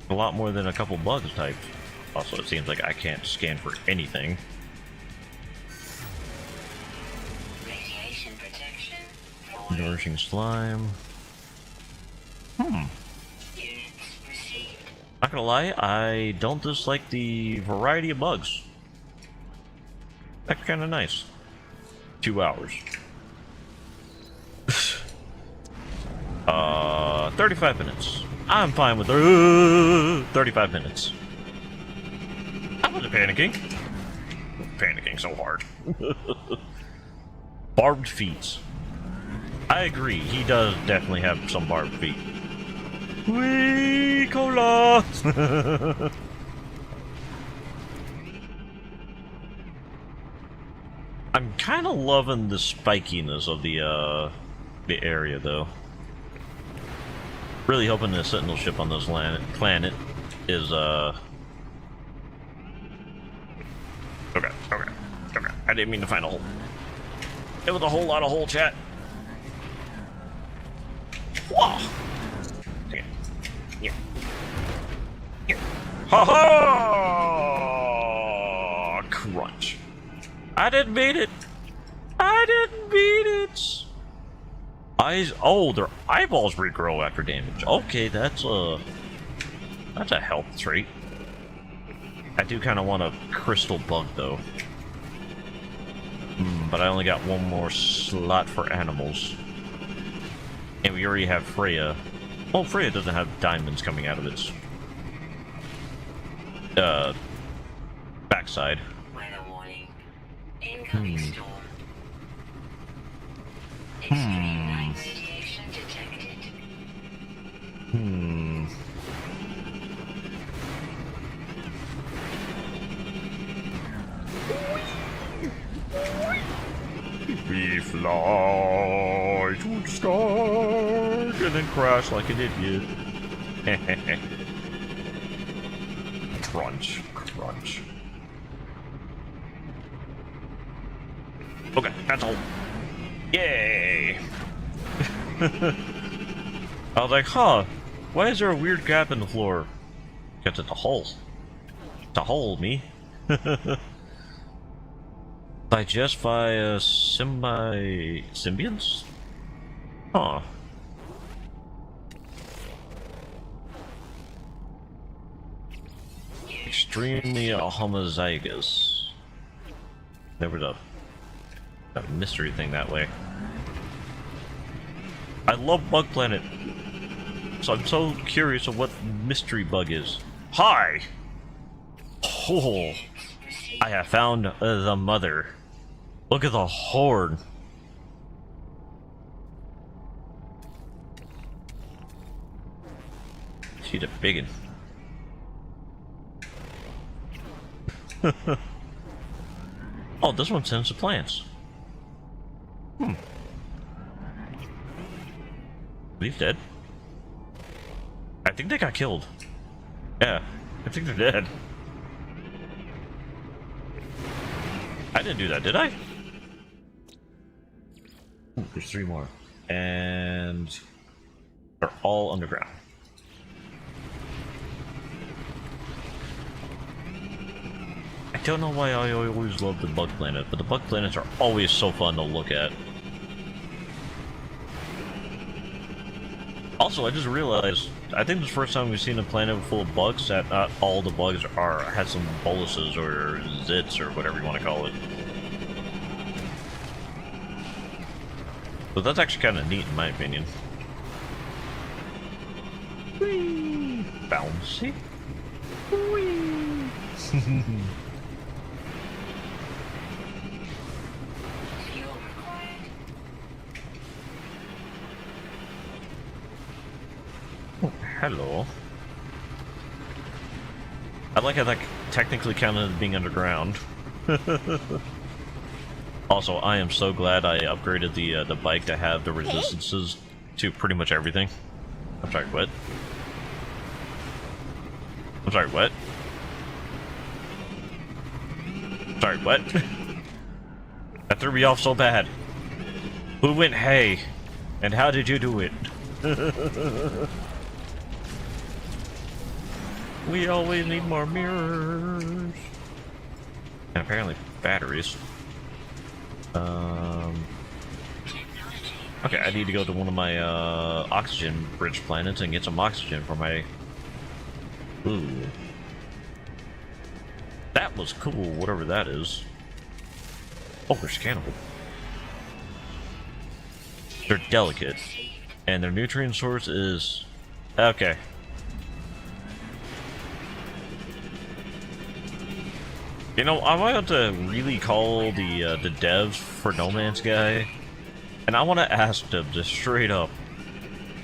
A lot more than a couple bugs typed. Also, it seems like I can't scan for anything. Radiation protection. Nourishing slime. Units received. Not gonna lie, I don't dislike the variety of bugs. That's kind of nice. 2 hours. 35 minutes. I'm fine with 35 minutes. I wasn't panicking. Panicking so hard. Barbed feet. I agree, he does definitely have some barbed feet. Wee cola! I'm kind of loving the spikiness of the area, though. Really hoping the Sentinel ship on this planet is Okay. I didn't mean to find a hole. It was a whole lot of hole, chat. Whoa! Yeah. Ha ha! Crunch. I didn't beat it. I didn't beat it. Eyes. Oh, their eyeballs regrow after damage. Okay, that's a health trait. I do kind of want a crystal bug though. But I only got one more slot for animals, and we already have Freya. Well, Freya doesn't have diamonds coming out of its backside. Weather warning. Incoming storm. Extreme night radiation detected. We fly to the sky and then crash like an idiot. Crunch, crunch. Okay, that's all. Yay! I was like, huh, why is there a weird gap in the floor? Because it's a hole. It's a hole, me. Digest by symbionts? Huh. Extremely homozygous. There was a mystery thing that way. I love Bug Planet, so I'm so curious of what mystery bug is. Hi! Oh, I have found the mother. Look at the horn. She's a biggin. Oh, this one sends the plants. These dead? I think they got killed. Yeah, I think they're dead. I didn't do that, did I? Ooh, there's 3 more. And they're all underground. I don't know why I always love the Bug Planet, but the Bug Planets are always so fun to look at. Also, I just realized, I think this is the first time we've seen a planet full of bugs that not all the bugs had some boluses or zits or whatever you want to call it. So that's actually kind of neat in my opinion. Whee! Bouncy. Whee! Fuel required. Oh, hello. I like how that technically counted as being underground. Also, I am so glad I upgraded the bike to have the resistances to pretty much everything. I'm sorry, what? I'm sorry, what? Sorry, what? That threw me off so bad. Who went hey? And how did you do it? We always need more mirrors. And apparently batteries. Okay, I need to go to one of my oxygen-rich planets and get some oxygen for my... Ooh. That was cool, whatever that is. Oh, they're scannable. They're delicate. And their nutrient source is... Okay. You know, I want to really call the devs for No Man's Sky, and I want to ask them just straight up,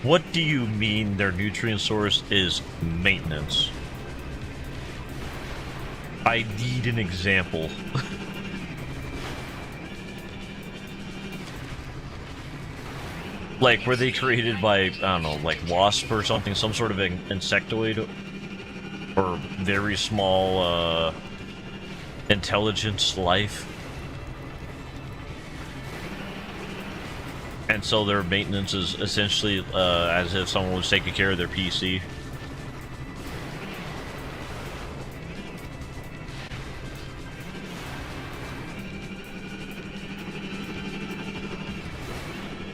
what do you mean their nutrient source is maintenance? I need an example. Like, were they created by, I don't know, like wasp or something, some sort of insectoid, or very small, intelligence life, and so their maintenance is essentially as if someone was taking care of their PC.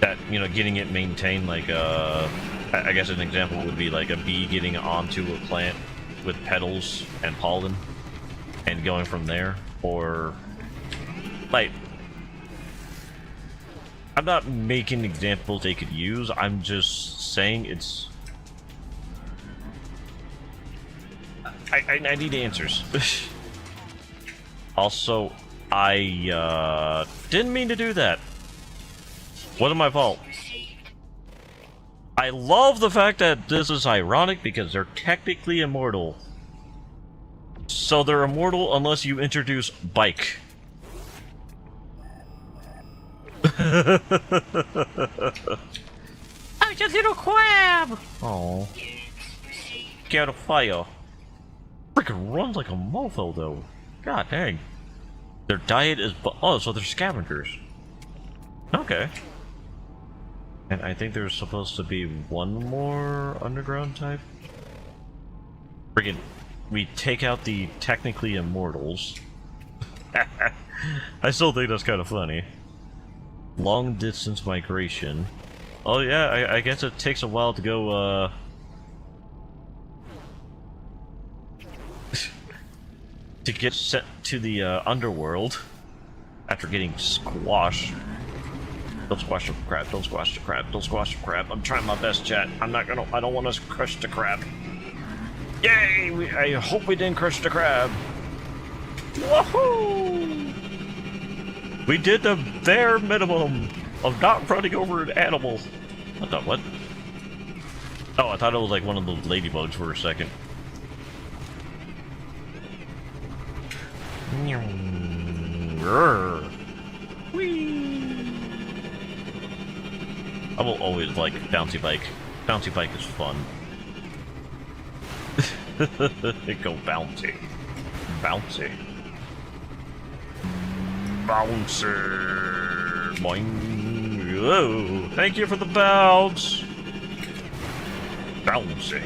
That, you know, getting it maintained, like I guess an example would be like a bee getting onto a plant with petals and pollen and going from there, or like, I'm not making examples they could use, I'm just saying it's... I need answers. Also, I didn't mean to do that. Wasn't my fault. I love the fact that this is ironic because they're technically immortal. So they're immortal unless you introduce bike. I'm just a little crab! Oh. Get out of fire. Freaking runs like a mofo though. God dang. Their diet is oh, so they're scavengers. Okay. And I think there's supposed to be one more underground type. Friggin', we take out the technically immortals. I still think that's kind of funny. Long distance migration. Oh yeah, I guess it takes a while to go, to get sent to the, underworld after getting squashed. Don't squash the crab, don't squash the crab, don't squash the crab. I'm trying my best, chat. I don't want to crush the crab. Yay! I hope we didn't crush the crab. Woohoo! We did the bare minimum of not running over an animal. What the what? Oh, I thought it was like one of those ladybugs for a second. Whee! I will always like bouncy bike. Bouncy bike is fun. Go bouncy. Bouncy. Bouncer. Boing. Whoa. Thank you for the bounce. Bouncy.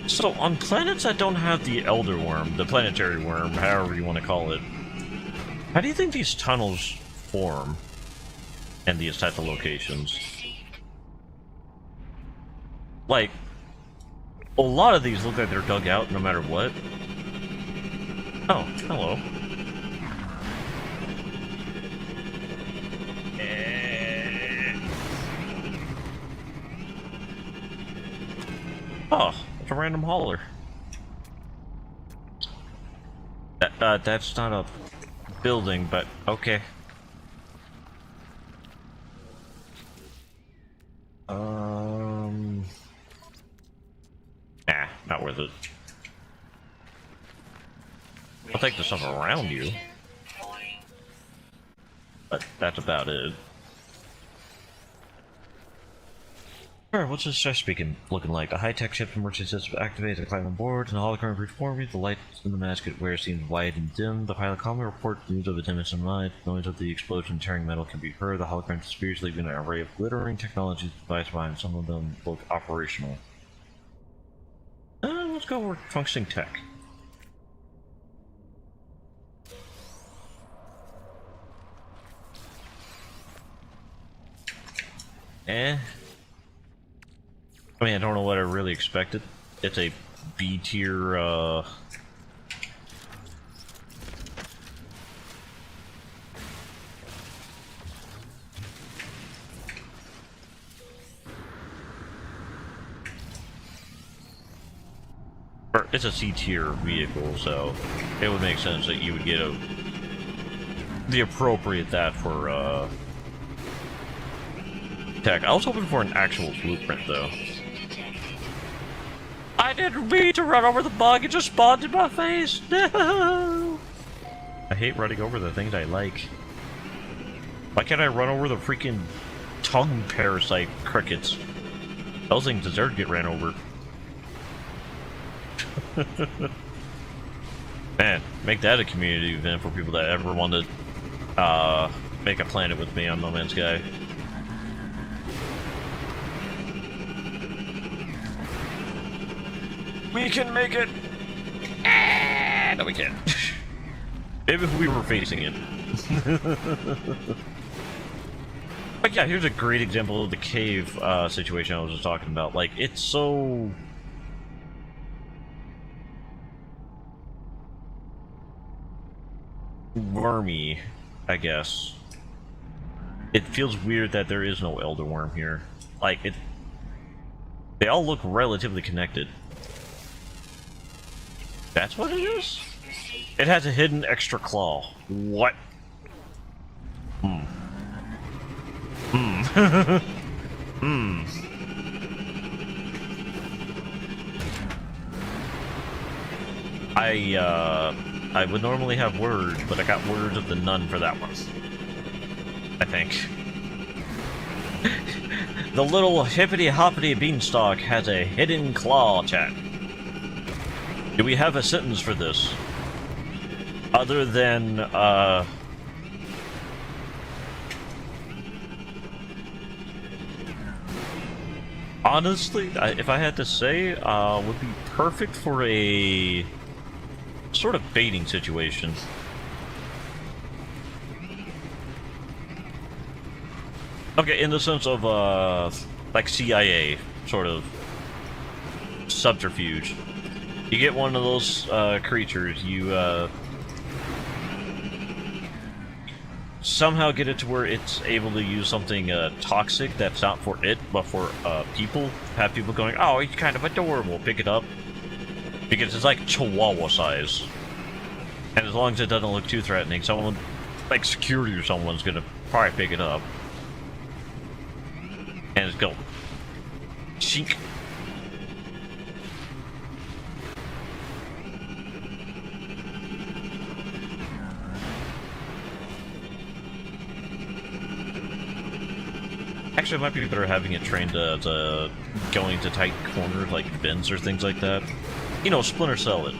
So, on planets that don't have the Elder Worm, the planetary worm, however you want to call it, how do you think these tunnels form? and these type of locations. Like, a lot of these look like they're dug out no matter what. Oh, hello. Oh, it's a random hauler. That's not a building, but okay. Nah, not worth it. I'll take the stuff around you, but that's about it. Alright, what's this stress speaking looking like? A high-tech ship emergency system activates to climb on board, and the hologram reforms me. The lights in the mask it wears seems wide and dim. The pilot calmly reports news of a dimension light. The noise of the explosion tearing metal can be heard. The hologram disappears, leaving an array of glittering technologies devices behind. Some of them look operational. Let's go with functioning tech. I mean, I don't know what I really expected. It's a B tier, or it's a C tier vehicle, so it would make sense that you would get the appropriate that for, tech. I was hoping for an actual blueprint, though. I didn't mean to run over the bug, it just spawned in my face! No! I hate running over the things I like. Why can't I run over the freaking tongue parasite crickets? Those things deserve to get ran over. Man, make that a community event for people that ever want to make a planet with me on No Man's Sky. We can make it! No, we can't. Maybe if we were facing it. But yeah, here's a great example of the cave situation I was just talking about. Like, it's so... wormy, I guess. It feels weird that there is no Elder Worm here. Like, they all look relatively connected. That's what it is? It has a hidden extra claw. What? Hmm. I would normally have words, but I got words of the none for that one. I think. The little hippity-hoppity beanstalk has a hidden claw, chat. Do we have a sentence for this? Other than, honestly, if I had to say, would be perfect for a sort of baiting situation. Okay, in the sense of, like CIA, sort of subterfuge. You get one of those creatures, you somehow get it to where it's able to use something toxic that's not for it, but for people. Have people going, oh, he's kind of adorable, pick it up. Because it's like Chihuahua size. And as long as it doesn't look too threatening, someone, like security or someone's gonna probably pick it up. And it's go, chink. Actually, it might be better having it trained to going to tight corners like vents or things like that. You know, Splinter Cell it.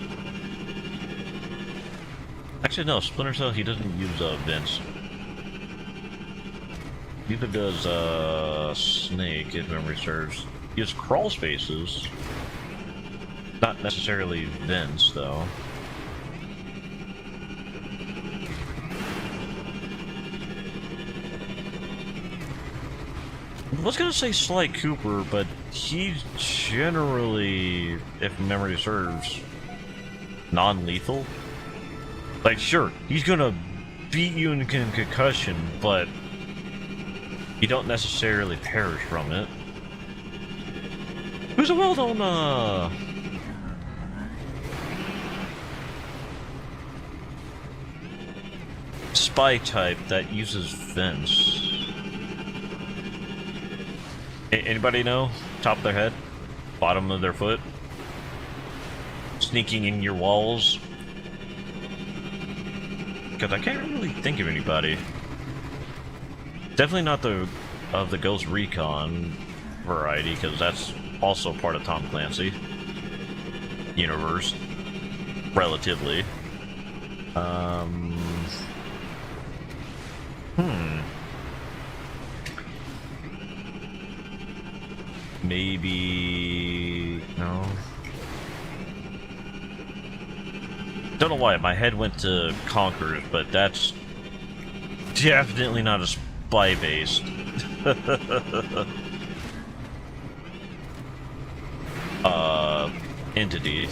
Actually, no, Splinter Cell, he doesn't use vents. Neither does Snake, if memory serves. He uses crawl spaces. Not necessarily vents, though. was gonna say Sly Cooper, but he's generally, if memory serves, non-lethal. Like, sure, he's gonna beat you in concussion, but you don't necessarily perish from it. Who's a well-known, spy type that uses vents? Anybody know? Top of their head? Bottom of their foot? Sneaking in your walls? Because I can't really think of anybody. Definitely not the Ghost Recon variety, because that's also part of Tom Clancy universe, relatively. Maybe... no. Don't know why, my head went to Conquerors, but that's definitely not a spy-based. Entity.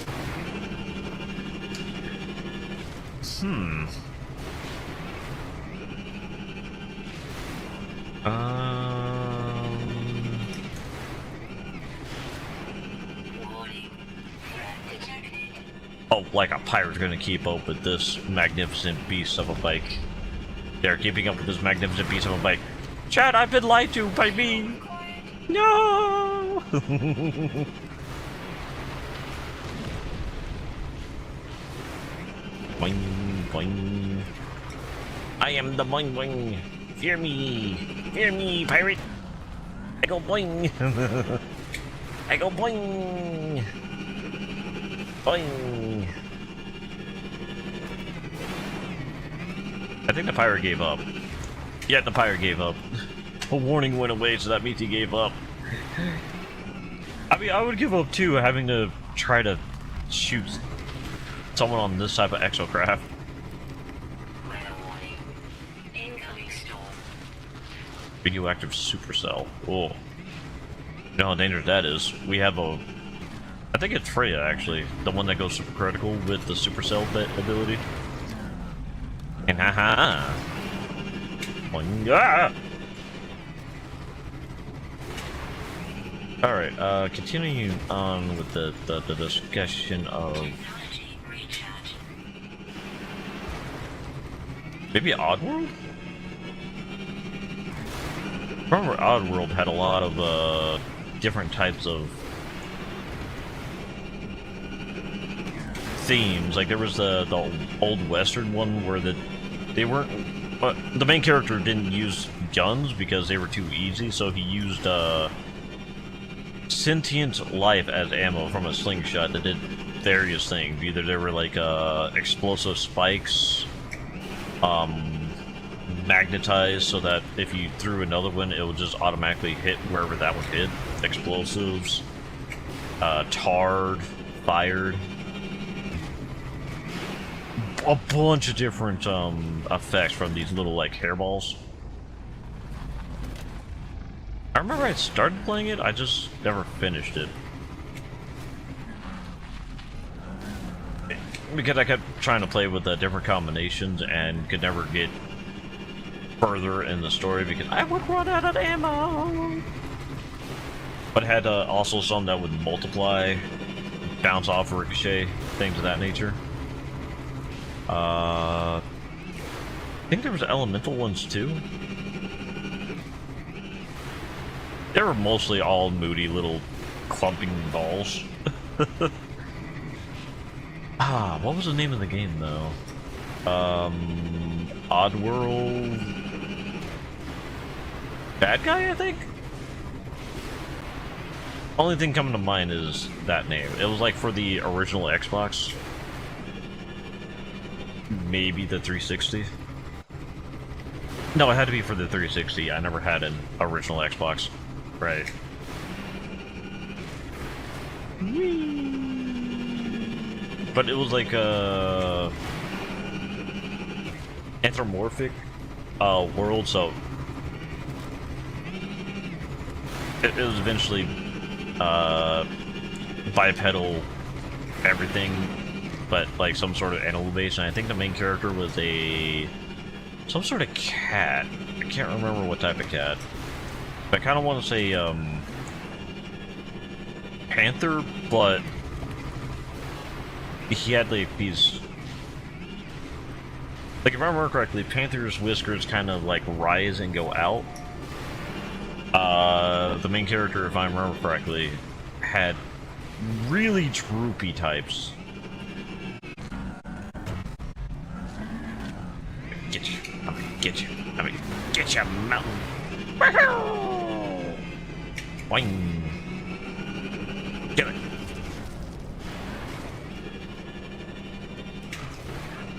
Warning. Threat detected. Oh, like a pirate's gonna keep up with this magnificent beast of a bike. They're keeping up with this magnificent beast of a bike. Chad, I've been lied to by me! Required. No! Boing, boing. I am the boing boing. Fear me, pirate. I go boing. I go boing. Boing. I think the pirate gave up. Yeah, the pirate gave up. A warning went away, so that means he gave up. I mean, I would give up too, having to try to shoot someone on this type of exocraft. Weather warning. Incoming storm. Radioactive supercell. Oh. You know how dangerous that is. We have a... I think it's Freya, actually. The one that goes supercritical with the supercell ability. And haha! Ah! Alright, continuing on with the discussion of... Technology recharge. maybe Oddworld? Remember Oddworld had a lot of, different types of themes. Like, there was the old Western one where they weren't... the main character didn't use guns because they were too easy, so he used, sentient life as ammo from a slingshot that did various things. Either they were like explosive spikes, magnetized so that if you threw another one it would just automatically hit wherever that one hit. Explosives, tarred, fired. A bunch of different effects from these little like hairballs. I remember I started playing it, I just never finished it. Because I kept trying to play with different combinations and could never get further in the story because I would run out of ammo. But it had also some that would multiply, bounce off, ricochet, things of that nature. I think there was elemental ones too. They were mostly all moody little clumping balls. What was the name of the game though? Oddworld... Bad Guy, I think? Only thing coming to mind is that name. It was like for the original Xbox. Maybe the 360. No, it had to be for the 360. I never had an original Xbox. Right. But it was like anthropomorphic world, so it was eventually bipedal everything, but like some sort of animal base, and I think the main character was some sort of cat. I can't remember what type of cat. But I kind of want to say panther, but he had like these. Like if I remember correctly, panther's whiskers kind of like rise and go out. The main character, if I remember correctly, had really droopy types. Get you. I'm gonna get you. I'm gonna get you, mountain. Boing. Get it.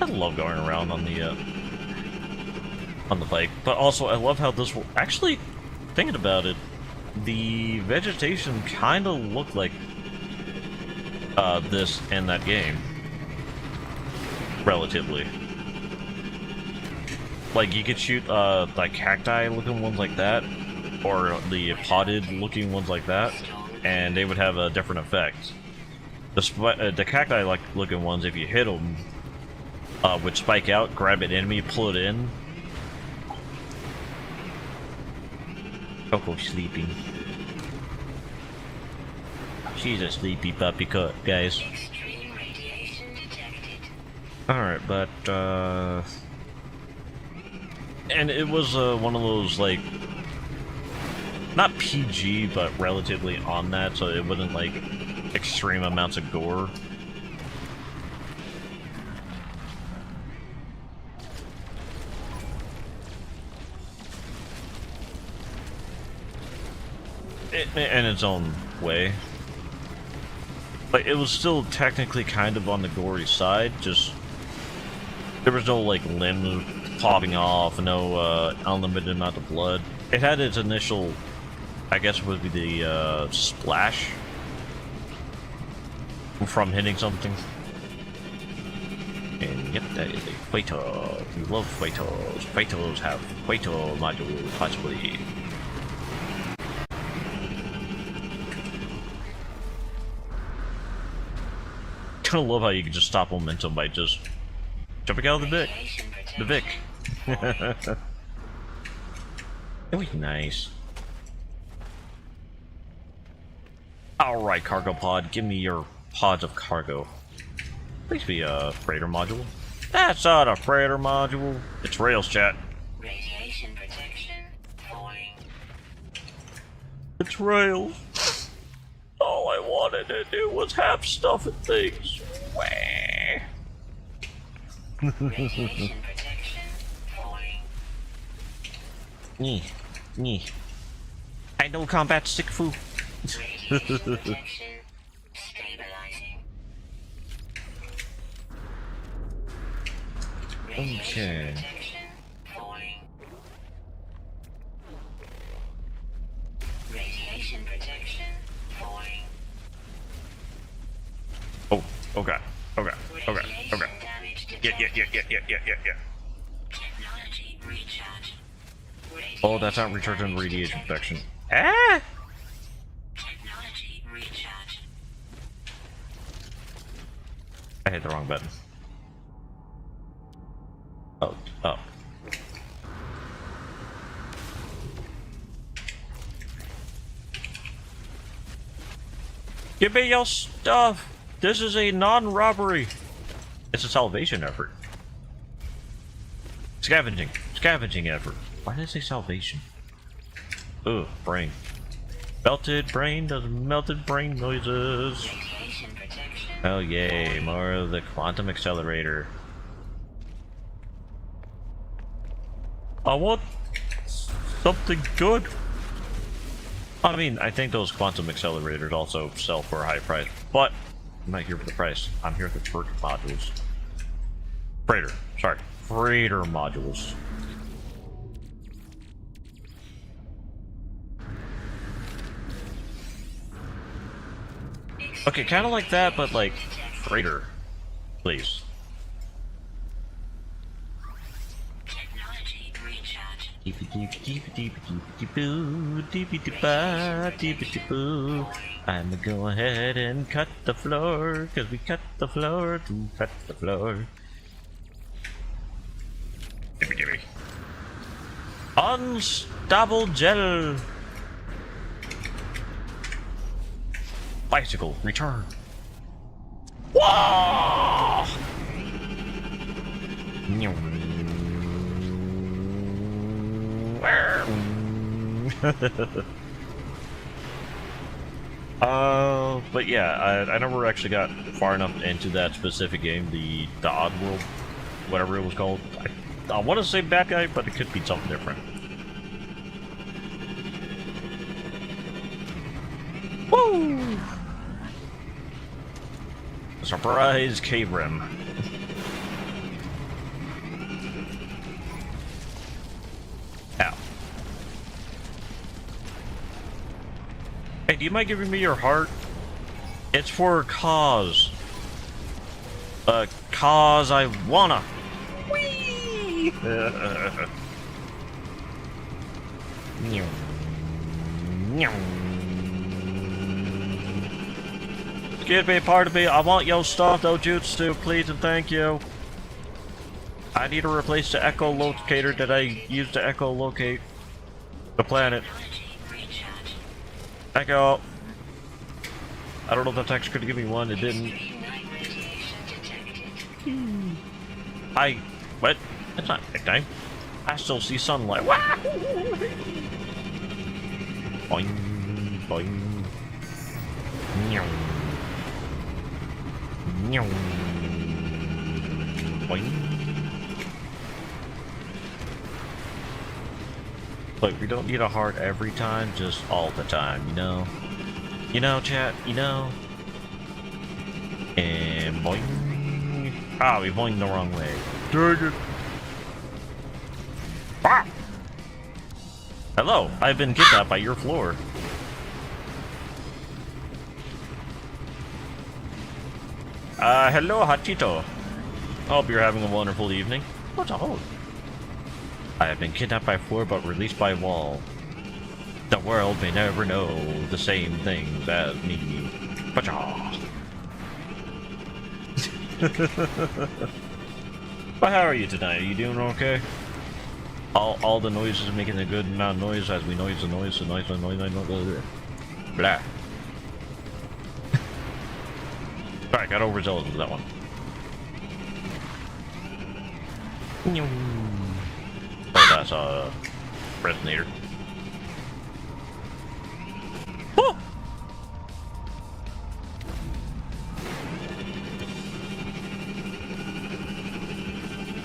I love going around on the bike, but also I love how this will actually, thinking about it, the vegetation kind of looked like this in that game, relatively. Like you could shoot like cacti looking ones like that, or the potted looking ones like that, and they would have a different effect. The cacti like looking ones, if you hit them, would spike out, grab an enemy, pull it in. Coco's sleeping. She's a sleepy puppy cut, guys. Extreme radiation detected. Alright, but, and it was, one of those, like, not PG, but relatively on that, so it wasn't, like, extreme amounts of gore. In its own way. But it was still technically kind of on the gory side, just there was no like limbs popping off, no unlimited amount of blood. It had its initial, I guess would be the splash from hitting something. And yep, that is a Phaetos. We love Phaetos. Phaetos have Phaetos module possibly. I kind of love how you can just stop momentum by just jumping out of the Vic. The Vic. It was nice. Alright, cargo pod, give me your pods of cargo. Please be a freighter module. That's not a freighter module. It's rails, chat. Radiation protection falling. It's rails. All I wanted to do was have stuff and things. Wah. Radiation protection falling. Nee. I know combat sick fu. Radiation protection stabilizing. Okay. Protection falling. Radiation protection falling. Oh, okay. Radiation damage detected. Yeah. Technology recharge. Oh, that's not recharging radiation protection. Technology recharge. I hit the wrong button. Oh. Give me your stuff! This is a non-robbery! It's a salvation effort. Scavenging effort. Why did I say salvation? Ugh, brain. Melted brain does melted brain noises. Radiation protection. Oh yay, more of the quantum accelerator. I want something good. I mean, I think those quantum accelerators also sell for a high price, but I'm not here for the price. I'm here for the modules. Freighter modules. Okay, kind of like that, but like freighter, please. Technology recharge. I'm gonna go ahead and cut the floor, cause we cut the floor to cut the floor. Gimme. Unstable gel. Bicycle, return. Whoa! But yeah, I never actually got far enough into that specific game, the Oddworld, whatever it was called. I want to say Bad Guy, but it could be something different. Woo! Surprise cave rim. Ow. Hey, do you mind giving me your heart? It's for a cause. A cause I wanna. Whee! Excuse me, pardon me, I want your stuff, though, Jutsu, please and thank you. I need to replace the echolocator that I used to echolocate the planet. Echo. I don't know if the text could give me one, it didn't. What? It's not nighttime. I still see sunlight. Boing, boing. Boing. Look, we don't need a heart every time, just all the time, you know? You know, chat, you know? And boing. Ah, we boinged the wrong way. Ah! Hello, I've been kidnapped by your floor. Hello, Hachito. Hope you're having a wonderful evening. What's up? I have been kidnapped by floor, but released by wall. The world may never know the same things as me. Pacha. But how are you tonight? Are you doing okay? All the noises are making a good amount of noise as we noise the noise, blah. Alright, got overzealous with that one. Oh, that's a resonator. Oh!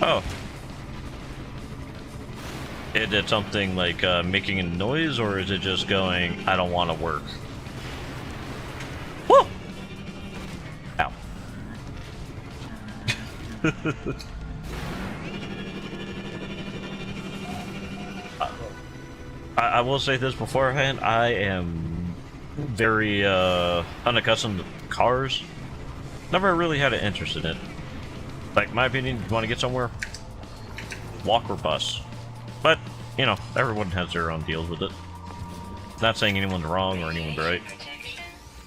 Oh. Is it something like making a noise, or is it just going, I don't want to work? Whoa! Ow. I will say this beforehand, I am very unaccustomed to cars. Never really had an interest in it. Like, my opinion, you want to get somewhere? Walk or bus. But, you know, everyone has their own deals with it. Not saying anyone's wrong or anyone's right.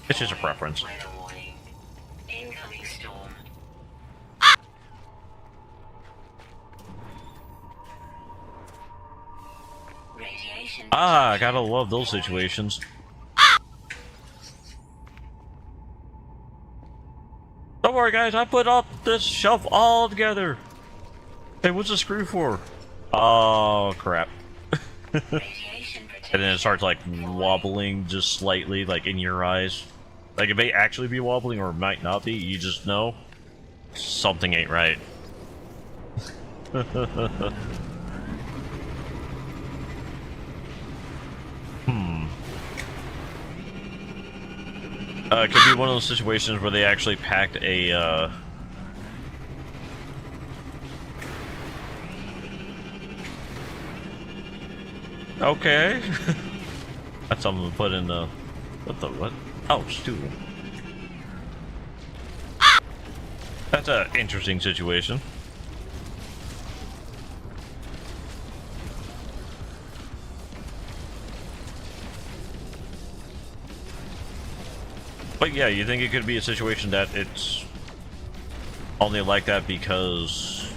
It's just a preference. Ah, I gotta love those situations. Don't worry, guys, I put up this shelf all together. Hey, what's the screw for? Oh, crap. And then it starts, like, wobbling just slightly, like, in your eyes. Like, it may actually be wobbling or it might not be. You just know something ain't right. It could be one of those situations where they actually packed a, Okay. That's something to put in the... What? Oh, stool. That's an interesting situation. But yeah, you think it could be a situation that it's only like that because,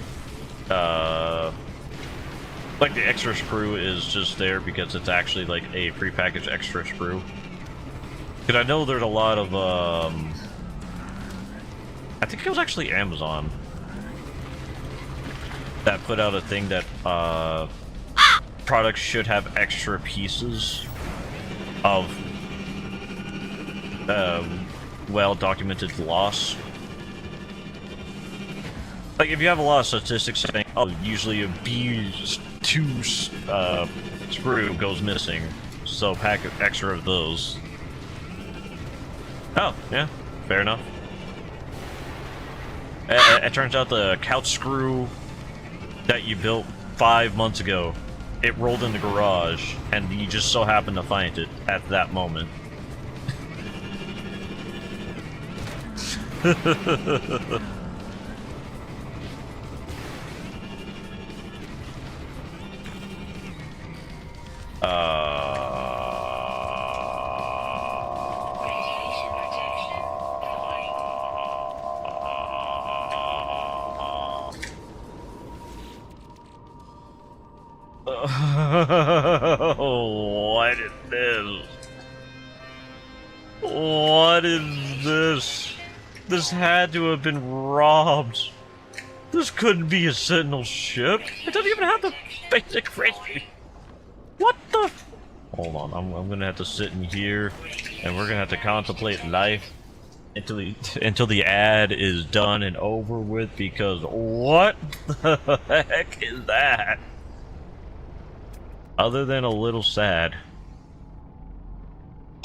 like the extra screw is just there because it's actually like a prepackaged extra screw. Because I know there's a lot of, I think it was actually Amazon that put out a thing that, products should have extra pieces of, well-documented loss. Like, if you have a lot of statistics saying, oh, usually a B2 screw goes missing, so pack extra of those. Oh, yeah, fair enough. It turns out the couch screw that you built 5 months ago, it rolled in the garage, and you just so happened to find it at that moment. What is this? What is this? This had to have been robbed. This couldn't be a Sentinel ship. It doesn't even have the basic rating. What the? Hold on, I'm gonna have to sit in here, and we're gonna have to contemplate life until the ad is done and over with. Because what the heck is that? Other than a little sad.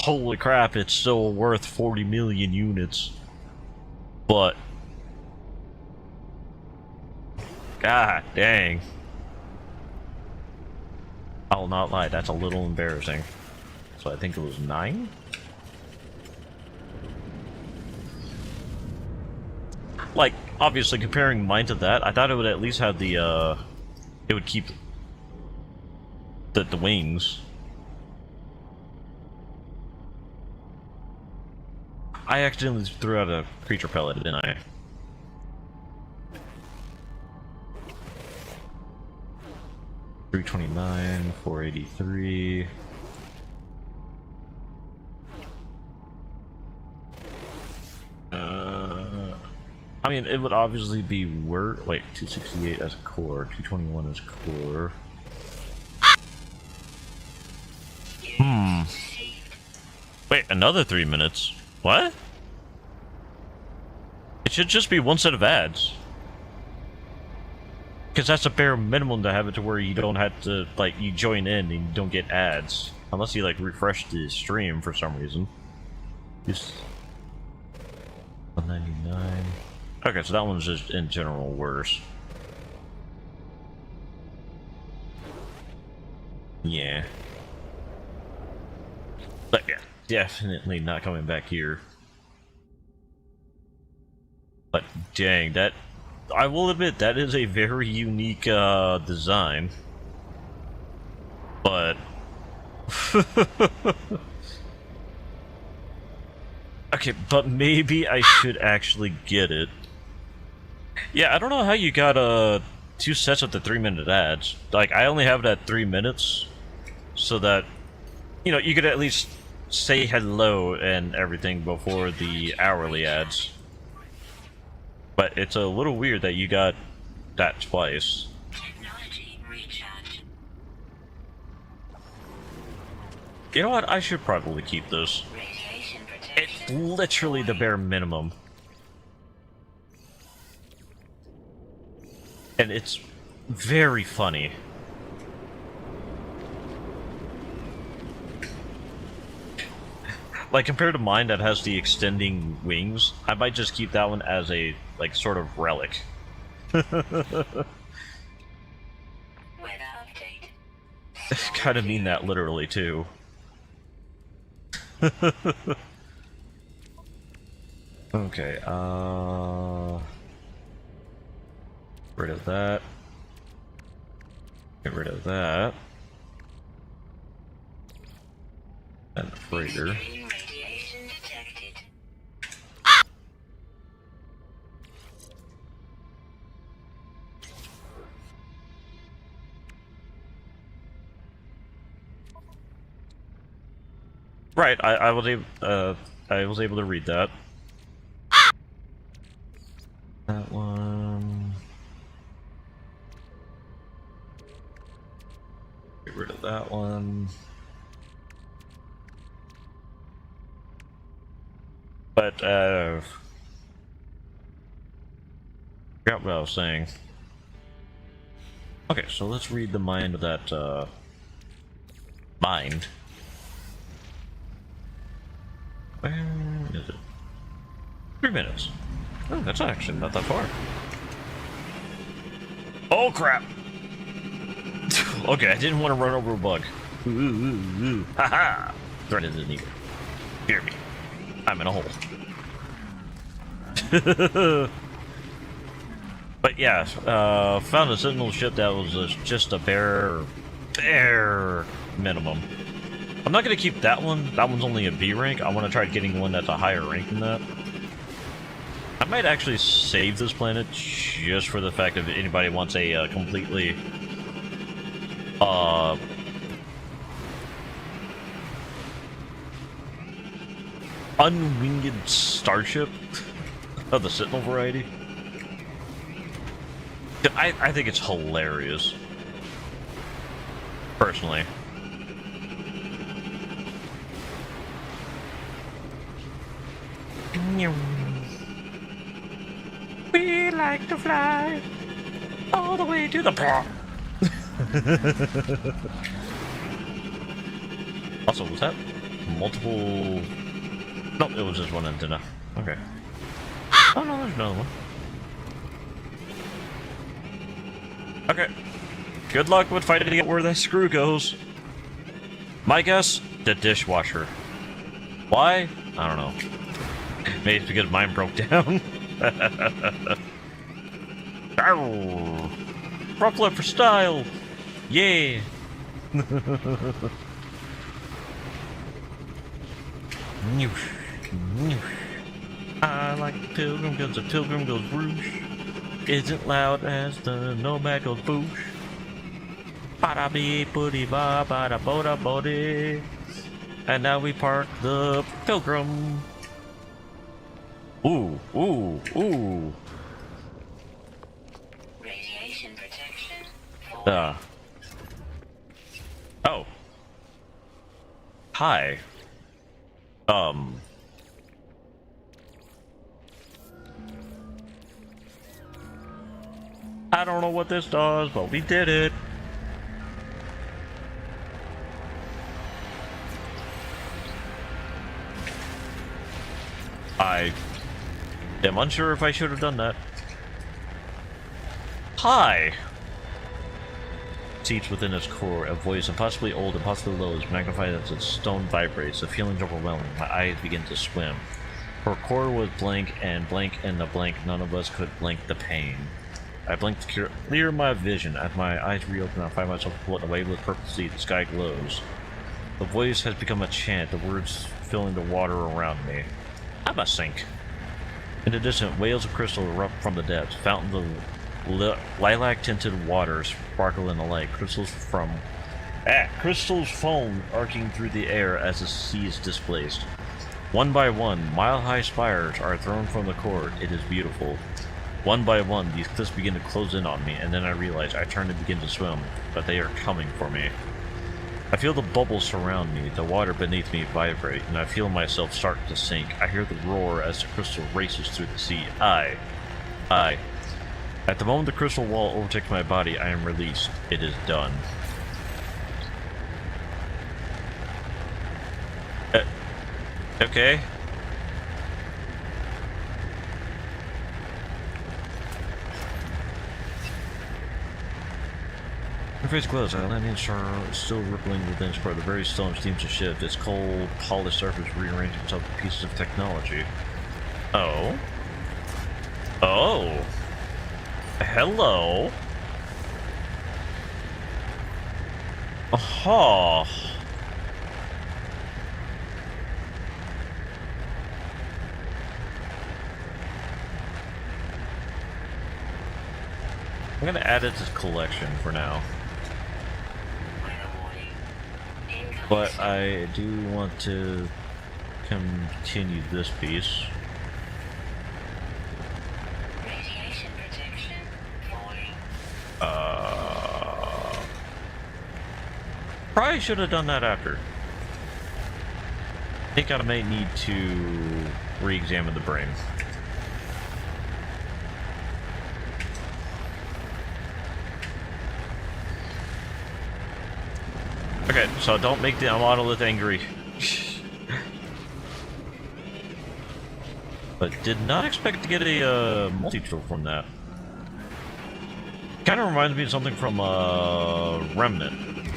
Holy crap! It's still worth 40 million units, but god dang. I'll not lie, that's a little embarrassing. So I think it was 9? Like, obviously comparing mine to that, I thought it would at least have the, it would keep the wings. I accidentally threw out a creature pellet, didn't I? $329, $483. I mean, it would obviously be worth. Wait, 268 as a core, 221 as core. Wait, another 3 minutes? What? It should just be one set of ads. Because that's a bare minimum to have it to where you don't have to, like, you join in and you don't get ads. Unless you, like, refresh the stream for some reason. Just... 199. Okay, so that one's just, in general, worse. Yeah. But yeah, definitely not coming back here. But dang, that... I will admit, that is a very unique, design. But... okay, but maybe I should actually get it. Yeah, I don't know how you got, 2 sets of the 3-minute ads. Like, I only have it at 3 minutes, so that, you know, you could at least say hello and everything before the hourly ads. But it's a little weird that you got that twice. Technology recharge. You know what? I should probably keep this. Radiation It's protection. literally the bare minimum. And it's very funny. Like, compared to mine that has the extending wings, I might just keep that one as a, like, sort of relic. Weather update. I kind of mean that literally, too. Okay, get rid of that. Get rid of that. And the freighter. Extreme radiation detected. Right, I was able to read that. That one. Get rid of that one. But, forgot what I was saying. Okay, so let's read the mind of that, mind. Where is it? 3 minutes. Oh, that's actually not that far. Oh, crap! Okay, I didn't want to run over a bug. Ooh. Haha! Threat isn't evil. Hear me. I'm in a hole. But yeah, found a Sentinel ship that was just a bare minimum. I'm not gonna keep that one. That one's only a B rank. I want to try getting one that's a higher rank than that. I might actually save this planet just for the fact if anybody wants a completely unwinged starship of the Sentinel variety. I think it's hilarious, personally. We like to fly all the way to the prom. Also, was that multiple? Nope, it was just one antenna. Okay. Oh no, there's another one. Okay. Good luck with fighting to get where that screw goes. My guess, the dishwasher. Why? I don't know. Maybe it's because mine broke down. Front flip for style! Yeah! I like the pilgrim because the pilgrim goes whoosh. Isn't loud as the nomad goes boosh. Bada bee booty ba bada boda body. And now we park the pilgrim. Ooh, ooh, ooh. Radiation protection. Oh. Hi. I don't know what this does, but we did it. I am unsure if I should have done that. Hi! Seats within its core, a voice impossibly old, impossibly low, is magnified as its stone vibrates. The feeling's overwhelming. My eyes begin to swim. Her core was blank, and in the blank, none of us could blank the pain. I blinked to clear my vision. As my eyes reopen, I find myself floating away with purple sea. The sky glows. The voice has become a chant, the words filling the water around me. I must sink. In the distance, whales of crystal erupt from the depths. Fountains of lilac-tinted water sparkle in the light. Crystals foam arcing through the air as the sea is displaced. One by one, mile-high spires are thrown from the core. It is beautiful. One by one, these cliffs begin to close in on me, and then I realize I turn to begin to swim, but they are coming for me. I feel the bubbles surround me, the water beneath me vibrate, and I feel myself start to sink. I hear the roar as the crystal races through the sea. I. At the moment the crystal wall overtakes my body, I am released. It is done. Okay. Her face glows. Our landing are still rippling within its core. The very stone seems to shift. Its cold, polished surface rearranging itself with pieces of technology. Oh. Oh. Hello. Oh. I'm gonna add it to the collection for now. Weather warning. But I do want to continue this piece. Radiation protection falling. Probably should have done that after. I think I may need to re-examine the brain. Okay, so don't make the monolith angry. But did not expect to get a multi-tool from that. Kind of reminds me of something from Remnant.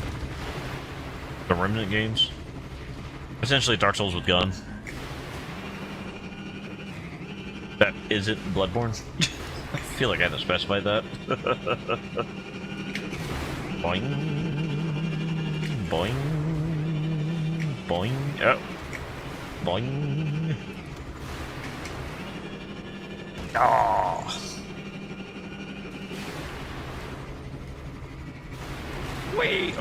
The Remnant games. Essentially Dark Souls with gun. That isn't Bloodborne. I feel like I had to specify that. Boing. Boing. Boing. Oh. Boing. Oh. Wait.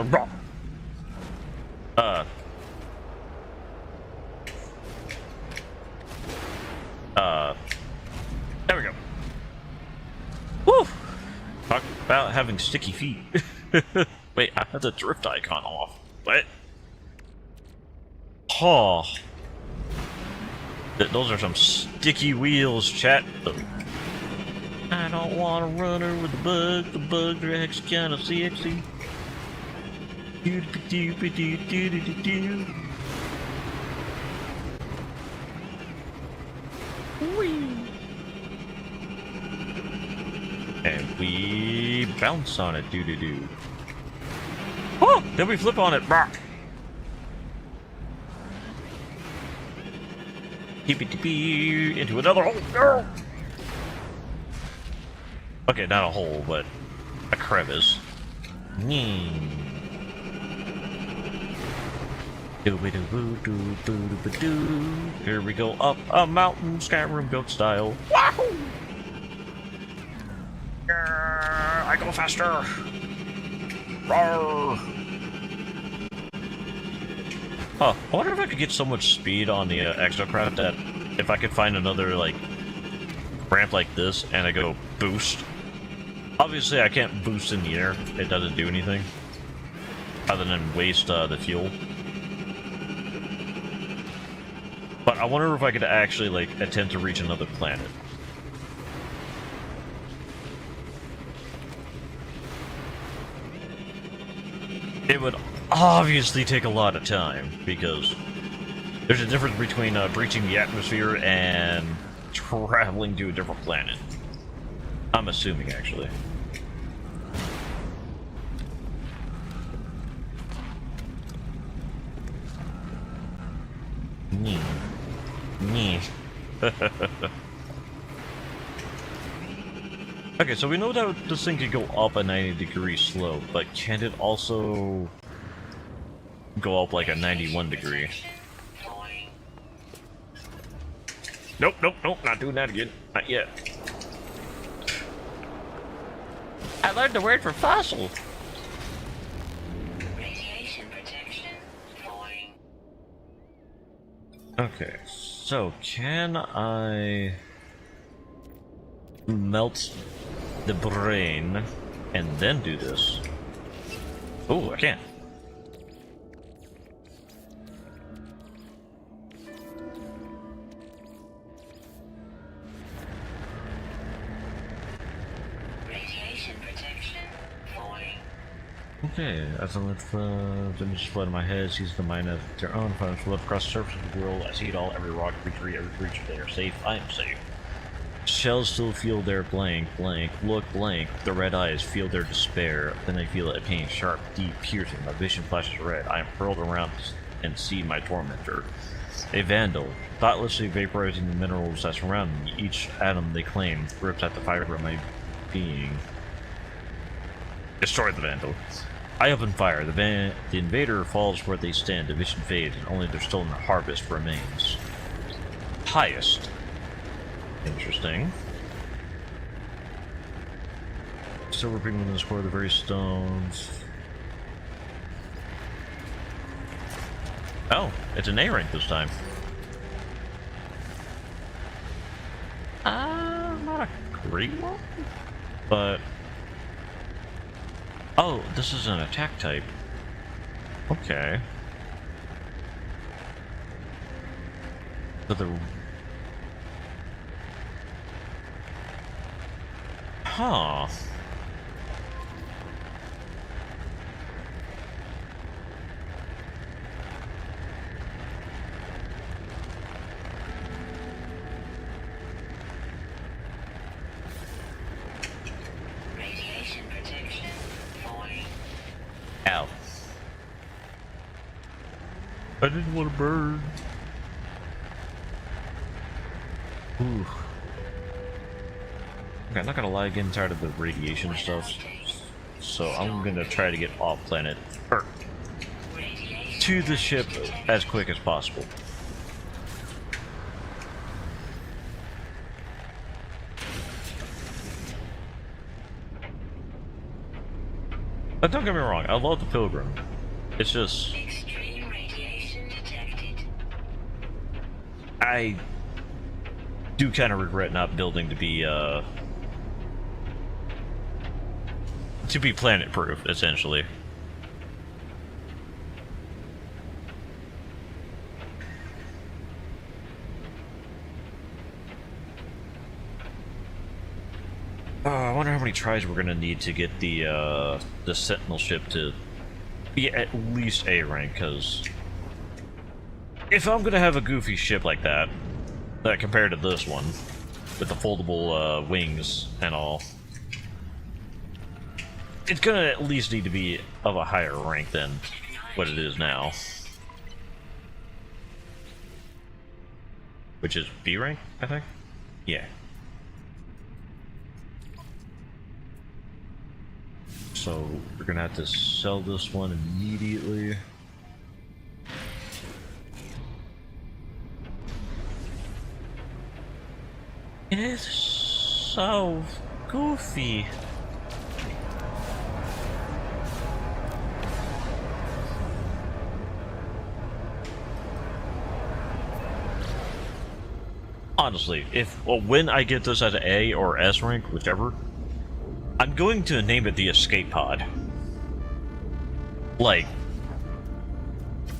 There we go. Woo! Talk about having sticky feet. Wait, I had the drift icon off. What? Oh. Those are some sticky wheels, chat. I don't want to run her with the bugs are actually kind of sexy. Do-do-do-do-do-do-do-do. Whee! And we bounce on it, do-do-do. Oh! Then we flip on it, rock! Into another hole. No! Okay, not a hole, but a crevice. Here we go up a mountain, Skyrim goat style. Wahoo! I go faster. Roar! Huh, I wonder if I could get so much speed on the exocraft that if I could find another, like, ramp like this and I go boost. Obviously, I can't boost in the air. It doesn't do anything other than waste the fuel. But I wonder if I could actually, like, attempt to reach another planet. It would obviously take a lot of time, because there's a difference between breaching the atmosphere and traveling to a different planet. I'm assuming, actually. Nee. Okay, so we know that this thing can go up a 90-degree slope, but can it also go up like a 91-degree? Nope, not doing that again. Not yet. I learned the word for fossil. Radiation protection falling. Okay, so can I melt the brain and then do this? Oh, I can. Radiation protection falling. Okay, as I let the image flood in my head, sees the mind of their own, finds flood across the surface of the world. I see it all, every rock, every tree, every creature. They are safe. I am safe. Shells still feel their blank, look blank. The red eyes feel their despair. Then I feel a pain, sharp, deep, piercing. My vision flashes red. I am hurled around and see my tormentor. A vandal, thoughtlessly vaporizing the minerals that surround me. Each atom they claim rips at the fiber of my being. Destroy the vandal. I open fire. The invader falls where they stand. The vision fades, and only their stolen harvest remains. Highest. Interesting. Silver pigment in the core of the very stones. Oh, it's an A rank this time. Not a great one, but... Oh, this is an attack type. Okay. So the... Huh. Radiation protection falling. Ow. I didn't want to burn. Ooh. Okay, I'm not gonna lie, getting tired of the radiation stuff. So I'm gonna try to get off planet Earth to the ship as quick as possible. But don't get me wrong, I love the Pilgrim. It's just Extreme radiation detected. I do kind of regret not building to be planet proof, essentially. I wonder how many tries we're gonna need to get the Sentinel ship to be at least A rank, because if I'm gonna have a goofy ship like that, compared to this one, with the foldable wings and all, it's gonna at least need to be of a higher rank than what it is now. Which is B rank, I think? Yeah. So we're gonna have to sell this one immediately. It is so goofy. Honestly, when I get this as an A or S rank, whichever, I'm going to name it the Escape Pod. Like,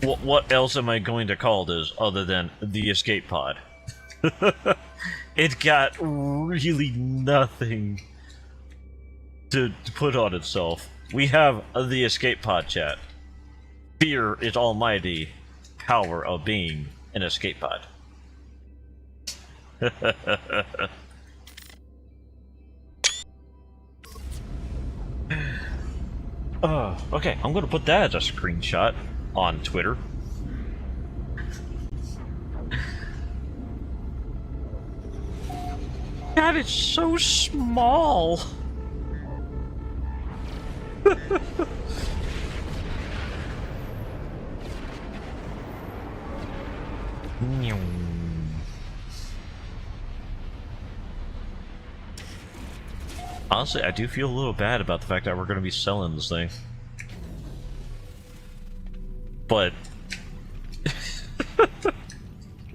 what else am I going to call this other than the Escape Pod? It got really nothing to put on itself. We have the Escape Pod chat. Fear is almighty power of being an escape pod. Okay, I'm gonna put that as a screenshot on Twitter. God, it's so small. Honestly, I do feel a little bad about the fact that we're going to be selling this thing. But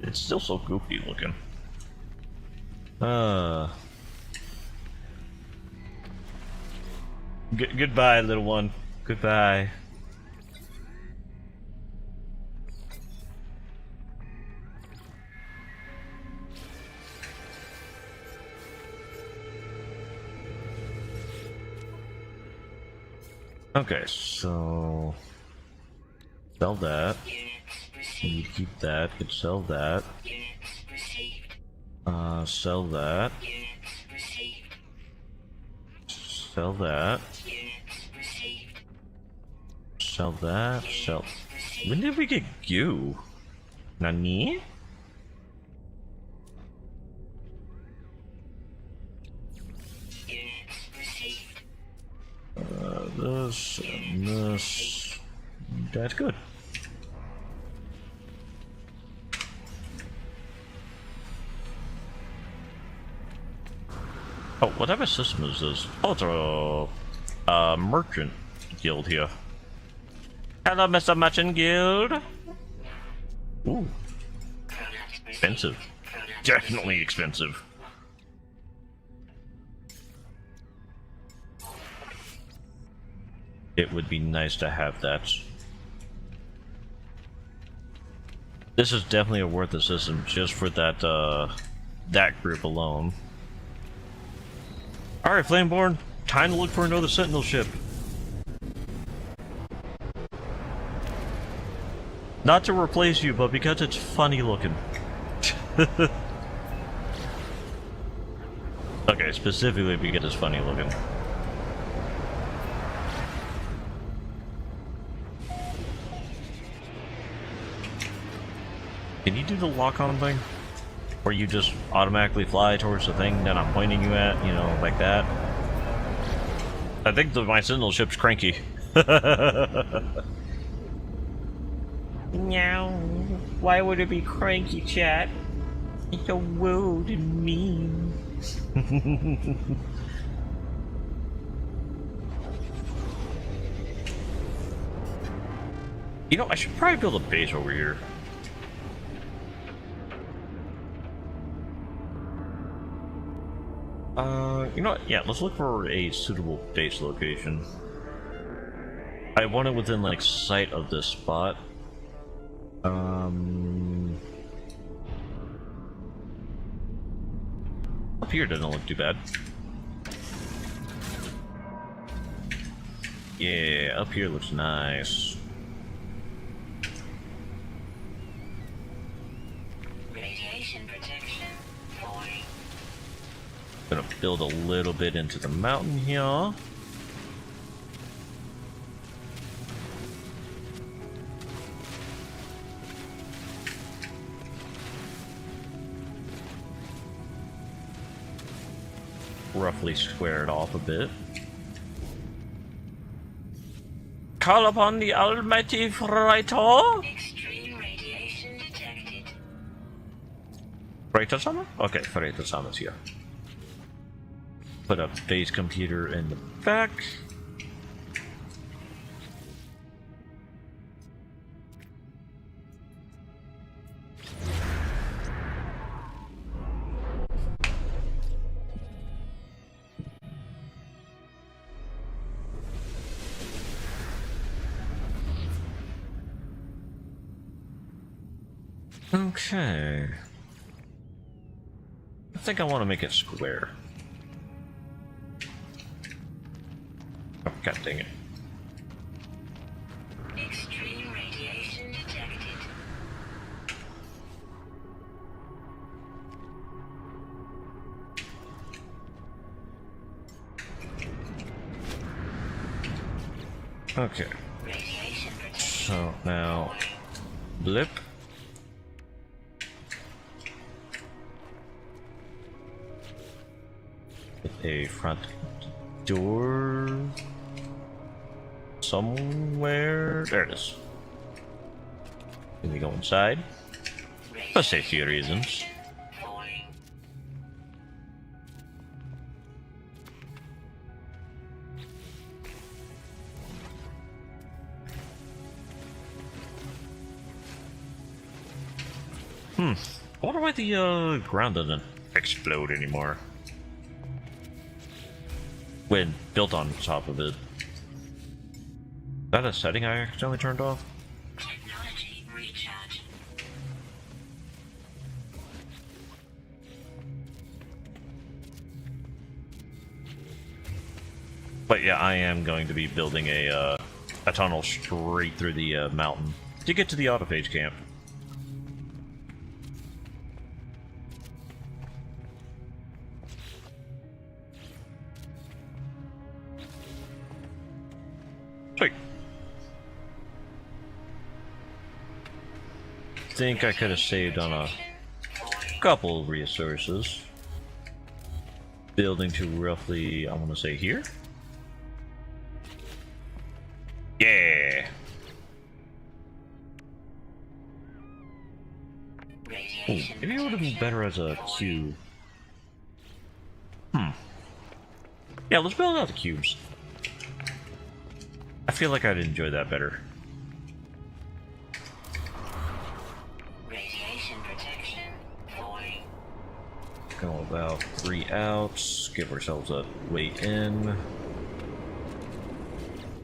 it's still so goofy looking. Goodbye, little one. Goodbye. Okay, so sell that. You keep that. Could sell that. Sell that. Sell that. Sell that. Sell. When did we get you? Nani? This and this. That's good. Oh, what type of system is this? Oh, it's a merchant guild here. Hello, Mr. Merchant Guild. Ooh, Product expensive. Product Definitely expensive. It would be nice to have that. This is definitely a worth the system just for that that group alone. Alright, Flameborn, time to look for another Sentinel ship. Not to replace you, but because it's funny looking. Okay, specifically because it's funny looking. Can you do the lock-on thing? Where you just automatically fly towards the thing that I'm pointing you at, you know, like that? I think my Sentinel ship's cranky. Meow. Why would it be cranky, chat? It's so rude and mean. You know, I should probably build a base over here. You know what? Yeah, let's look for a suitable base location. I want it within, like, sight of this spot. Up here doesn't look too bad. Yeah, up here looks nice. Radiation protection falling. Gonna build a little bit into the mountain here. Roughly square it off a bit. Call upon the almighty Freito. Extreme radiation detected. Freito-sama? Okay, Freito-sama's here. Put a base computer in the back. Okay. I think I want to make it square. Oh, god dang it. Extreme radiation detected. Okay. Radiation protection. So now, blip. A front door somewhere. There it is. Can we go inside? For safety reasons. Falling. I wonder why the ground doesn't explode anymore when built on top of it. Is that a setting I accidentally turned off? Technology recharge. But yeah, I am going to be building a tunnel straight through the mountain to get to the autophage camp. Sweet. Think I could have saved on a couple of resources. Building to roughly, I want to say here. Yeah. Ooh, Radiation maybe it would have been better as a cube. Yeah, let's build out the cubes. I feel like I'd enjoy that better. about 3 outs. Give ourselves a way in.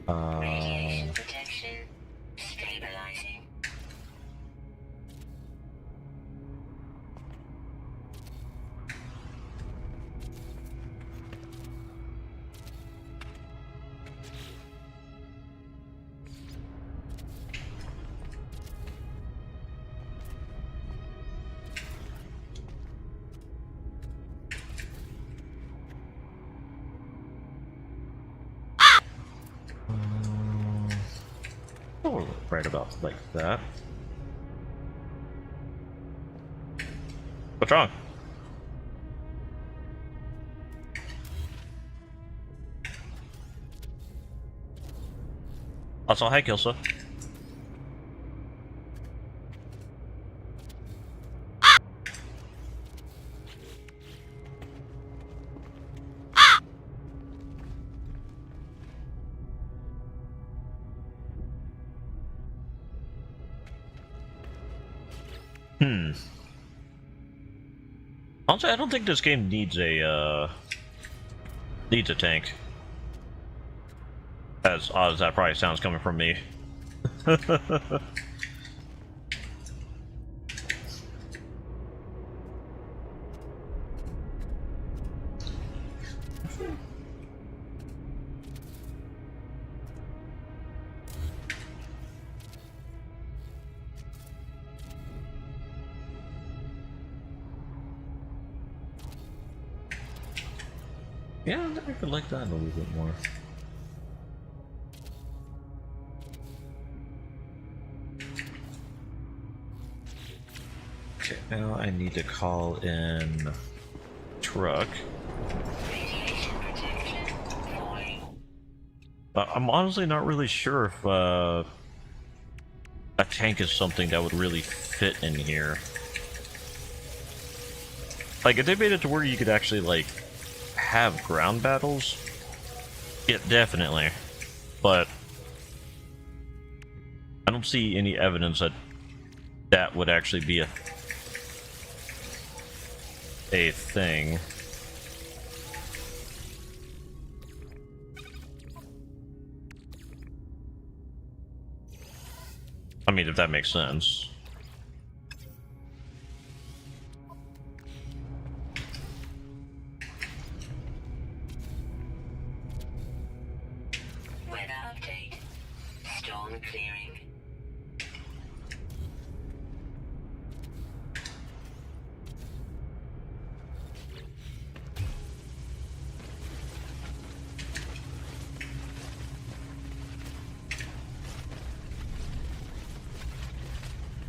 Radiation protection. Stabilizing. Oh, right about like that. What's wrong? Also, hi, Kilsa. Honestly, I don't think this game needs a tank. As odd as that probably sounds coming from me. Yeah, I think I could like that a little bit more. Okay, now I need to call in truck. Radiation protection. Falling. I'm honestly not really sure if a tank is something that would really fit in here. Like, if they made it to where you could actually, like, have ground battles, yeah, definitely. But I don't see any evidence that that would actually be a thing. I mean, if that makes sense. Weather update. Storm clearing.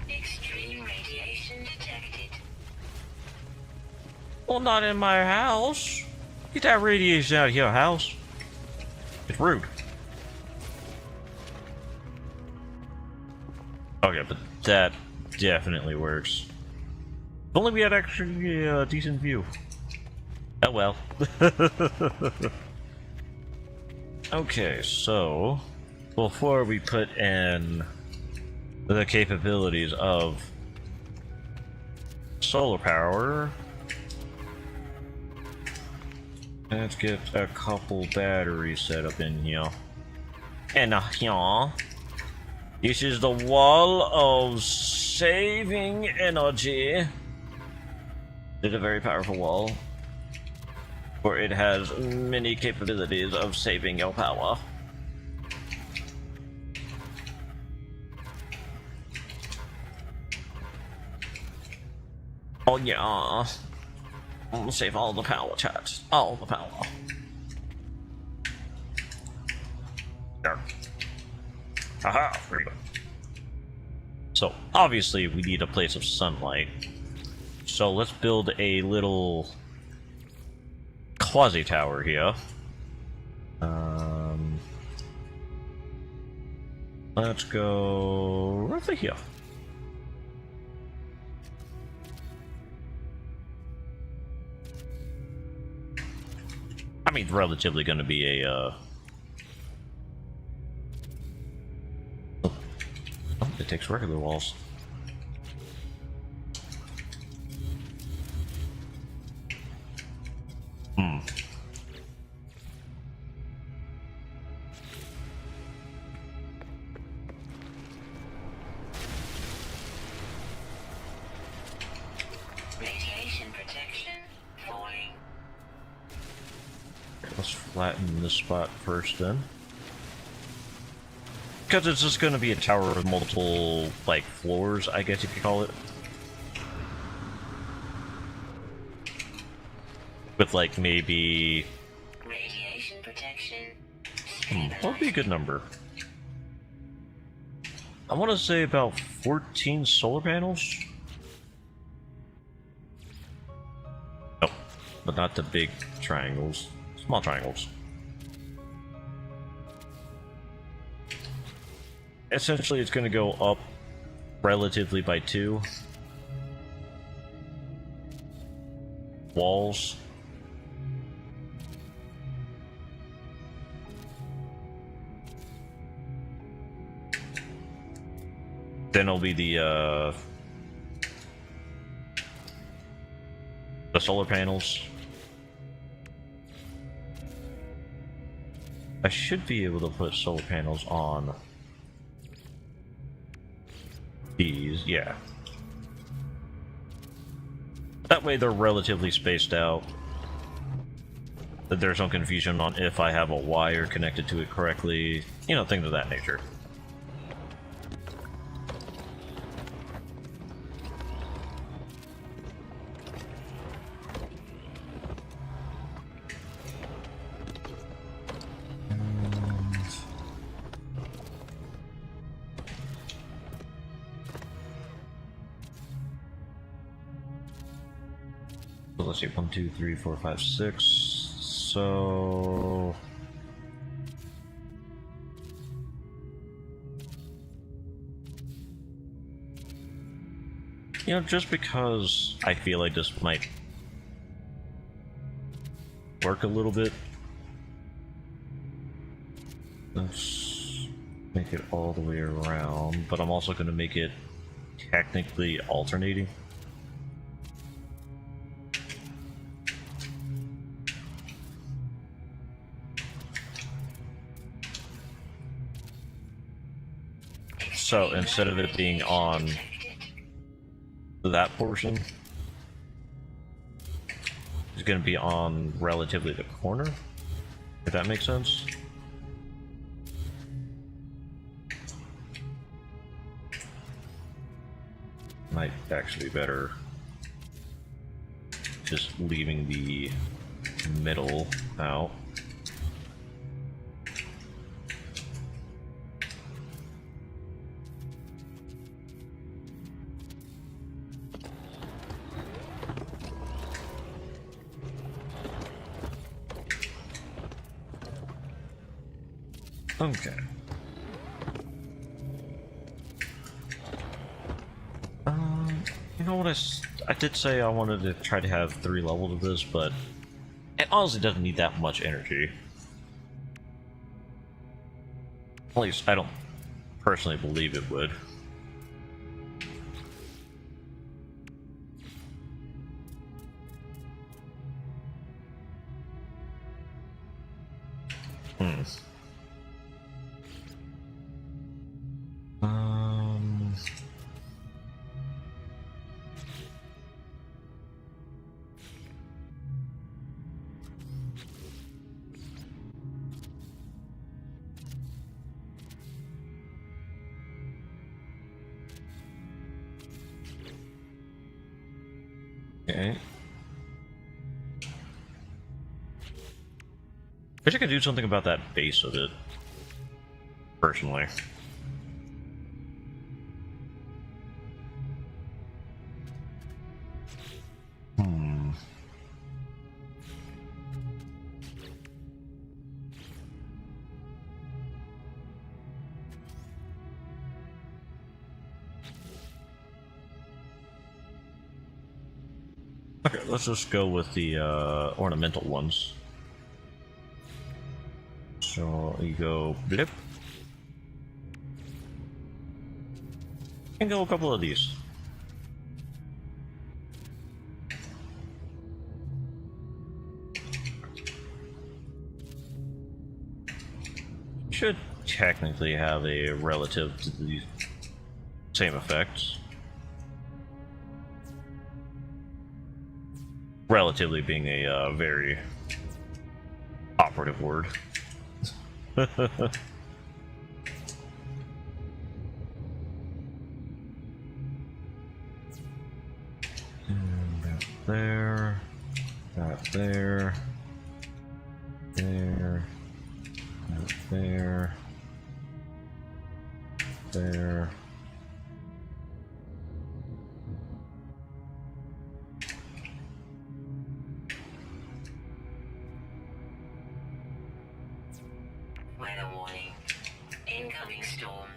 Extreme radiation detected. Well, not in my house. Get that radiation out of your house. It's rude. Okay, but that definitely works. If only we had actually a decent view. Oh well. Okay, so before we put in the capabilities of solar power, let's get a couple batteries set up in here. And here, this is the wall of saving energy. It's a very powerful wall, for it has many capabilities of saving your power. Oh yeah, I'm gonna save all the power, chat. All the power. There. Haha, there you go. So, obviously, we need a place of sunlight. So, let's build a little quasi-tower here. Let's go roughly here. I mean, relatively going to be a, oh, it takes regular walls. Let's flatten this spot first then. Because it's just going to be a tower with multiple, like, floors, I guess you could call it. With, like, maybe... Radiation protection. what would be a good number? I want to say about 14 solar panels? No, but not the big triangles. Small triangles. Essentially, it's going to go up relatively by 2 walls. Then it'll be the solar panels. I should be able to put solar panels on these, yeah. That way they're relatively spaced out. That there's no confusion on if I have a wire connected to it correctly, you know, things of that nature. So let's see, 1, 2, 3, 4, 5, 6. So you know, just because I feel like this might work a little bit, let's make it all the way around, but I'm also going to make it technically alternating. So instead of it being on that portion, it's going to be on relatively the corner, if that makes sense. Might actually be better just leaving the middle out. Okay. You know what, I did say I wanted to try to have 3 levels of this, but it honestly doesn't need that much energy. At least I don't personally believe it would. Okay. Wish I could do something about that base of it, personally. Okay, let's just go with the ornamental ones. So you go blip. And go a couple of these. Should technically have a relative to the same effects. Relatively being a very operative word. And that there, that there, there, that there, there. Weather warning. Incoming storm.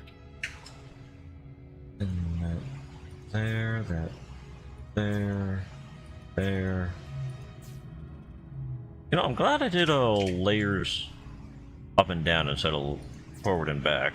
And that there, that there, there. You know, I'm glad I did layers up and down instead of forward and back.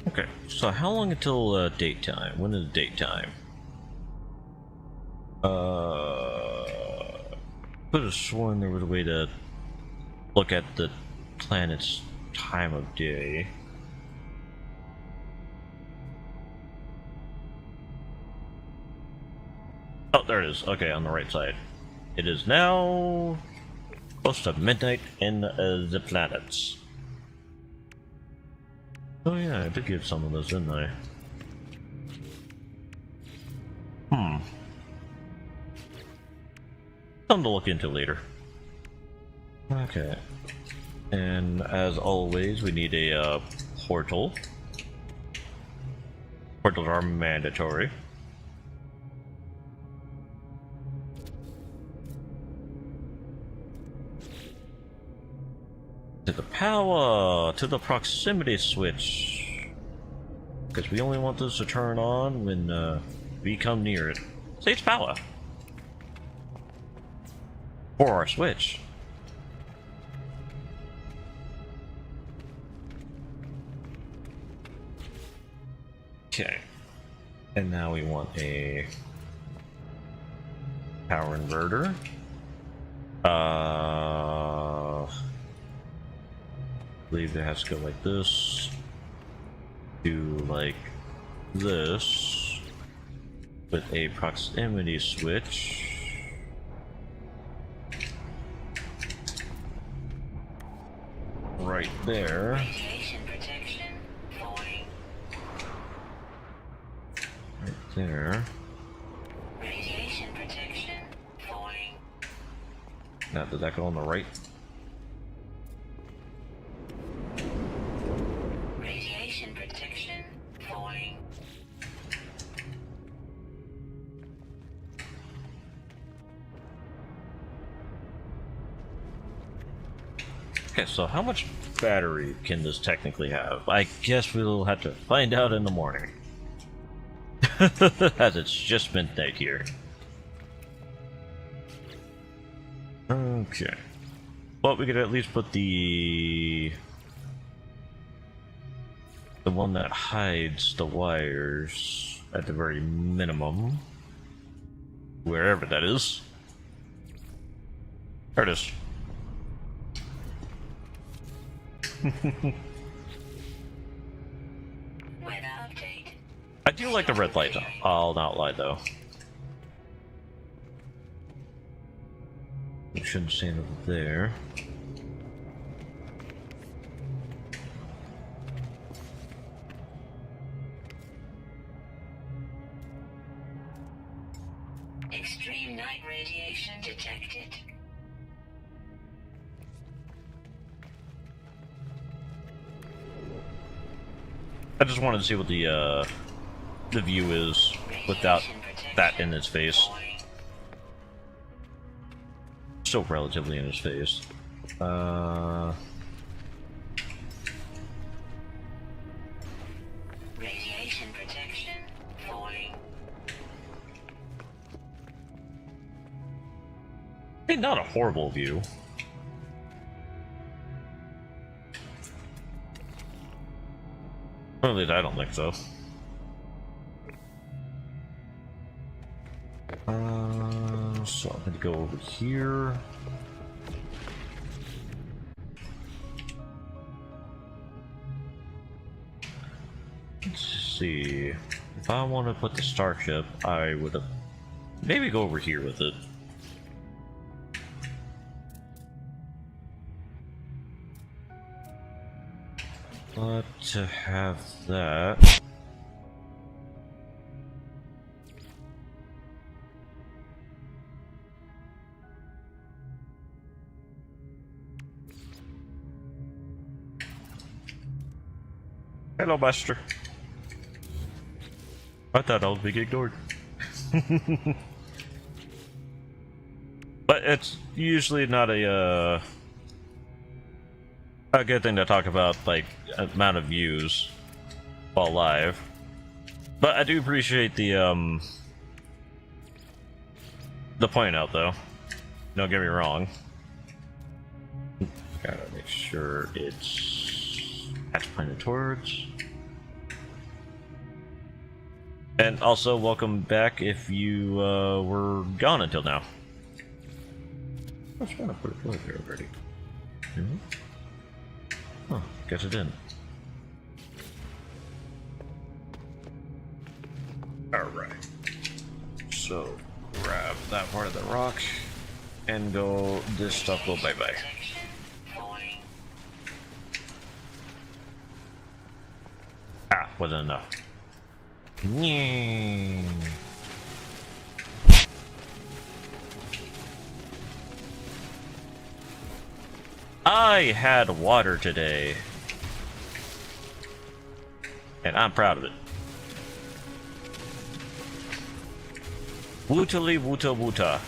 Okay, so how long until date time? When is date time? Could have sworn there was a way to look at the planet's time of day. Oh, there it is. Okay, on the right side. It is now close to midnight in the planets. Oh yeah, I did get some of those, didn't I? Something to look into later. Okay. And as always, we need a portal. Portals are mandatory. To the power, to the proximity switch. Because we only want this to turn on when we come near it. Say it's power. Or our switch. Okay. And now we want a power inverter. I believe it has to go like this to like this with a proximity switch. Right there. Radiation protection falling. Right there. Radiation protection falling. Now, did that go on the right? Radiation protection falling. Okay, so how much battery can this technically have? I guess we'll have to find out in the morning. As it's just midnight here. Okay. But we could at least put the one that hides the wires at the very minimum. Wherever that is. There it is. Weather update. I do like the red light, I'll not lie though. We shouldn't stand over there. Extreme night radiation detected. I just wanted to see what the view is without that in his face. Still relatively in his face. Radiation protection falling. Hey, not a horrible view. Or at least I don't think so. So I'm gonna go over here. Let's see. If I want to put the starship, I would have maybe go over here with it. But to have that. Hello, Buster. I thought I was being ignored. But it's usually not a good thing to talk about, like, amount of views while live. But I do appreciate the point out, though. Don't get me wrong. Gotta make sure that's pointed towards. And also, welcome back if you were gone until now. I was trying to put it right there already. Mm-hmm. Huh, guess it didn't. Alright. So, grab that part of the rock and go, this stuff will bye-bye. Ah, wasn't enough. Yeah. I had water today, and I'm proud of it. Wootily woota woota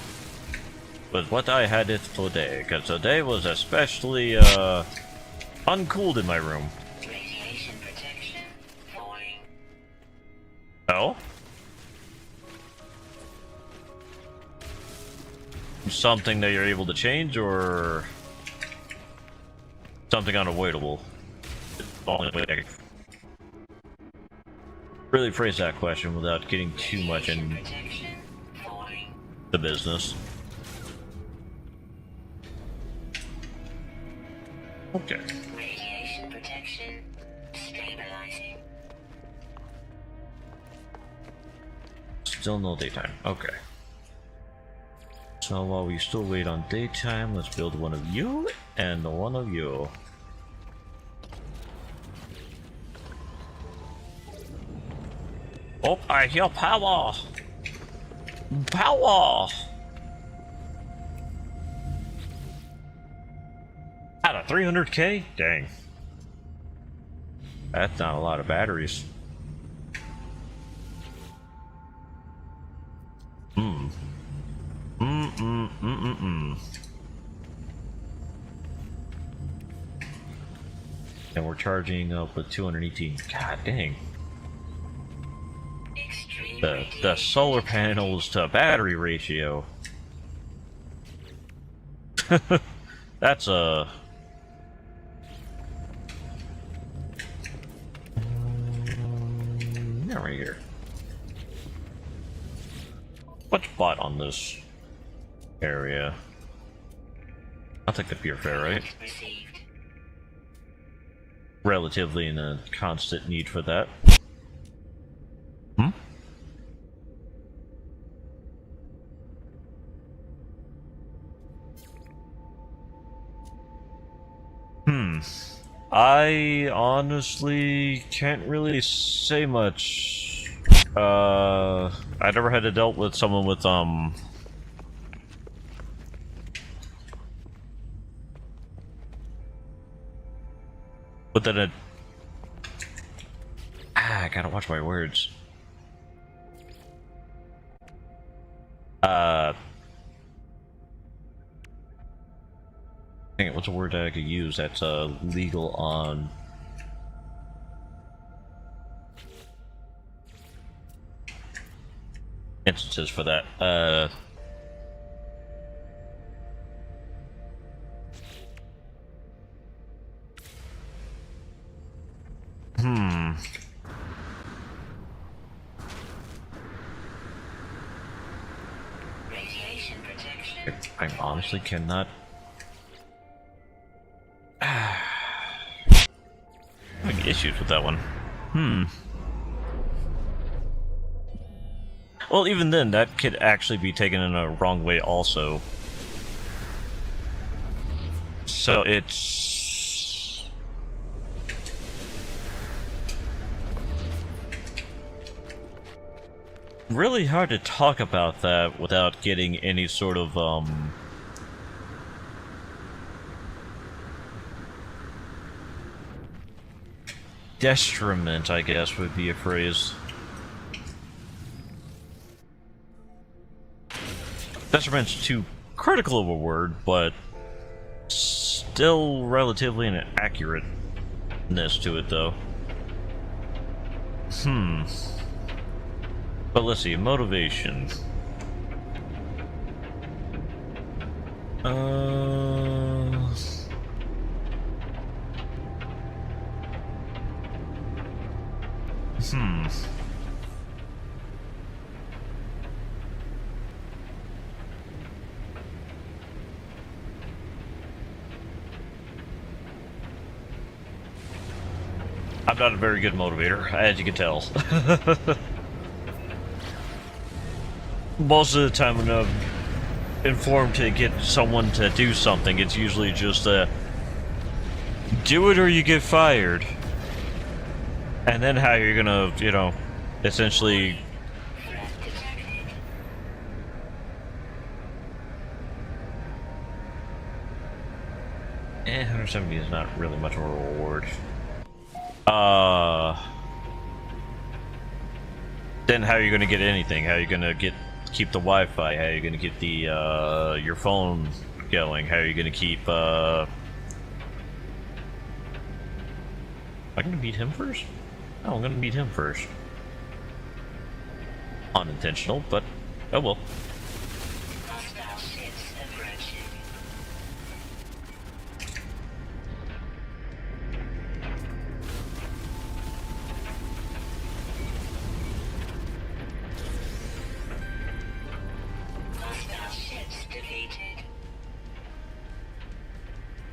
was what I had it today, because today was especially uncooled in my room. Radiation protection falling. Oh? Something that you're able to change, or something unavoidable? Only way I can really phrase that question without getting too much in the business. Okay. Radiation protection stabilizing. Still no daytime. Okay. So while we still wait on daytime, let's build one of you and one of you. Oh, I hear power! Power! Out of 300k? Dang. That's not a lot of batteries. And we're charging up with 218. God dang. The solar panels to battery ratio. That's a... Yeah, right here. What's bought on this area? I'll take the pure ferrite. Relatively in a constant need for that. I honestly can't really say much. I never had to dealt with someone with I gotta watch my words. Dang it, what's a word that I could use that's legal on... instances for that? Radiation protection. I honestly cannot. Having issues with that one. Well, even then, that could actually be taken in a wrong way also. So it's... really hard to talk about that without getting any sort of, detriment, I guess, would be a phrase. Detriment's too critical of a word, but still relatively an accurateness to it, though. But let's see, motivation. I'm not a very good motivator, as you can tell. Most of the time when I'm informed to get someone to do something, it's usually just do it or you get fired. And then how you're gonna, you know, essentially... Threat detected. 170 is not really much of a reward. Then how are you gonna get anything? How are you gonna keep the Wi-Fi? How are you gonna get the, your phone going? How are you gonna keep, am I gonna beat him first? No, I'm gonna beat him first. Unintentional, but oh well. Hostile ships approaching. Hostile ships defeated.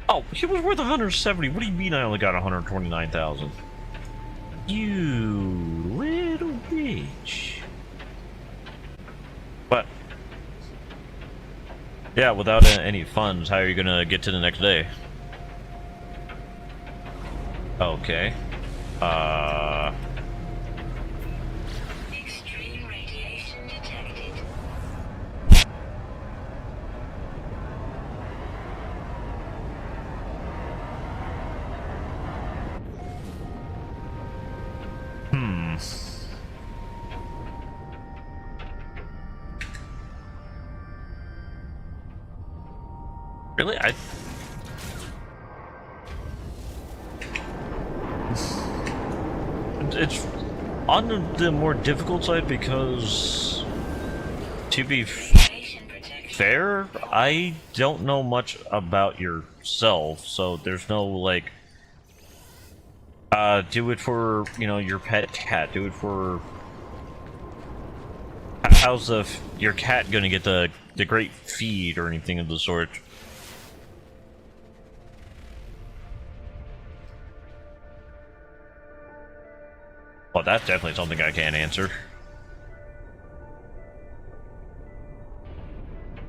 Oh, he was worth 170. What do you mean I only got 129,000? You little bitch. But yeah, without any funds, how are you gonna get to the next day? Okay. Extreme radiation detected. Really? It's on the more difficult side because, to be Radiation protection. fair, I don't know much about yourself, so there's no, like, do it for, you know, your pet cat, do it for... How's your cat gonna get the great feed or anything of the sort? Well, that's definitely something I can't answer.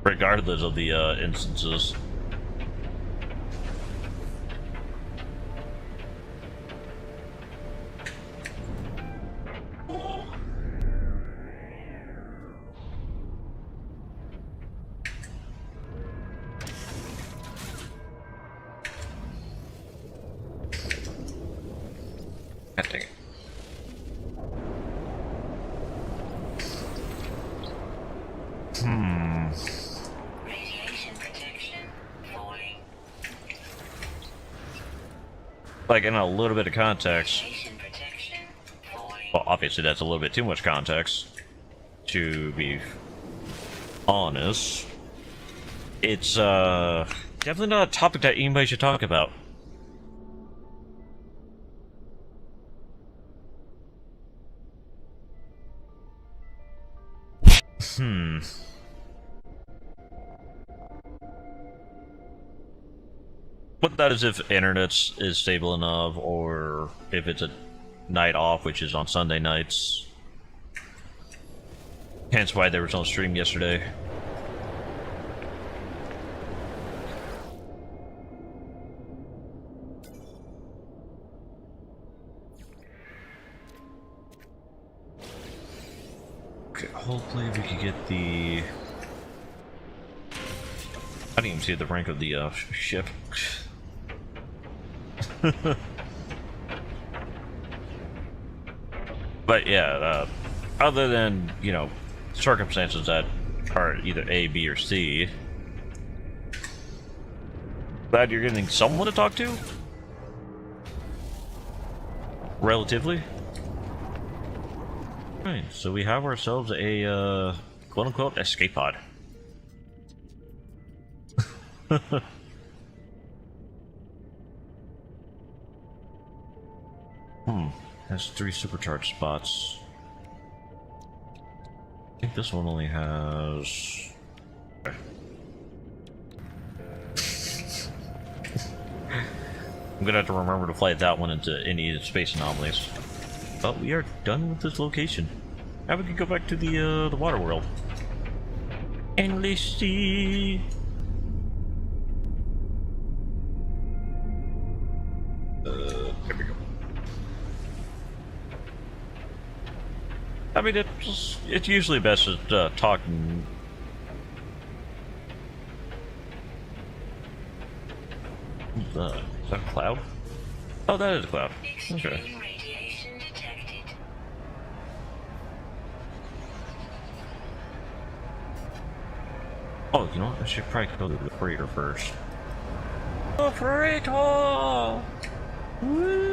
Regardless of the instances. God dang it. Radiation protection falling. Like, in a little bit of context. Radiation protection falling. Well, obviously that's a little bit too much context, to be honest. It's, definitely not a topic that anybody should talk about. But that is if internet is stable enough, or if it's a night off, which is on Sunday nights. Hence why there was no stream yesterday. Okay, hopefully we can get the... I didn't even see the rank of the ship. But yeah, other than, you know, circumstances that are either A, B, or C, glad you're getting someone to talk to? Relatively. Right, so we have ourselves a, quote-unquote, escape pod. Has 3 supercharged spots. I think this one only has... Okay. I'm gonna have to remember to fly that one into any space anomalies. But we are done with this location. Now we can go back to the water world. Endless sea. There we go. I mean, it's usually best to talk. Is that a cloud? Oh, that is a cloud. Extreme Okay. radiation detected. Oh, you know what? I should probably go to the freighter first. The freighter! Woo!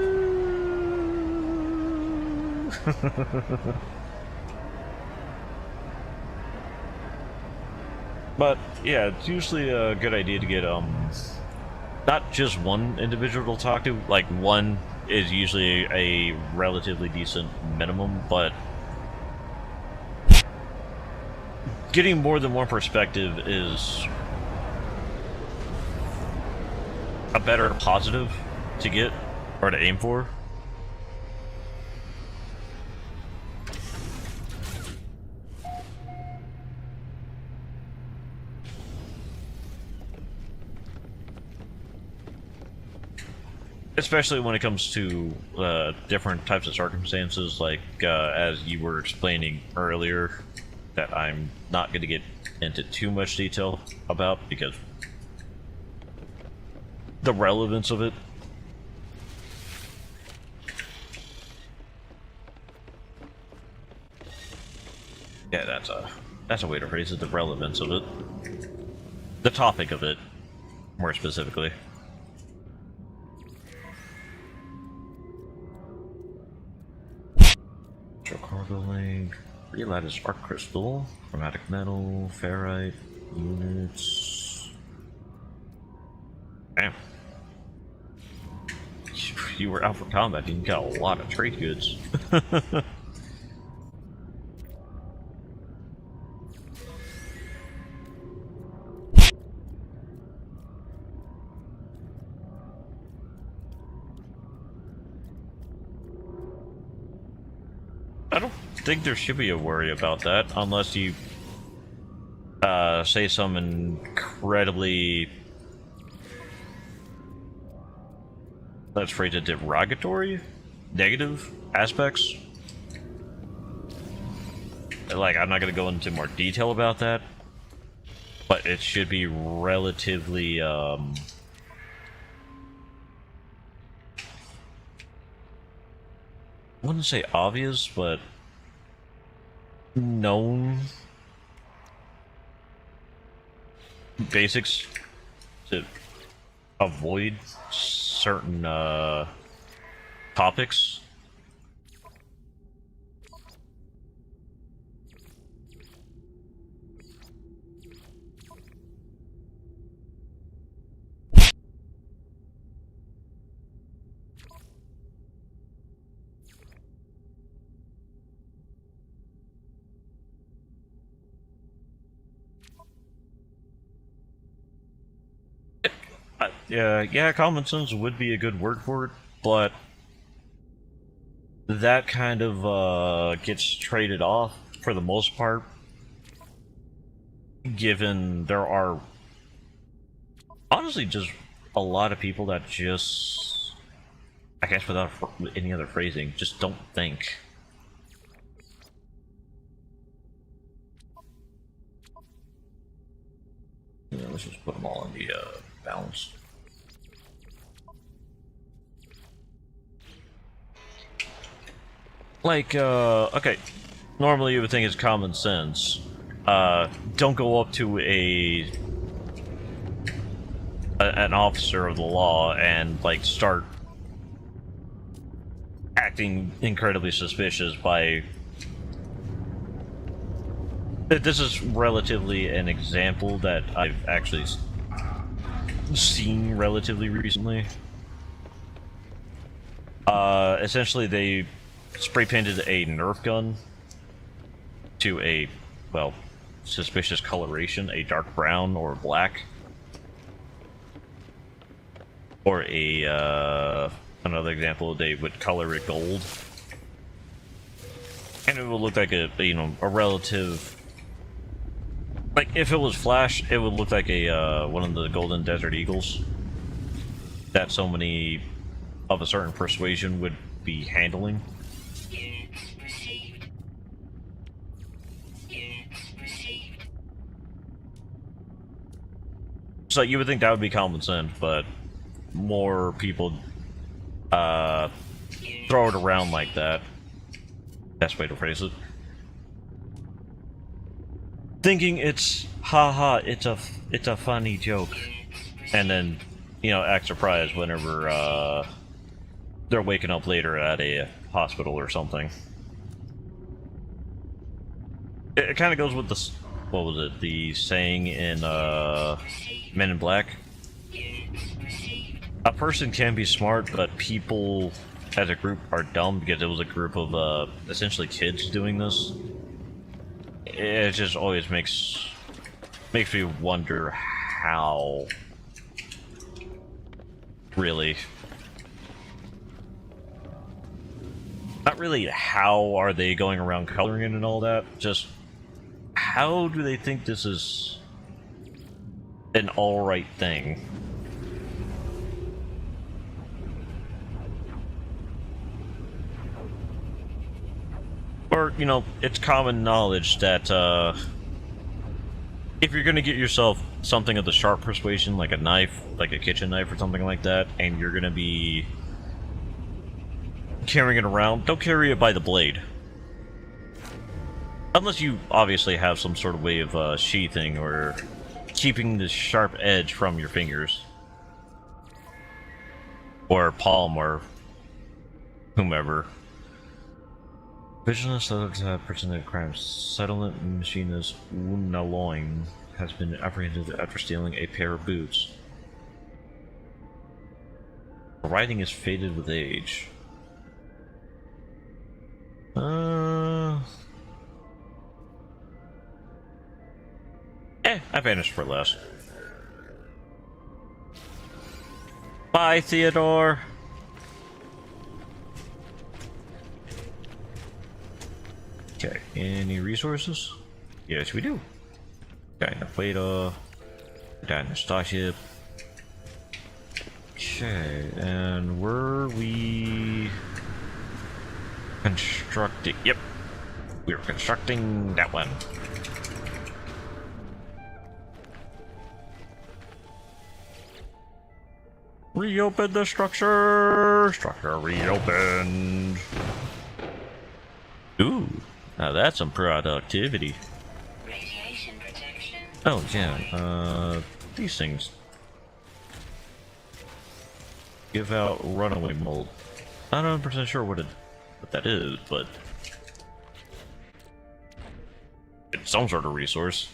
But yeah, it's usually a good idea to get not just one individual to talk to. Like, one is usually a relatively decent minimum, but getting more than one perspective is a better positive to get or to aim for. Especially when it comes to different types of circumstances, like as you were explaining earlier, that I'm not going to get into too much detail about because the relevance of it. Yeah, that's a way to phrase it. The relevance of it, the topic of it, more specifically. Cargo link, relattice arc crystal, chromatic metal, ferrite, units. Damn. You were out for combat, you got a lot of trade goods. I don't think there should be a worry about that, unless you say some incredibly, let's phrase it, derogatory, negative aspects. Like, I'm not going to go into more detail about that, but it should be relatively, I wouldn't say obvious, but known basics to avoid certain topics. Yeah, common sense would be a good word for it, but that kind of gets traded off for the most part, given there are honestly just a lot of people that just, I guess without any other phrasing, just don't think. Yeah, let's just put them all in the balance. Like, okay, normally you would think it's common sense. Don't go up to an officer of the law and, like, start acting incredibly suspicious by... This is relatively an example that I've actually seen relatively recently. Essentially they spray painted a Nerf gun to a, well, suspicious coloration, a dark brown or black. Or another example, they would color it gold. And it would look like a relative... Like, if it was Flash, it would look like a, one of the Golden Desert Eagles that so many of a certain persuasion would be handling. Units received. Units received. So you would think that would be common sense, but more people throw it around like that. Best way to phrase it. Thinking it's haha, it's a funny joke, and then act surprised whenever they're waking up later at a hospital or something. It kind of goes with the, what was it, the saying in Men in Black? A person can be smart, but people as a group are dumb, because it was a group of essentially kids doing this. It just always makes me wonder how, really, not really how are they going around coloring it and all that, just how do they think this is an alright thing? Or, it's common knowledge that, if you're gonna get yourself something of the sharp persuasion, like a knife, like a kitchen knife or something like that, and you're gonna be carrying it around, don't carry it by the blade. Unless you obviously have some sort of way of, sheathing or keeping the sharp edge from your fingers. Or palm, or whomever. Vigilance that presented crimes. Settlement machinist Wu Naloin has been apprehended after stealing a pair of boots. The writing is faded with age. I vanished for less. Bye, Theodore! Okay, any resources? Yes, we do. Dynaflata, Dynastarship. Okay, and were we constructing? Yep, we were constructing that one. Reopen the structure! Structure reopened! Ooh, now that's some productivity. Radiation protection. Oh, yeah, these things give out runaway mold. Not 100% sure what that is, but it's some sort of resource.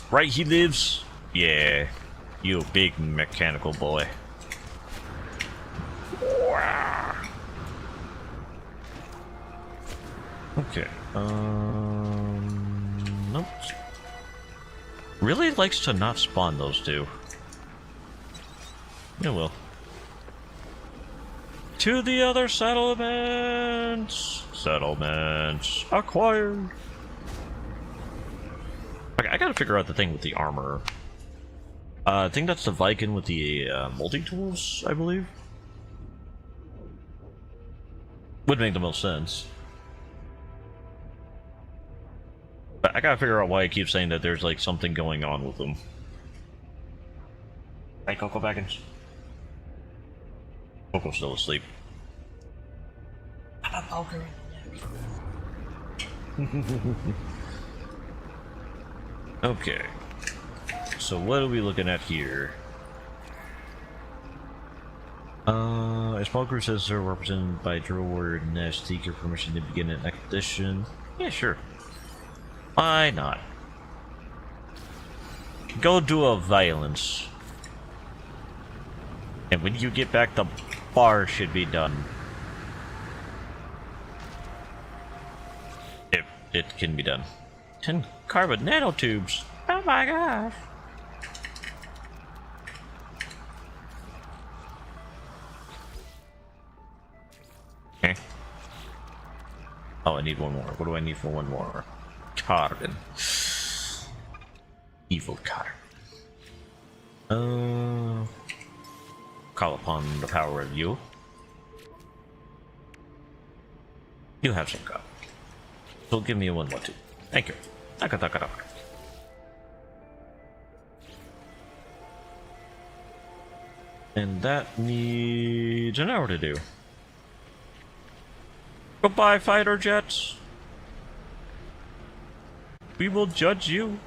Right, he lives? Yeah, you big mechanical boy. Okay, nope. Really likes to not spawn those two. Yeah, well. To the other settlements! Settlements acquired! Okay, I gotta figure out the thing with the armor. I think that's the Viking with the multi-tools, I believe. Would make the most sense. But I gotta figure out why I keep saying that there's like something going on with them. Hey, Coco Baggins. Coco's still asleep. I'm a poker. Okay. So what are we looking at here? A small group says they're represented by Drill Warrior Nash. Seek your permission to begin an expedition. Yeah, sure. Why not? Go do a violence. And when you get back, the bar should be done. If it can be done. 10 carbon nanotubes. Oh my gosh. Okay. Oh, I need one more. What do I need for one more? Carbon. Evil carbon. Call upon the power of you. You have some carbon. So give me a 112. Thank you. Taka. And that needs an hour to do. Goodbye, fighter jets. We will judge you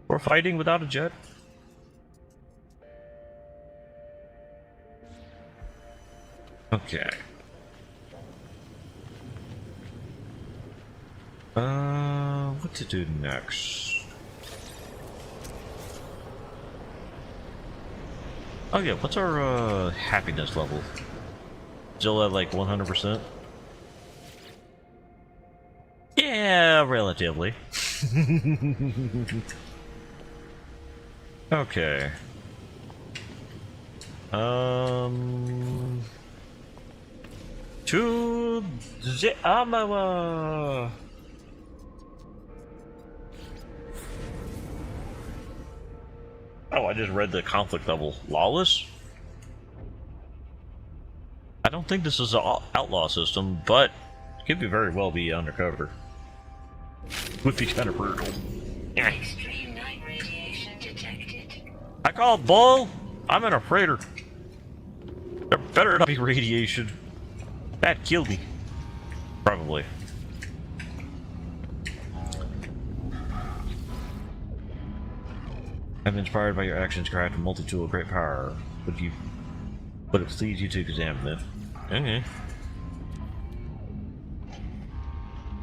for fighting without a jet. Okay. What to do next? Oh yeah, what's our happiness level? Still at like 100%? Yeah, relatively. Okay. To the Amawa. Oh, I just read the conflict level. Lawless? I don't think this is an outlaw system, but it could be very well be undercover. Would be kind of brutal. Extreme night radiation detected. I call bull. I'm in a freighter. There better not be radiation. That killed me. Probably. I'm inspired by your actions, craft a multi-tool of great power. But it pleases you to examine it. Okay.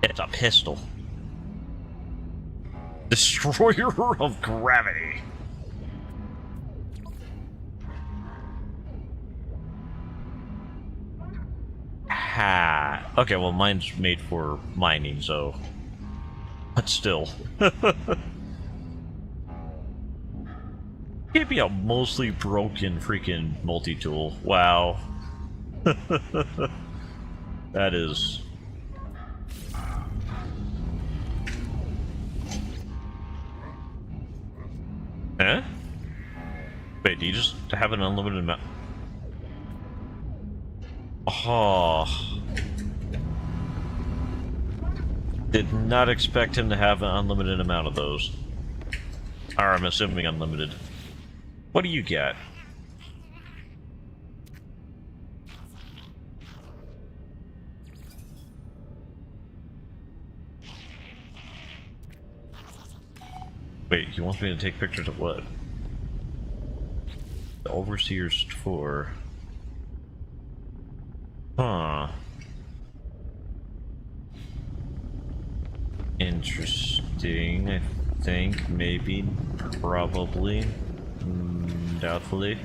It's a pistol. Destroyer of gravity. Ha. Okay, well mine's made for mining, so. But still. It'd be a mostly broken freaking multi-tool. Wow. That is... Eh? Wait, do you just have an unlimited amount? Oh. Did not expect him to have an unlimited amount of those. Or I'm assuming unlimited. What do you get? Wait, he wants me to take pictures of what? The Overseer's Tour. Huh. Interesting, I think, maybe, probably. Doubtfully.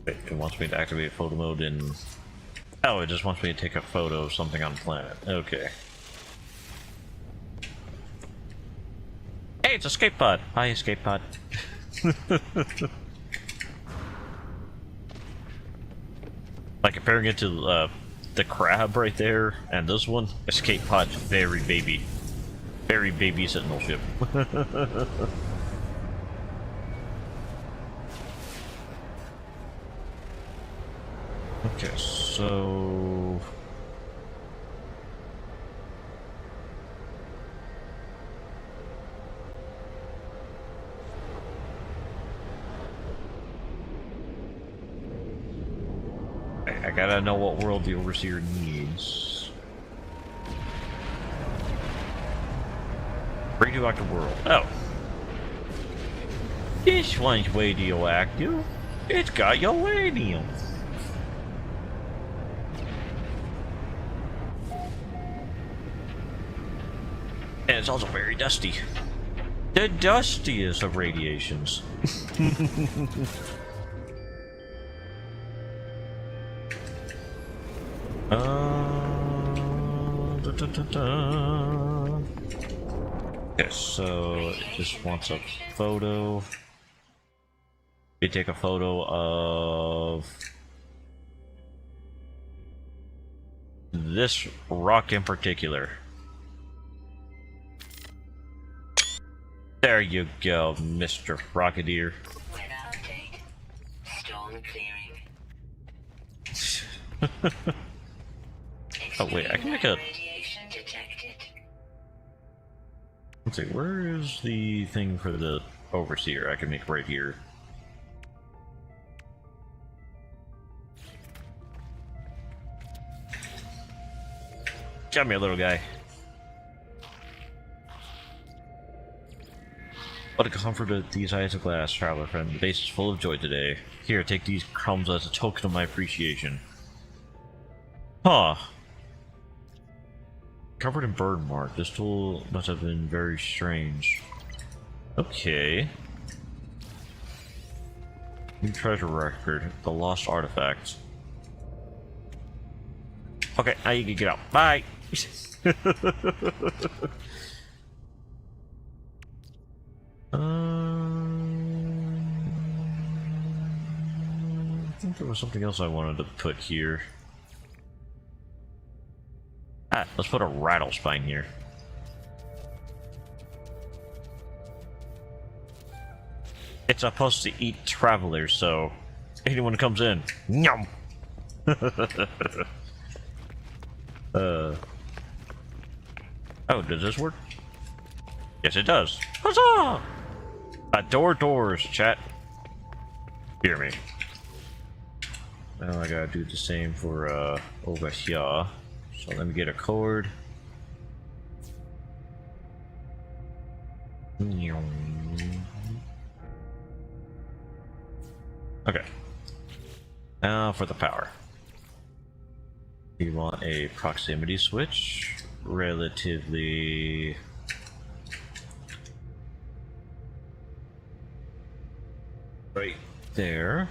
Wait, it wants me to activate photo mode in Oh, it just wants me to take a photo of something on the planet. Okay. Hey, it's escape pod. Hi, escape pod. Like comparing it to the crab right there and this one, escape pod, very baby sentinel ship. Okay, so I gotta know what world the Overseer needs. Radioactive world. Oh. This one's radioactive. It's got uranium. And it's also very dusty. The dustiest of radiations. Okay, so it just wants a photo. You take a photo of this rock in particular. There you go, Mr. Rocketeer. Weather update. Storm clearing. Oh wait, I can make a... Radiation detected. Let's see, where is the thing for the Overseer? I can make right here. Come here, little guy. What a comfort of these eyes of glass, traveler friend. The base is full of joy today. Here, take these crumbs as a token of my appreciation. Huh. Covered in bird mark. This tool must have been very strange. Okay. New treasure record. The lost artifact. Okay, now you can get out. Bye! I think there was something else I wanted to put here. Ah, let's put a rattlespine here. It's supposed to eat travelers, so anyone who comes in, yum. Oh, does this work? Yes, it does. Huzzah! Adore doors, chat. Hear me. Now I gotta do the same for over here. So let me get a cord. Okay. Now for the power. You want a proximity switch, relatively right there.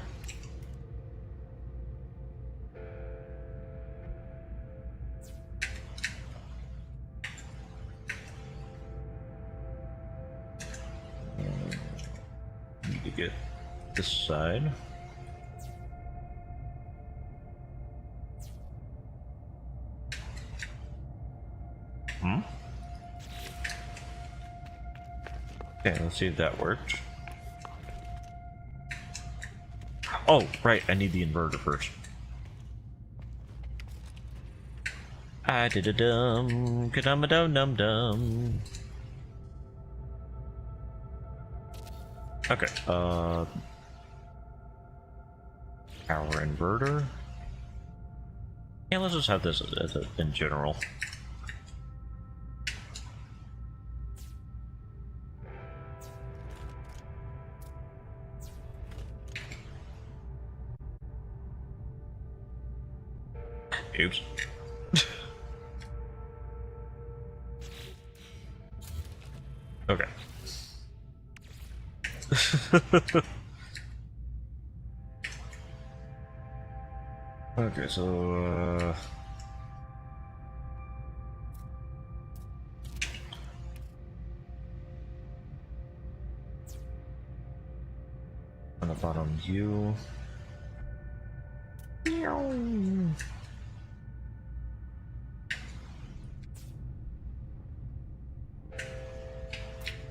Need to get this side. Okay, let's see if that worked. Oh, right, I need the inverter first. I did a dum, kadum a dum dum dum. Okay, power inverter. Yeah, let's just have this as a, in general. Oops. Okay. Okay, so on the bottom U.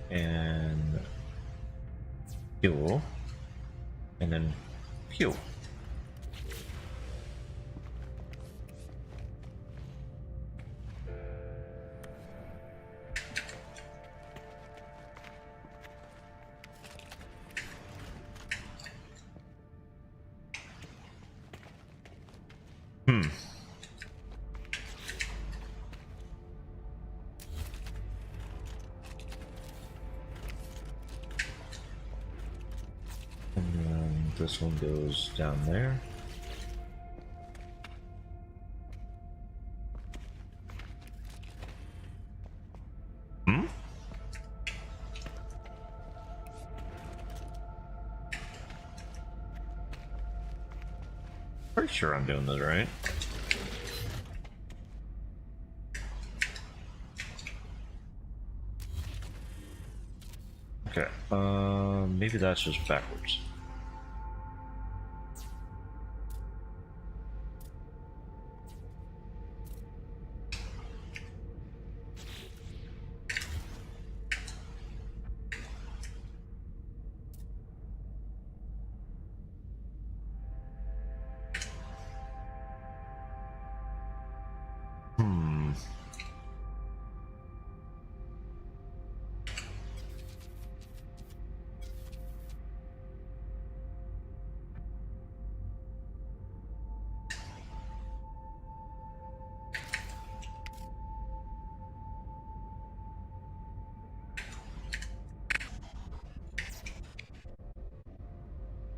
And fuel, and then fuel. Hmm. And then this one goes down there. Hmm? Pretty sure I'm doing this right. Okay, maybe that's just backwards. Hmm.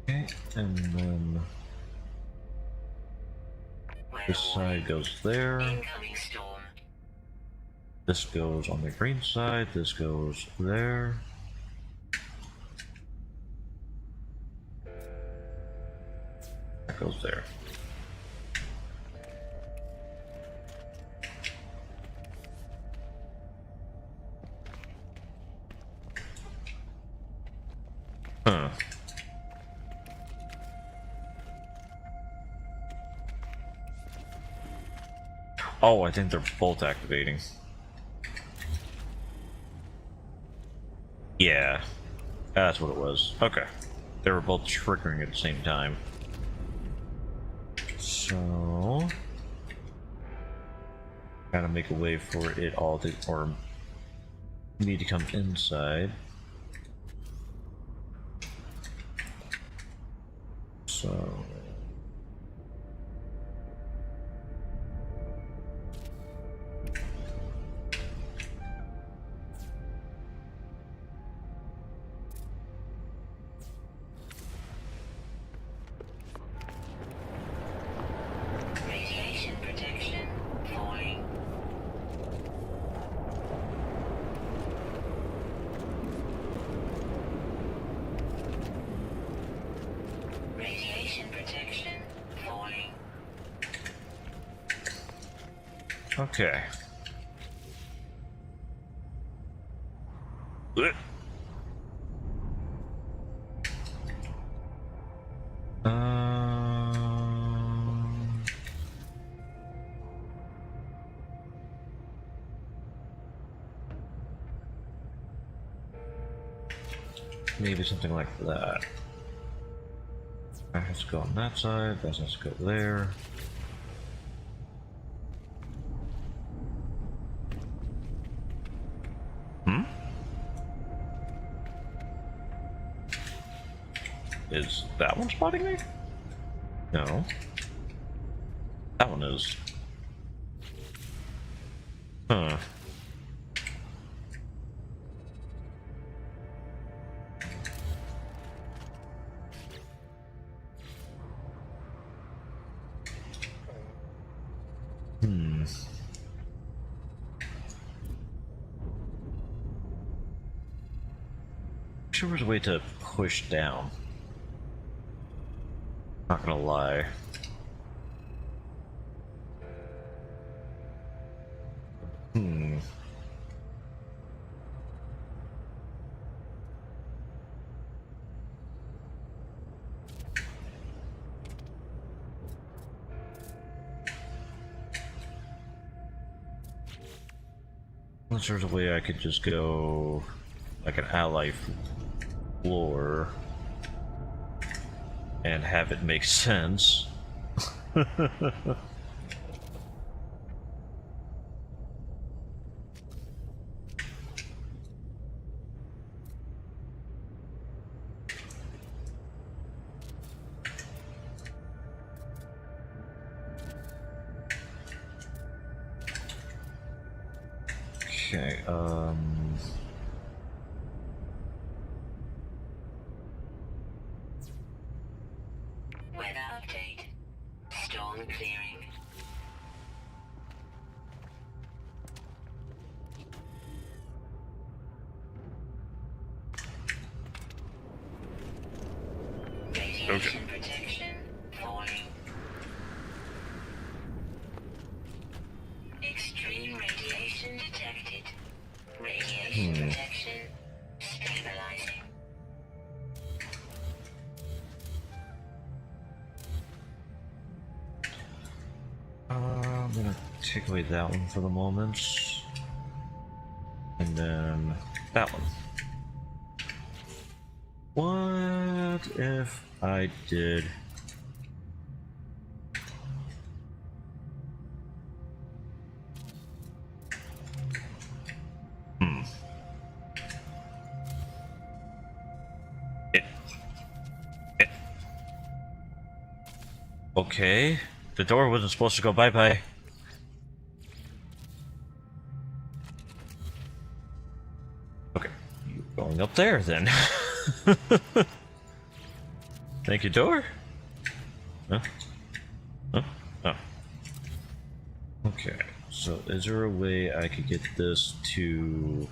Okay, and then this side goes there. Incoming storm. This goes on the green side. This goes there. That goes there. Huh. Oh, I think they're both activating. Yeah, that's what it was. Okay. They were both triggering at the same time. So... gotta make a way for it all to... or... me to come inside. So... Radiation protection falling. Radiation protection falling. okay. Blech. Maybe something like that. That has to go on that side, that has to go there. Hmm? Is that one spotting me? No. That one is. Huh. Hmm. Sure was a way to push down. Not gonna lie. Unless there's a way I could just go like an ally floor and have it make sense. Okay, Weather update. Storm clearing. Radiation protection falling. Extreme radiation detected. Radiation protection stabilizing. I'm gonna take away that one for the moment. And then that one. What if I did... Okay, the door wasn't supposed to go bye-bye. Okay, you're going up there then. Thank you, door. Huh? Huh? Oh. Okay, so is there a way I could get this to...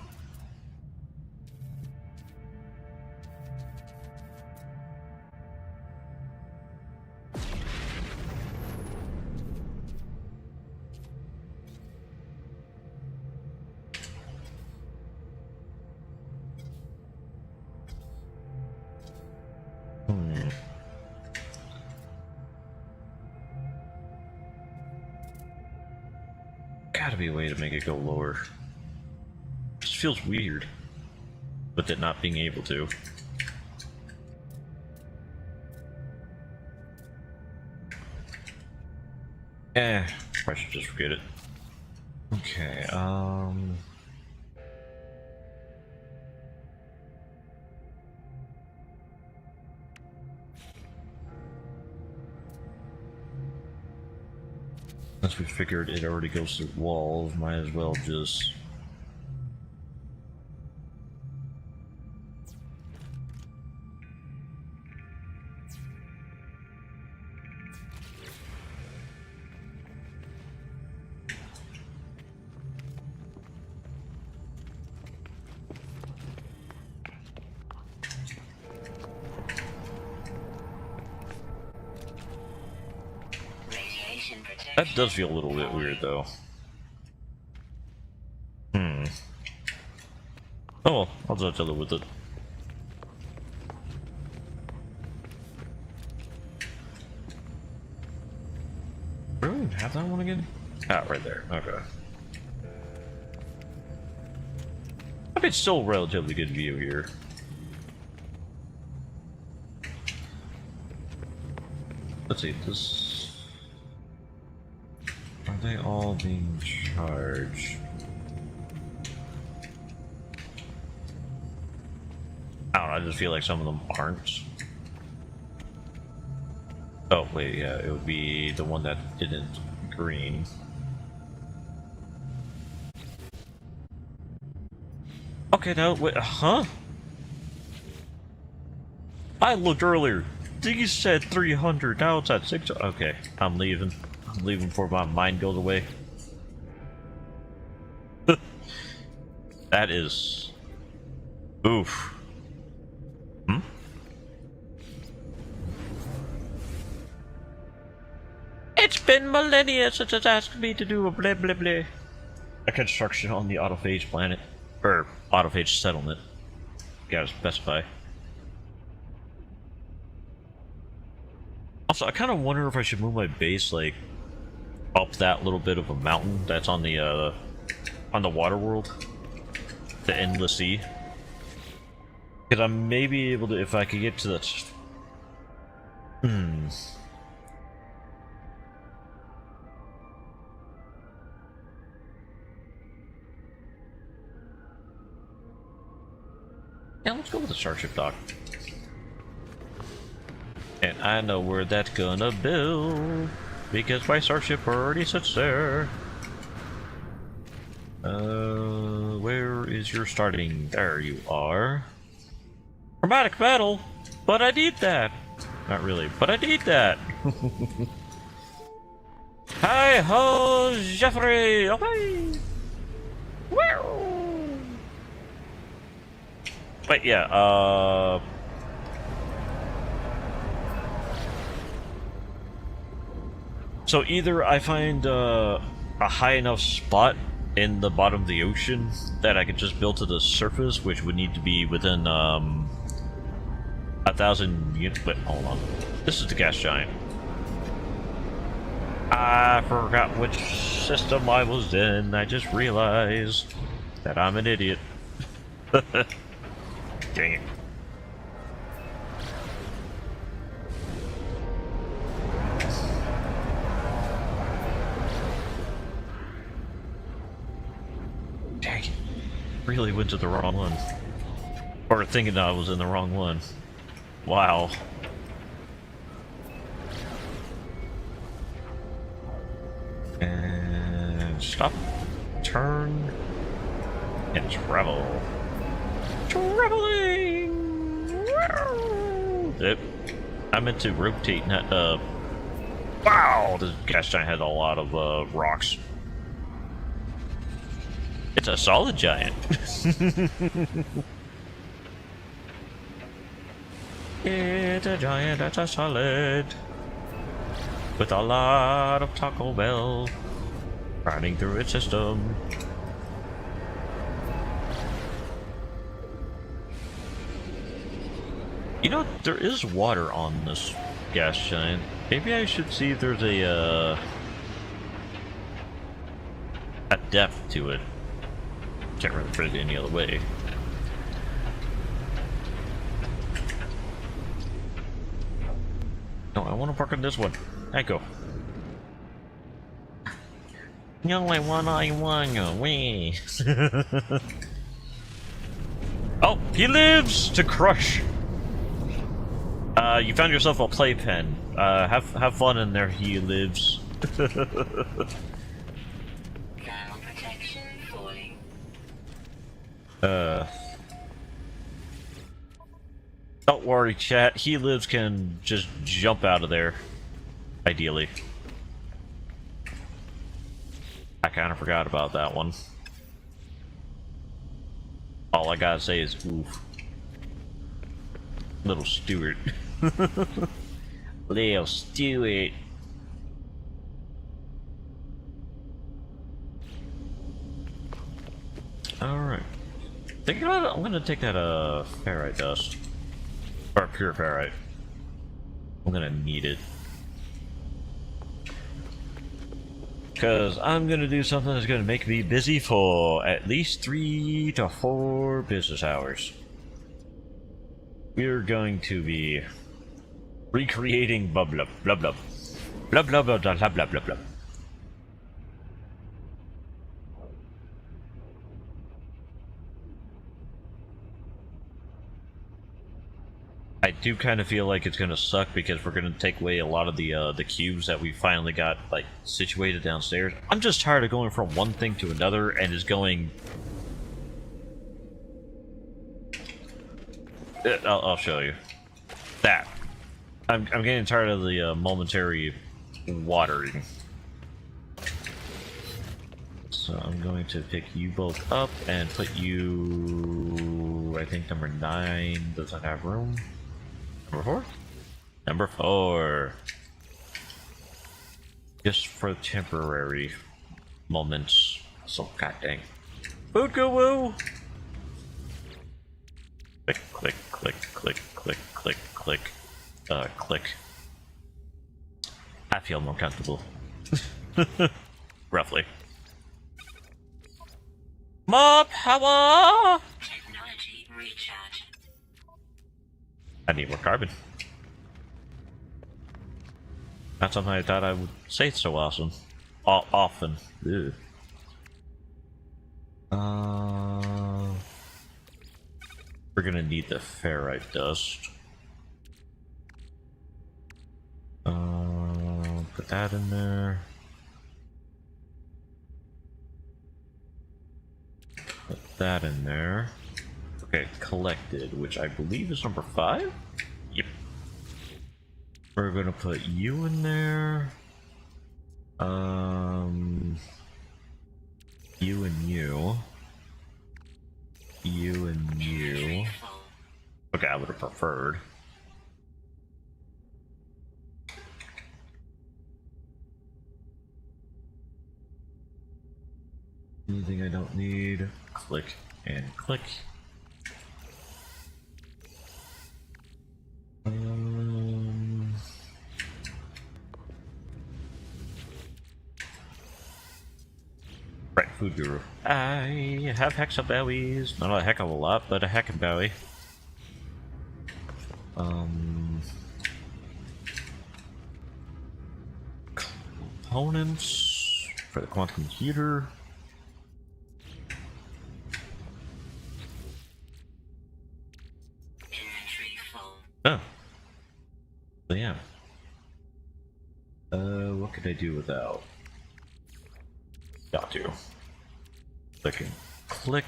Gotta be a way to make it go lower. Just feels weird, with it not being able to. I should just forget it. Okay, since we figured it already goes through walls, might as well just... Radiation protection. That does feel a little bit weird, though. Oh well, I'll just have to live with it. Where do we even have that one again? Ah, right there. Okay. I mean, it's still a relatively good view here. Let's see, this... Are they all being charged? I don't know, I just feel like some of them aren't. Oh, wait, yeah, it would be the one that didn't green. Okay, now, wait, huh? I looked earlier. These said 300, now it's at 600. Okay, I'm leaving. I'm leaving before my mind goes away. That is... Oof. Hmm? It's been millennia since it's asked me to do a blah blah blah. A construction on the autophage planet. Or autophage settlement. Gotta specify. Also, I kind of wonder if I should move my base, like, up that little bit of a mountain that's on the water world. the endless sea. Because I may be able to, if I could get to the... Yeah, let's go with the Starship Dock. And I know where that's gonna build, because my Starship already sits there. Where is your starting? There you are. Chromatic battle, but I need that. Not really, but I need that. Hi ho, Jeffrey! Okay. Wow. But yeah, so either I find a high enough spot in the bottom of the ocean that I could just build to the surface, which would need to be within 1,000 units. But hold on, this is the gas giant. I forgot which system I was in. I just realized that I'm an idiot. Dang it. Dang it. Really went to the wrong one. Or thinking I was in the wrong one. Wow. And stop. Turn. And travel. Traveling! Yep. I meant to rotate, not, wow! This gas giant had a lot of, rocks. It's a solid giant. It's a giant that's a solid. With a lot of Taco Bell running through its system. You know, there is water on this gas giant. Maybe I should see if there's a depth to it. Can't really put it any other way. No, I want to park on this one. Echo. The only one I want away. Oh, he lives to crush. You found yourself a playpen. Have fun in there. He lives. Thermal protection falling. Don't worry, chat. He lives can just jump out of there. Ideally. I kind of forgot about that one. All I gotta say is oof. Little Stewart. Little Stewart. Alright. Think about it. I'm gonna take that ferrite dust. Or pure ferrite. I'm gonna need it. Because I'm gonna do something that's gonna make me busy for at least 3 to 4 business hours. We're going to be recreating blah blah blah blah blah blah blah blah blah blah blah blah. I do kind of feel like it's gonna suck because we're gonna take away a lot of the cubes that we finally got like situated downstairs. I'm just tired of going from one thing to another and just going. I'll show you that. I'm getting tired of the momentary watering. So I'm going to pick you both up and put you. I think number 9 doesn't have room. Number 4? Number 4. Just for temporary moments. So god dang. Food go woo! Click, click, click, click, click, click, click. Click. I feel more comfortable. Roughly. More power! Technology recharge. I need more carbon. Not something I thought I would say so awesome. Often. Ew. We're gonna need the ferrite dust. Put that in there. Put that in there. Okay, collected, which I believe is number 5? Yep. We're gonna put you in there. You and you. You and you. Okay, I would have preferred. Anything I don't need, click and click. Right, food guru. I have hexaberries. Not a heck of a lot, but a heckaberry. Components for the quantum computer. Inventory full. Oh. So yeah. What could I do without? Got to. Click and click.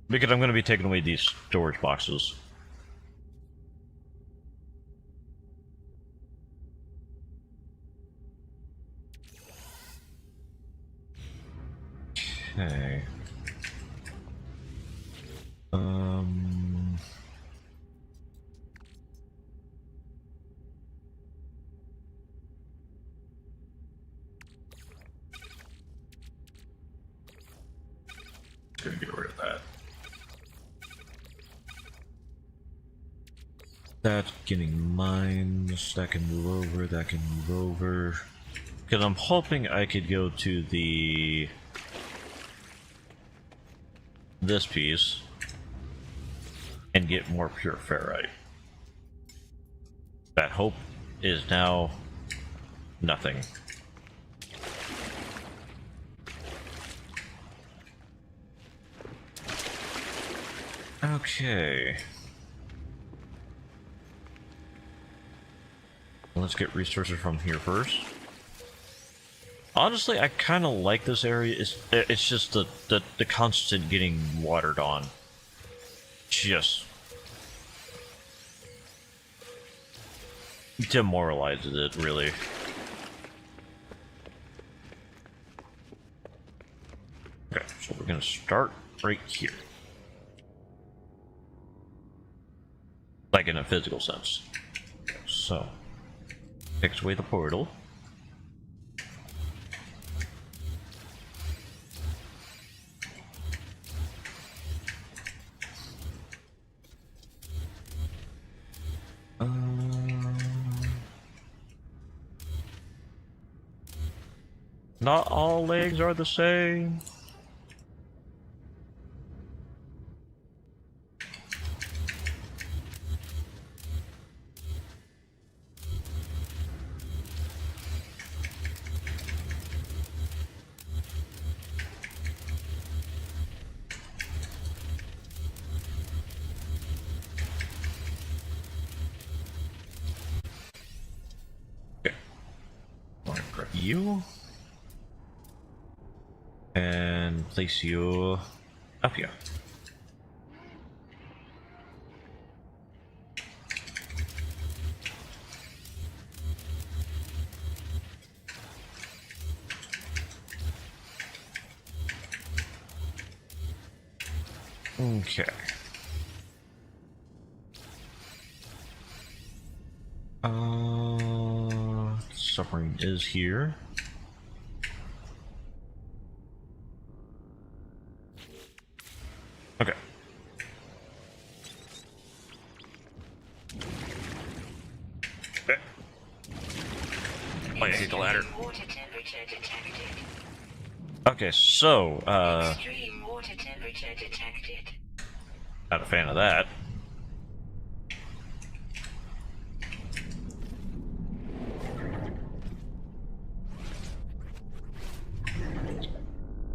Because I'm going to be taking away these storage boxes. Okay. Gonna get rid of that. That's getting mines. That can move over. That can move over. Because I'm hoping I could go to this piece and get more pure ferrite. That hope is now nothing. Okay. Let's get resources from here first. Honestly, I kind of like this area. It's just the constant getting watered on. Just demoralizes it, really. Okay, so we're gonna start right here. Like in a physical sense. So, takes away the portal. Not all legs are the same. Okay. I'm gonna grab you. And place you up here. Okay. Submarine is here. Okay. Oh, yeah, I hit the ladder. Water temperature detected. Okay, so, Extreme water temperature detected. not a fan of that.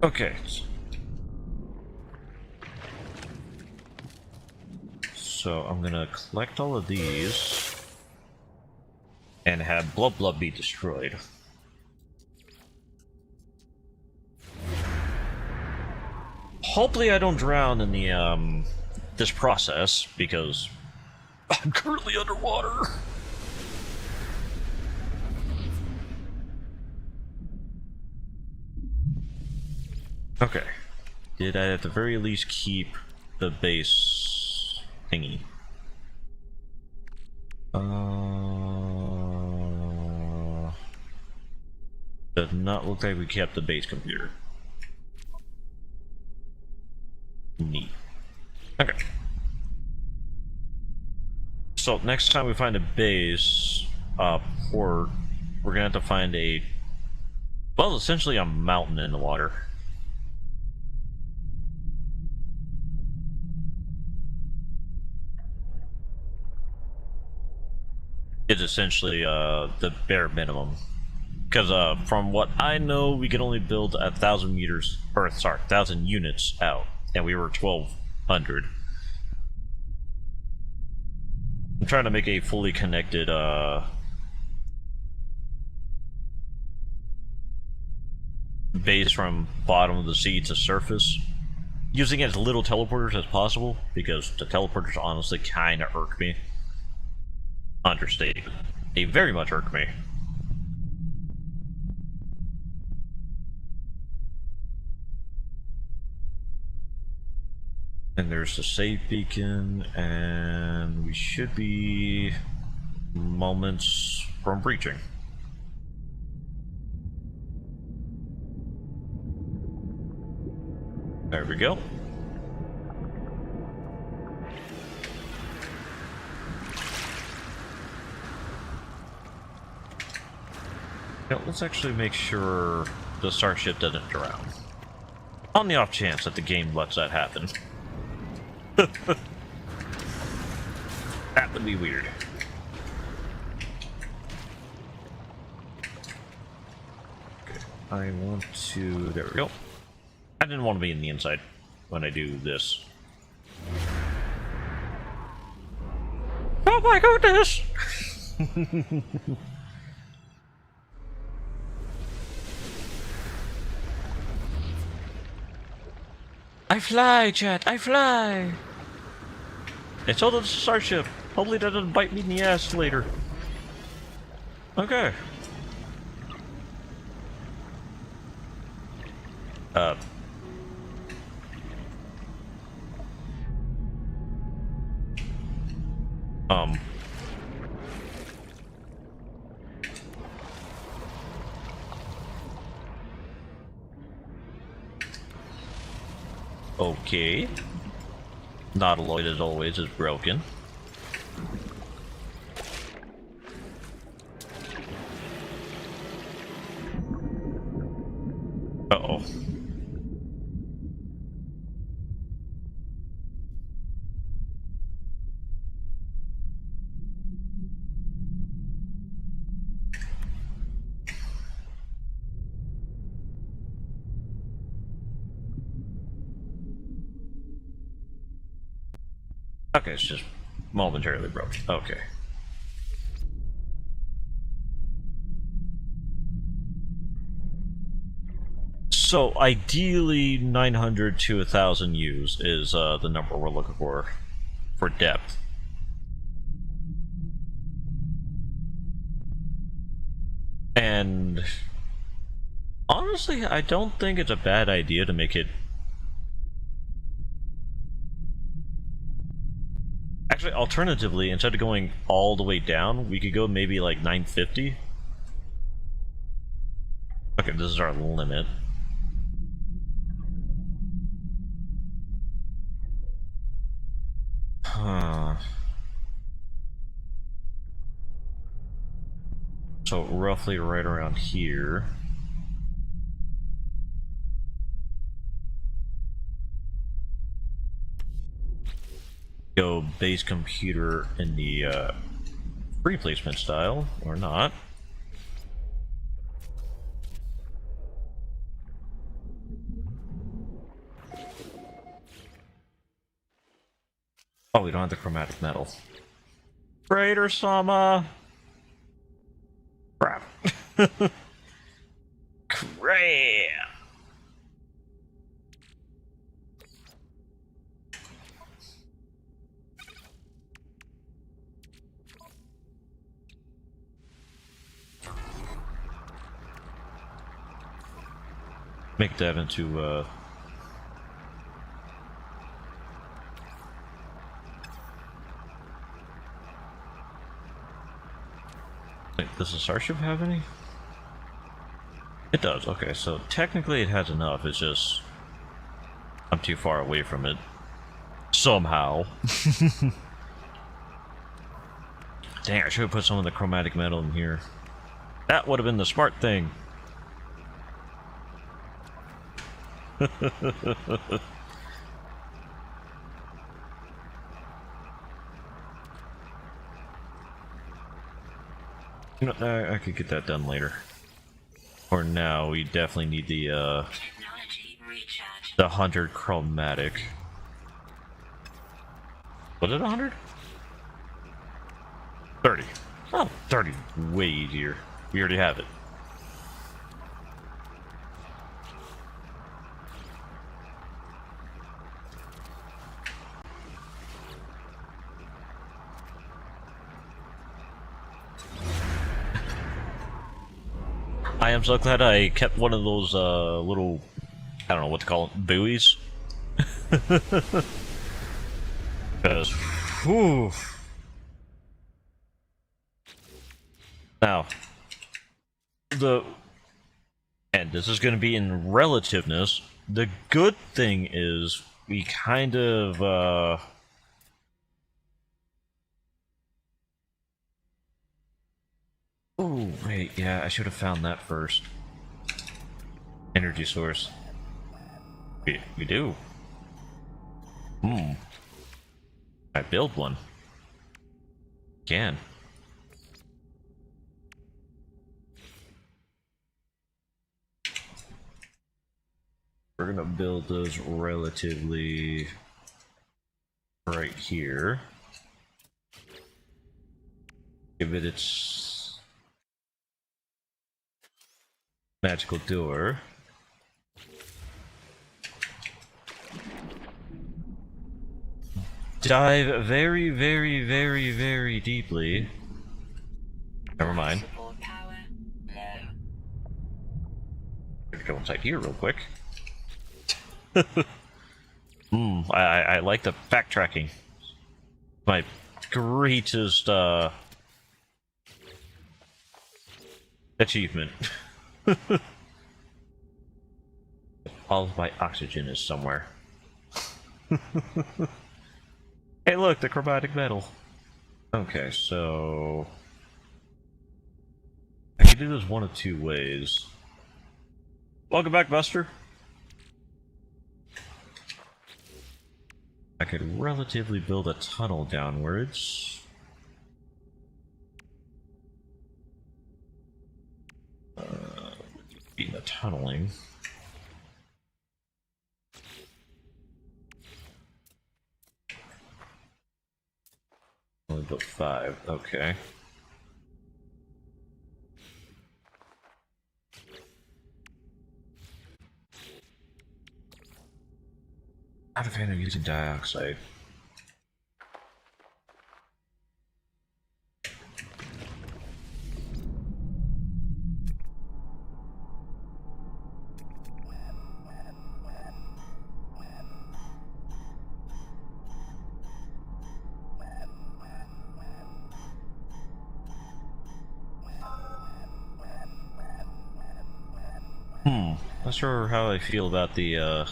Okay. So I'm gonna collect all of these and have Blub be destroyed. Hopefully I don't drown in the this process because I'm currently underwater. Okay. Did I at the very least keep the base thingy? Does not look like we kept the base computer. Neat. Okay. So next time we find a base port, we're gonna have to find a, well, essentially a mountain in the water. It's essentially the bare minimum. Because from what I know, we could only build 1,000 meters, or sorry, 1,000 units out, and we were 1,200. I'm trying to make a fully connected base from bottom of the sea to surface, using as little teleporters as possible, because the teleporters honestly kind of irk me. Understated. They very much irk me. And there's the save beacon, and we should be moments from breaching. There we go. Now, let's actually make sure the starship doesn't drown. On the off chance that the game lets that happen. That would be weird. Okay, I want to... There we go. I didn't want to be in the inside when I do this. Oh my goodness! I fly, chat! I fly! It's all the starship. Hopefully that doesn't bite me in the ass later. Okay. Okay. Nautiloid, as always, is broken. Uh-oh. Okay, it's just momentarily broken. Okay. So, ideally, 900 to 1,000 U's is the number we're looking for depth. And honestly, I don't think it's a bad idea to make it... Actually, alternatively, instead of going all the way down, we could go maybe like 950. Okay, this is our limit. Huh. So roughly right around here. Go base computer in the free placement style, or not. Oh, we don't have the chromatic metal. Crater Sama! Crap. Crap! Make that into, Wait, does the starship have any? It does, okay, so technically it has enough, it's just... I'm too far away from it. Somehow. Dang, I should have put some of the chromatic metal in here. That would have been the smart thing. You know, I could get that done later. For now, we definitely need the Technology recharge. 100 chromatic. Was it 100? 30. Oh, 30. Way easier. We already have it. I am so glad I kept one of those little, I don't know what to call it, buoys. Because, whew. Now, and this is going to be in relativeness, the good thing is we kind of, oh, wait, yeah, I should have found that first. Energy source. We do. I build one. Can. We're gonna build those relatively right here. Give it its magical door. Dive very, very, very, very deeply. Never mind. Support power low. Let's go inside here real quick. I like the backtracking. My greatest achievement. All of my oxygen is somewhere. Hey, look, the chromatic metal. Okay, so I can do this one of two ways. Welcome back, Buster. I could relatively build a tunnel downwards. Be the tunneling. Only built 5, okay. Not a fan of using dioxide. Not sure how I feel about the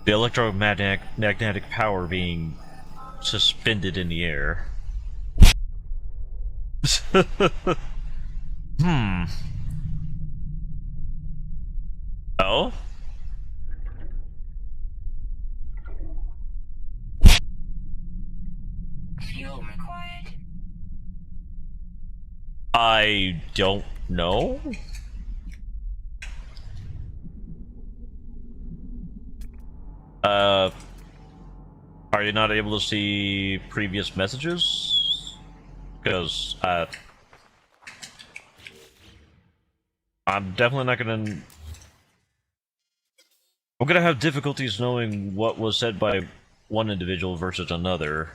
the electromagnetic power being suspended in the air. Hmm. Oh? Fuel required. I don't know. Uh, are you not able to see previous messages? Because I'm definitely not gonna. I'm gonna have difficulties knowing what was said by one individual versus another.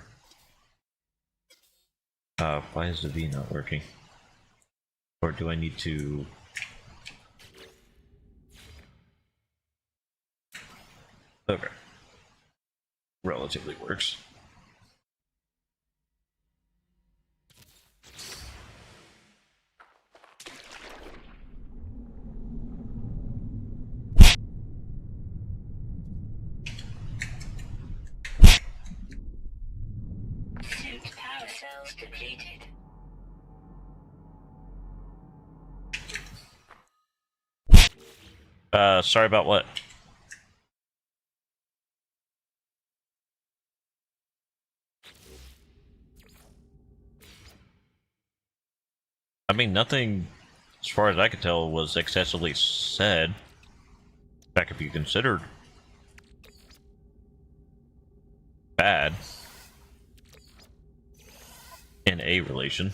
Why is the V not working? Or do I need to... Okay. Relatively works. Suit power cells depleted. Sorry about what? I mean, nothing, as far as I could tell, was excessively said. That could be considered bad in a relation.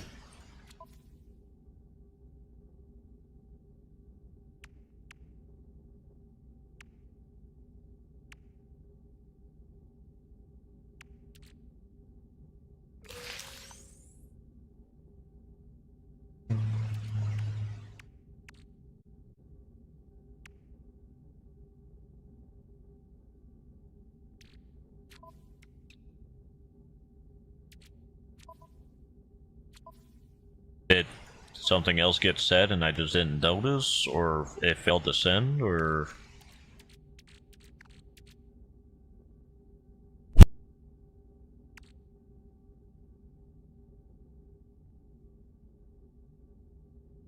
Did something else get said and I just didn't notice, or it failed to send, or...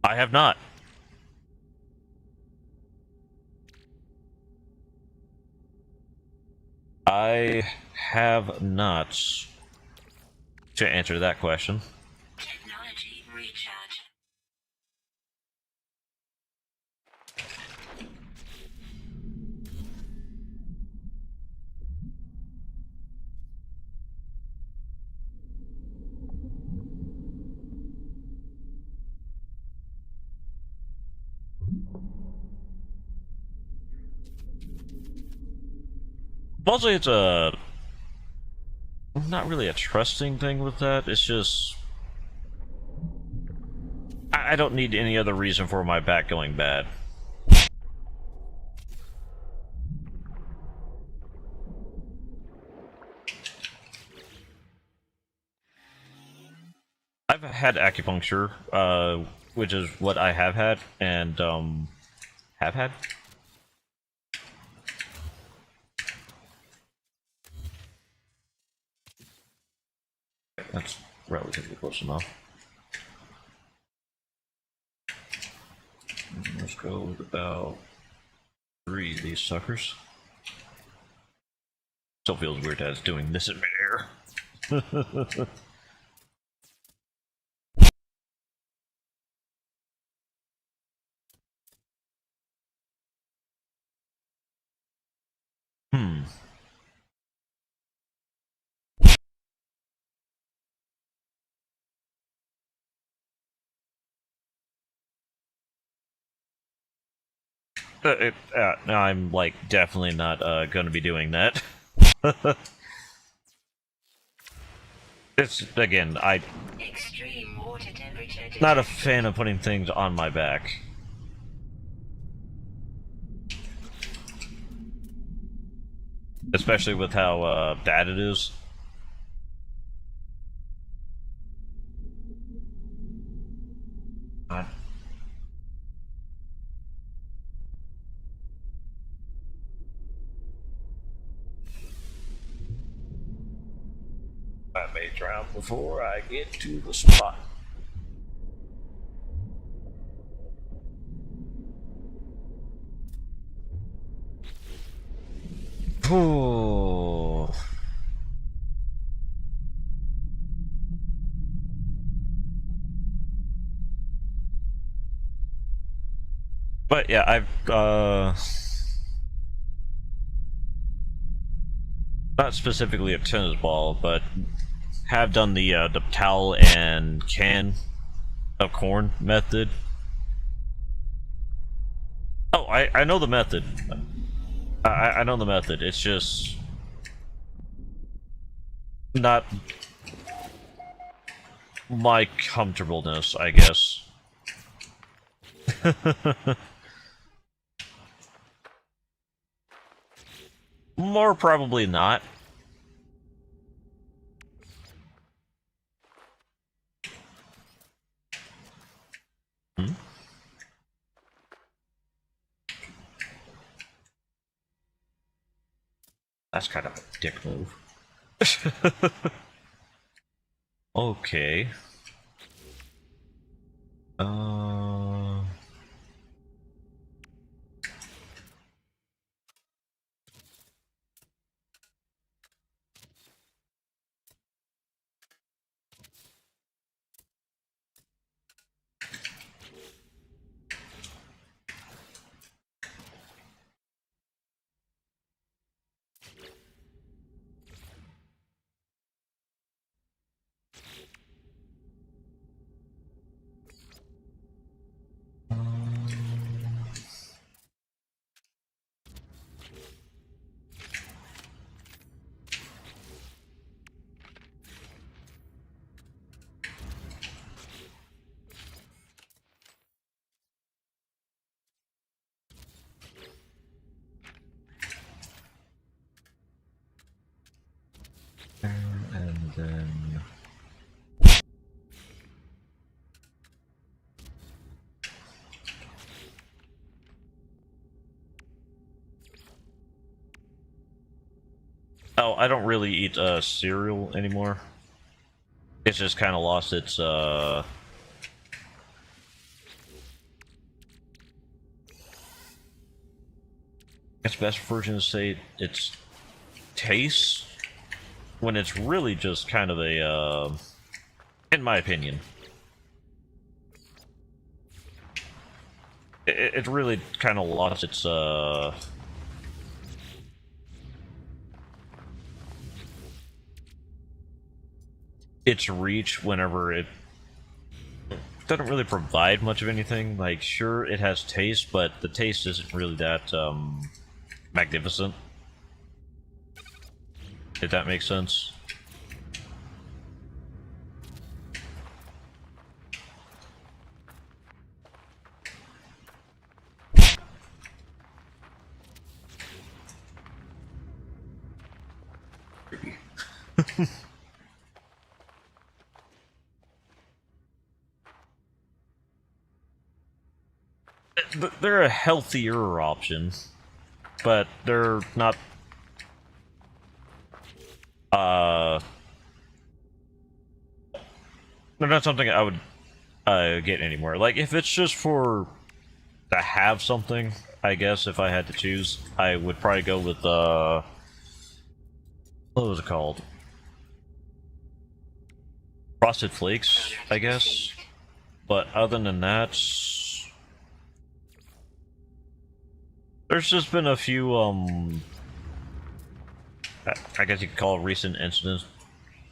I have not. I have not. To answer that question. Technology recharge. Mostly it's a... not really a trusting thing with that, it's just... I don't need any other reason for my back going bad. I've had acupuncture, which is what I have had, and, have had? That's relatively close enough. Let's go with about 3 of these suckers. Still feels weird that it's doing this in midair. Hmm. I'm like definitely not going to be doing that. It's again, I Extreme water temperature not a detected. fan of putting things on my back, especially with how bad it is. I may drown before I get to the spot. Whew. But yeah, I've not specifically a tennis ball, but have done the towel and can of corn method. Oh, I know the method. I know the method. It's just not my comfortableness, I guess. More probably not. Hmm? That's kind of a dick move. Okay. Uh... And then... Oh, I don't really eat cereal anymore. It's just kind of lost its its best version to say its taste when it's really just kind of a in my opinion, it really kind of lost its reach whenever it doesn't really provide much of anything. Like, sure, it has taste, but the taste isn't really that magnificent. If that makes sense. They're a healthier option, but they're not they're not something I would get anymore. Like, if it's just for to have something, I guess if I had to choose, I would probably go with what was it called? Frosted Flakes, I guess. But other than that, there's just been a few I guess you could call it recent incidents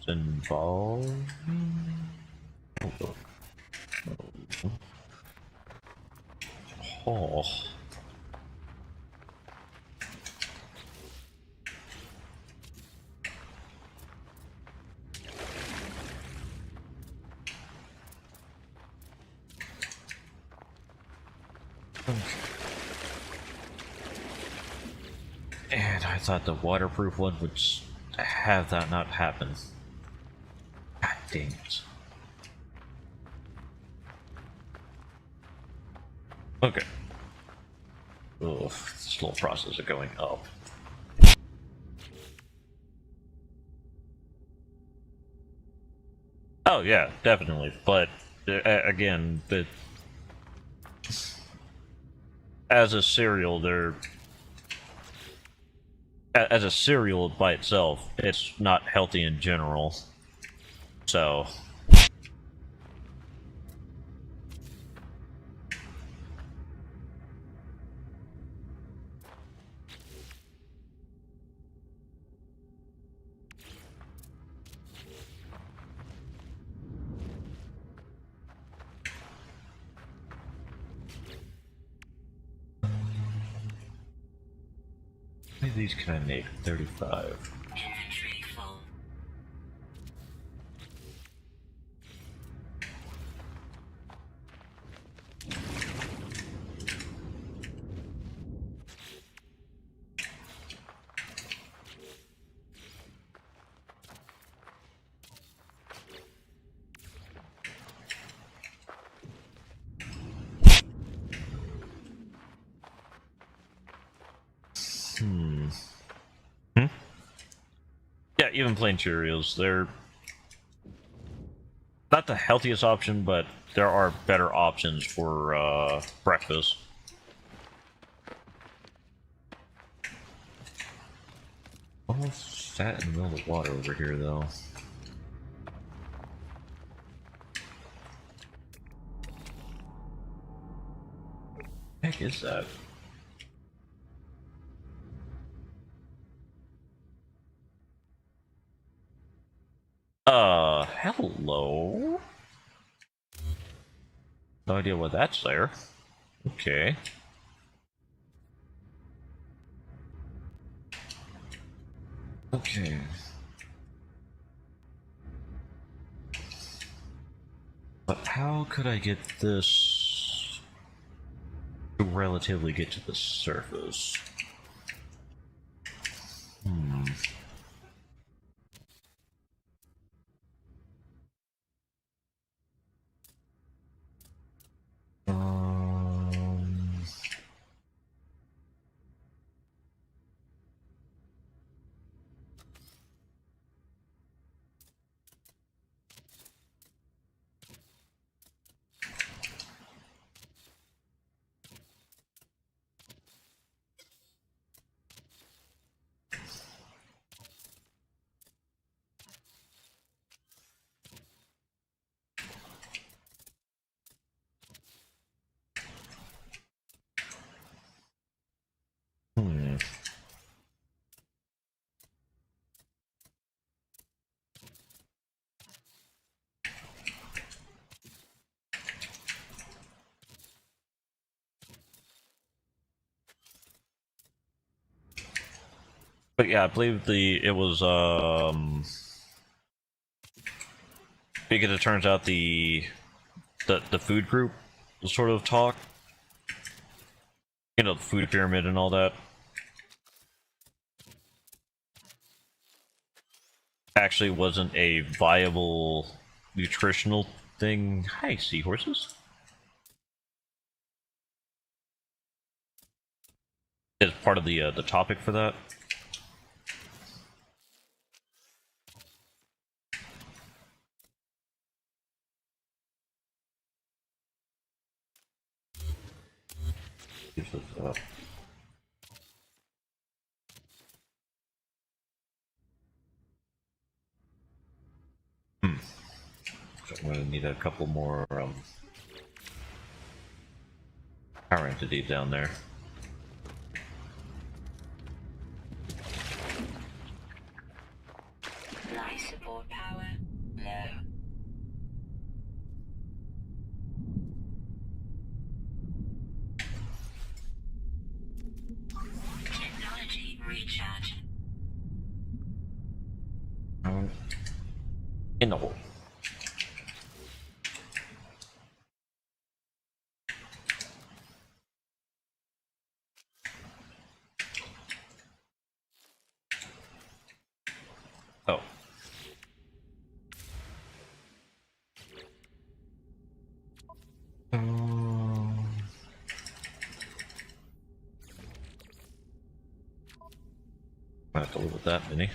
involved. Oh. And I thought the waterproof one would have that not happen. God dang it. Okay. Ugh, slow process of going up. Oh yeah, definitely. But again, as a cereal, they're as a cereal by itself, it's not healthy in general. So, how many of these can I make? 35. Inventory full. Yeah, even plain Cheerios. They're not the healthiest option, but there are better options for breakfast. Almost sat in the middle of the water over here, though. Heck is that? Hello? No idea what that's there. Okay. Okay. But how could I get this to relatively get to the surface? Hmm. Um... Hmm. But yeah, I believe it was because it turns out the food group sort of talk, you know, the food pyramid and all that, actually wasn't a viable nutritional thing. Hi, seahorses. As part of the topic for that. This is, so I'm gonna need a couple more power entities down there. Life support power low. Technology recharge. In the hole. Oh. I have to live with that, Vinny.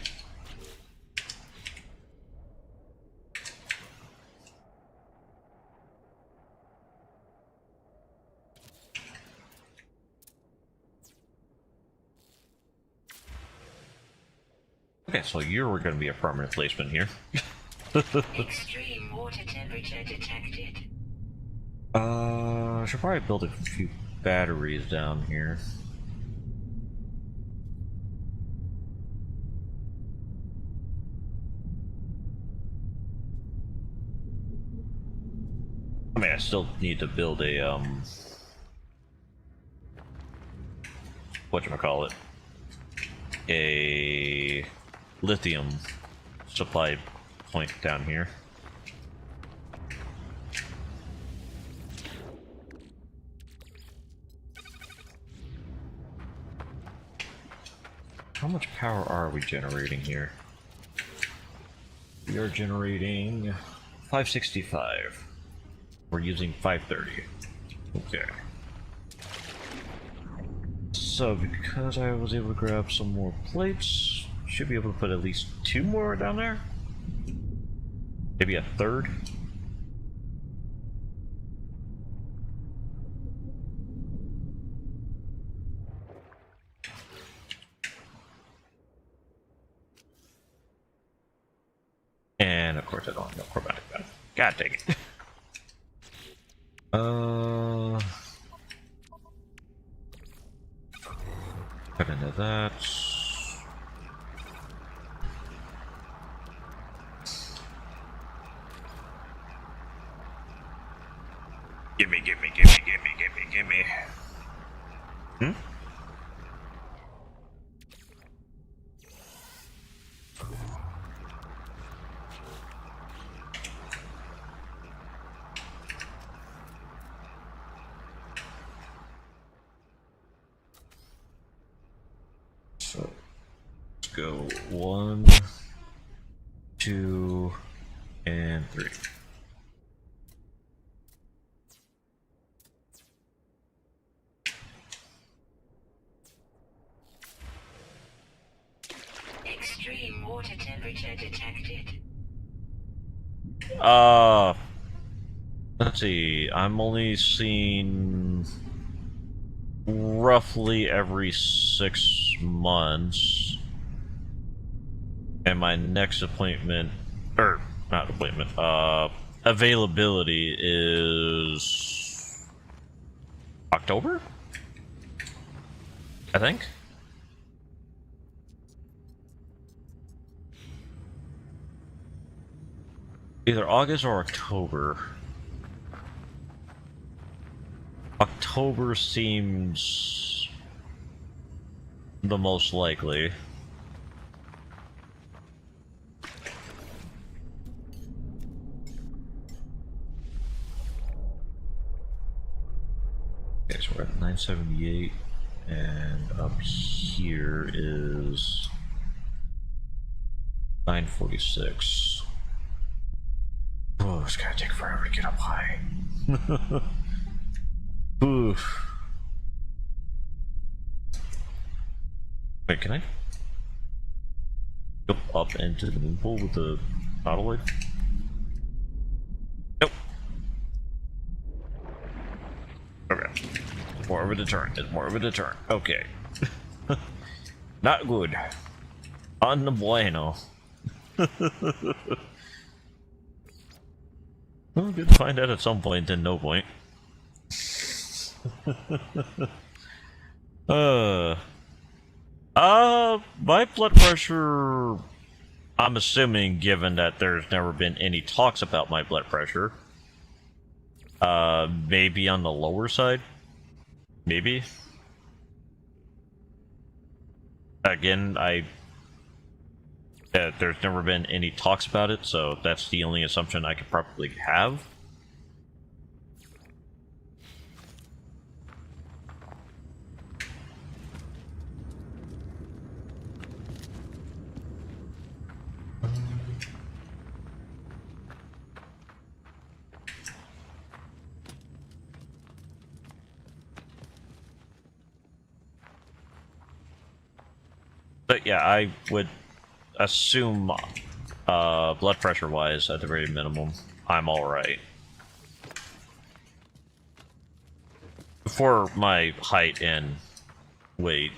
Okay, so you're going to be a permanent placement here. Extreme water temperature detected. Should probably build a few batteries down here. I mean, I still need to build a, whatchamacallit, a lithium supply point down here. How much power are we generating here? We are generating 565. We're using 530. Okay. So because I was able to grab some more plates, should be able to put at least 2 more down there? Maybe a third? And of course I don't have no chromatic bath. God dang it. Put into that. Gimme. Hmm? So let's go 1, 2, and 3. Extreme water temperature detected. Let's see. I'm only seeing roughly every 6 months. And my next appointment, or not appointment, availability is October, I think. Either August or October. October seems the most likely. Okay, so we're at 978, and up here is 946. Oh, it's gonna take forever to get up high. Oof. Wait, can I go up into the moon pool with the Autoloid? Nope. Okay. More of a deterrent. It's more of a deterrent. Okay. Not good. On the bueno. Well, good to find out at some point, then no point. My blood pressure, I'm assuming, given that there's never been any talks about my blood pressure, maybe on the lower side? Maybe? Again, there's never been any talks about it, so that's the only assumption I could probably have. But yeah, I would assume, blood pressure wise, at the very minimum, I'm alright. For my height and weight.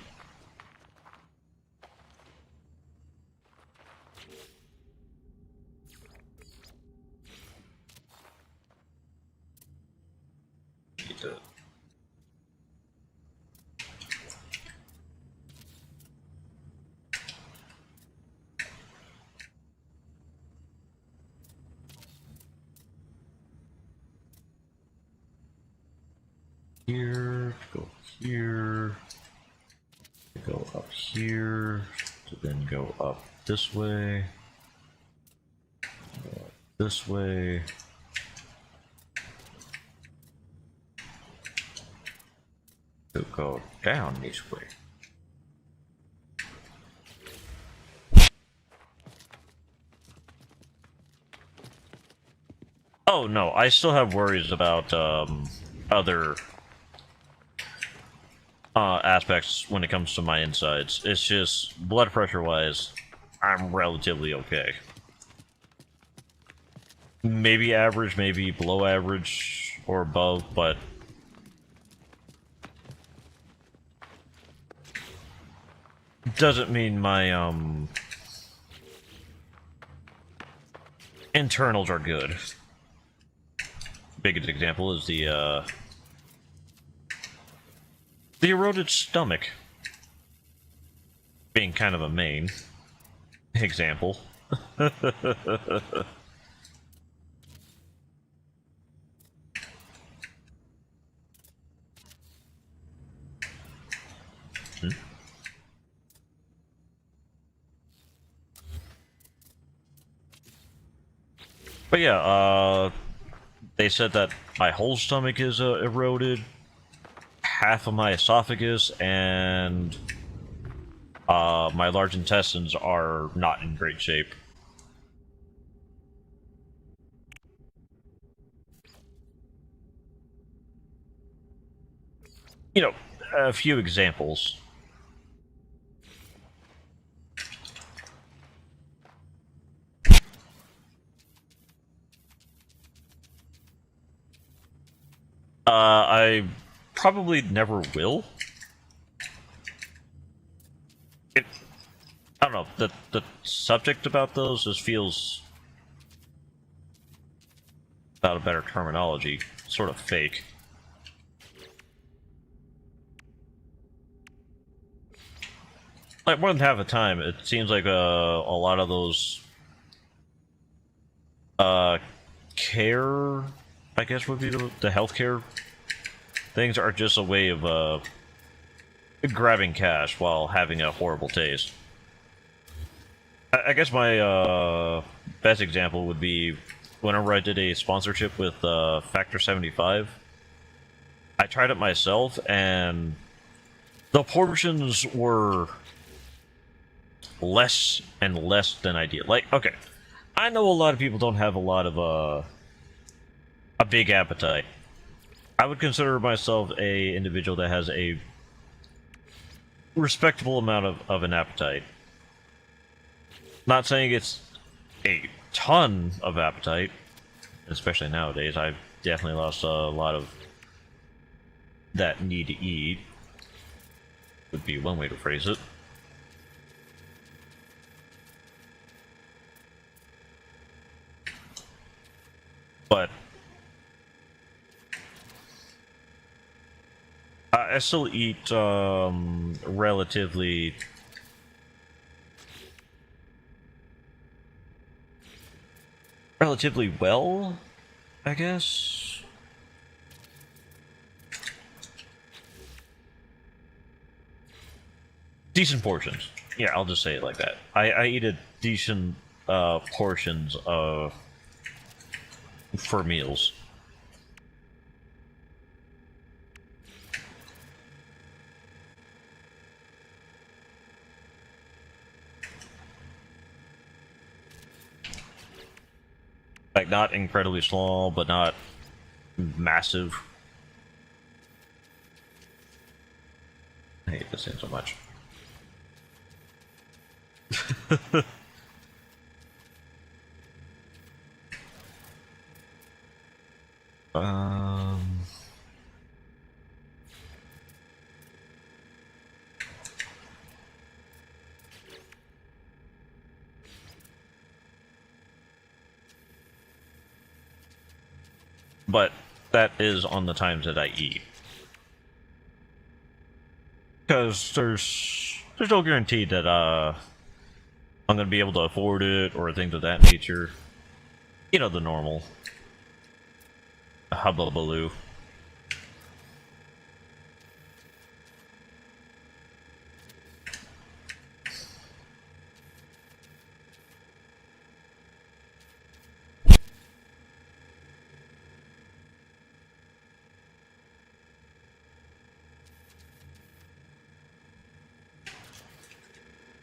Go up here, to then go up this way, go up this way, to go down this way. Oh no, I still have worries about other aspects when it comes to my insides. It's just blood pressure wise, I'm relatively okay. Maybe average, maybe below average or above, but doesn't mean my internals are good. Biggest example is the eroded stomach being kind of a main example. Hmm? But yeah, they said that my whole stomach is eroded, half of my esophagus, and my large intestines are not in great shape. You know, a few examples. I probably never will. I don't know, the subject about those just feels, without a better terminology, sort of fake. Like, more than half the time, it seems like a lot of those care, I guess would be the healthcare things, are just a way of grabbing cash while having a horrible taste. I guess my best example would be whenever I did a sponsorship with Factor 75. I tried it myself, and the portions were less and less than ideal. Like, okay, I know a lot of people don't have a lot of a big appetite. I would consider myself a individual that has a respectable amount of an appetite. Not saying it's a ton of appetite, especially nowadays. I've definitely lost a lot of that need to eat, would be one way to phrase it. But I still eat relatively well, I guess. Decent portions. Yeah, I'll just say it like that. I eat a decent portions of for meals. Like, not incredibly small, but not massive. I hate this thing so much. Um... But that is on the times that I eat. Because there's no guarantee that I'm gonna be able to afford it or things of that nature. You know, the normal hubbubaloo.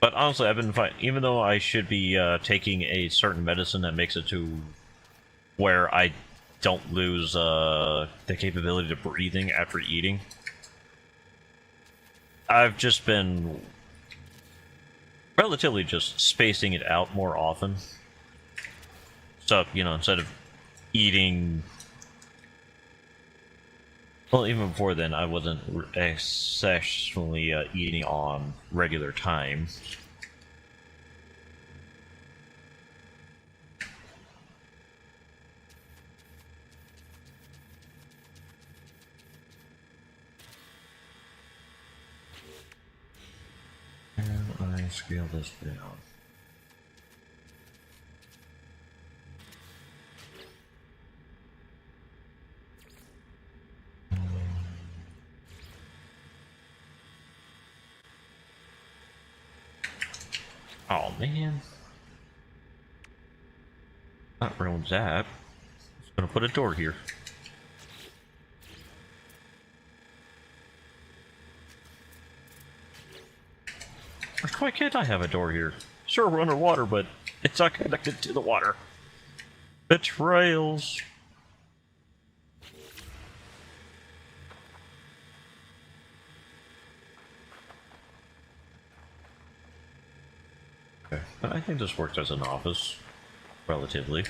But honestly, I've been fine. Even though I should be taking a certain medicine that makes it to where I don't lose the capability to breathing after eating, I've just been relatively just spacing it out more often. So, you know, instead of eating... Well, even before then, I wasn't exceptionally eating on regular time. And I scale this down. Oh man. Not ruins that. Just gonna put a door here. Why can't I have a door here? Sure, we're underwater, but it's not connected to the water. Betrayals. Okay, but I think this works as an office, relatively.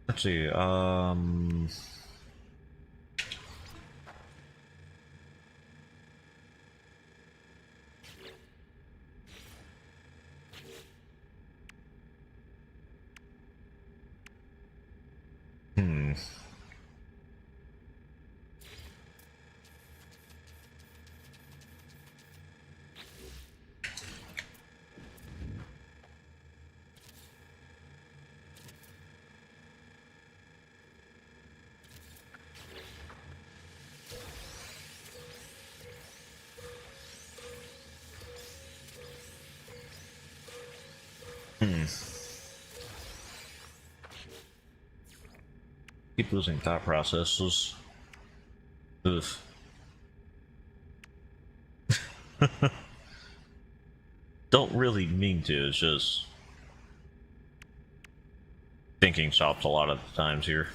Let's see, keep losing thought processes. Ugh. Don't really mean to, it's just... thinking stops a lot of the times here.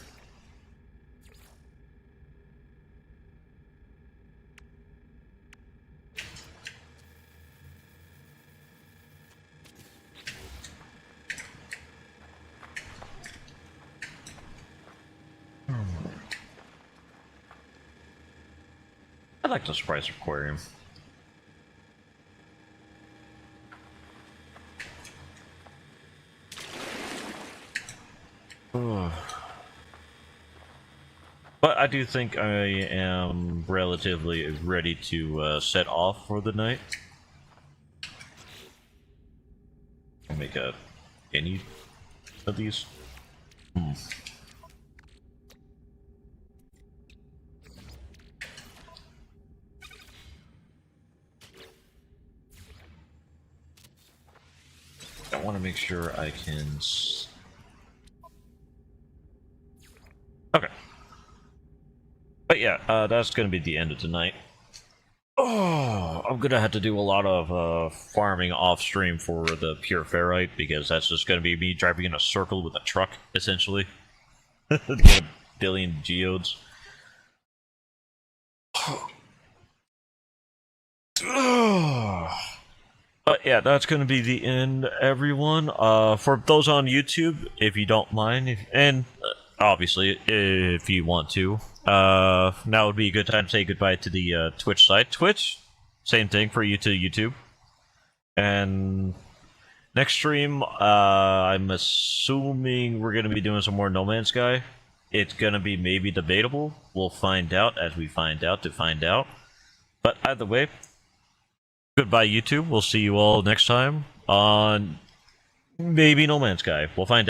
I like the Surprise Aquarium. But I do think I am relatively ready to set off for the night. I'll make any of these. I want to make sure I can... Okay. But yeah, that's going to be the end of tonight. Oh, I'm going to have to do a lot of farming off-stream for the pure ferrite, because that's just going to be me driving in a circle with a truck, essentially. To get a billion geodes. But yeah, that's going to be the end, everyone. For those on YouTube, if you don't mind, and obviously, if you want to, now would be a good time to say goodbye to the Twitch side. Twitch, same thing for you to YouTube. And next stream, I'm assuming we're going to be doing some more No Man's Sky. It's going to be maybe debatable. We'll find out as we find out to find out. But either way, goodbye YouTube. We'll see you all next time on maybe No Man's Sky. We'll find out.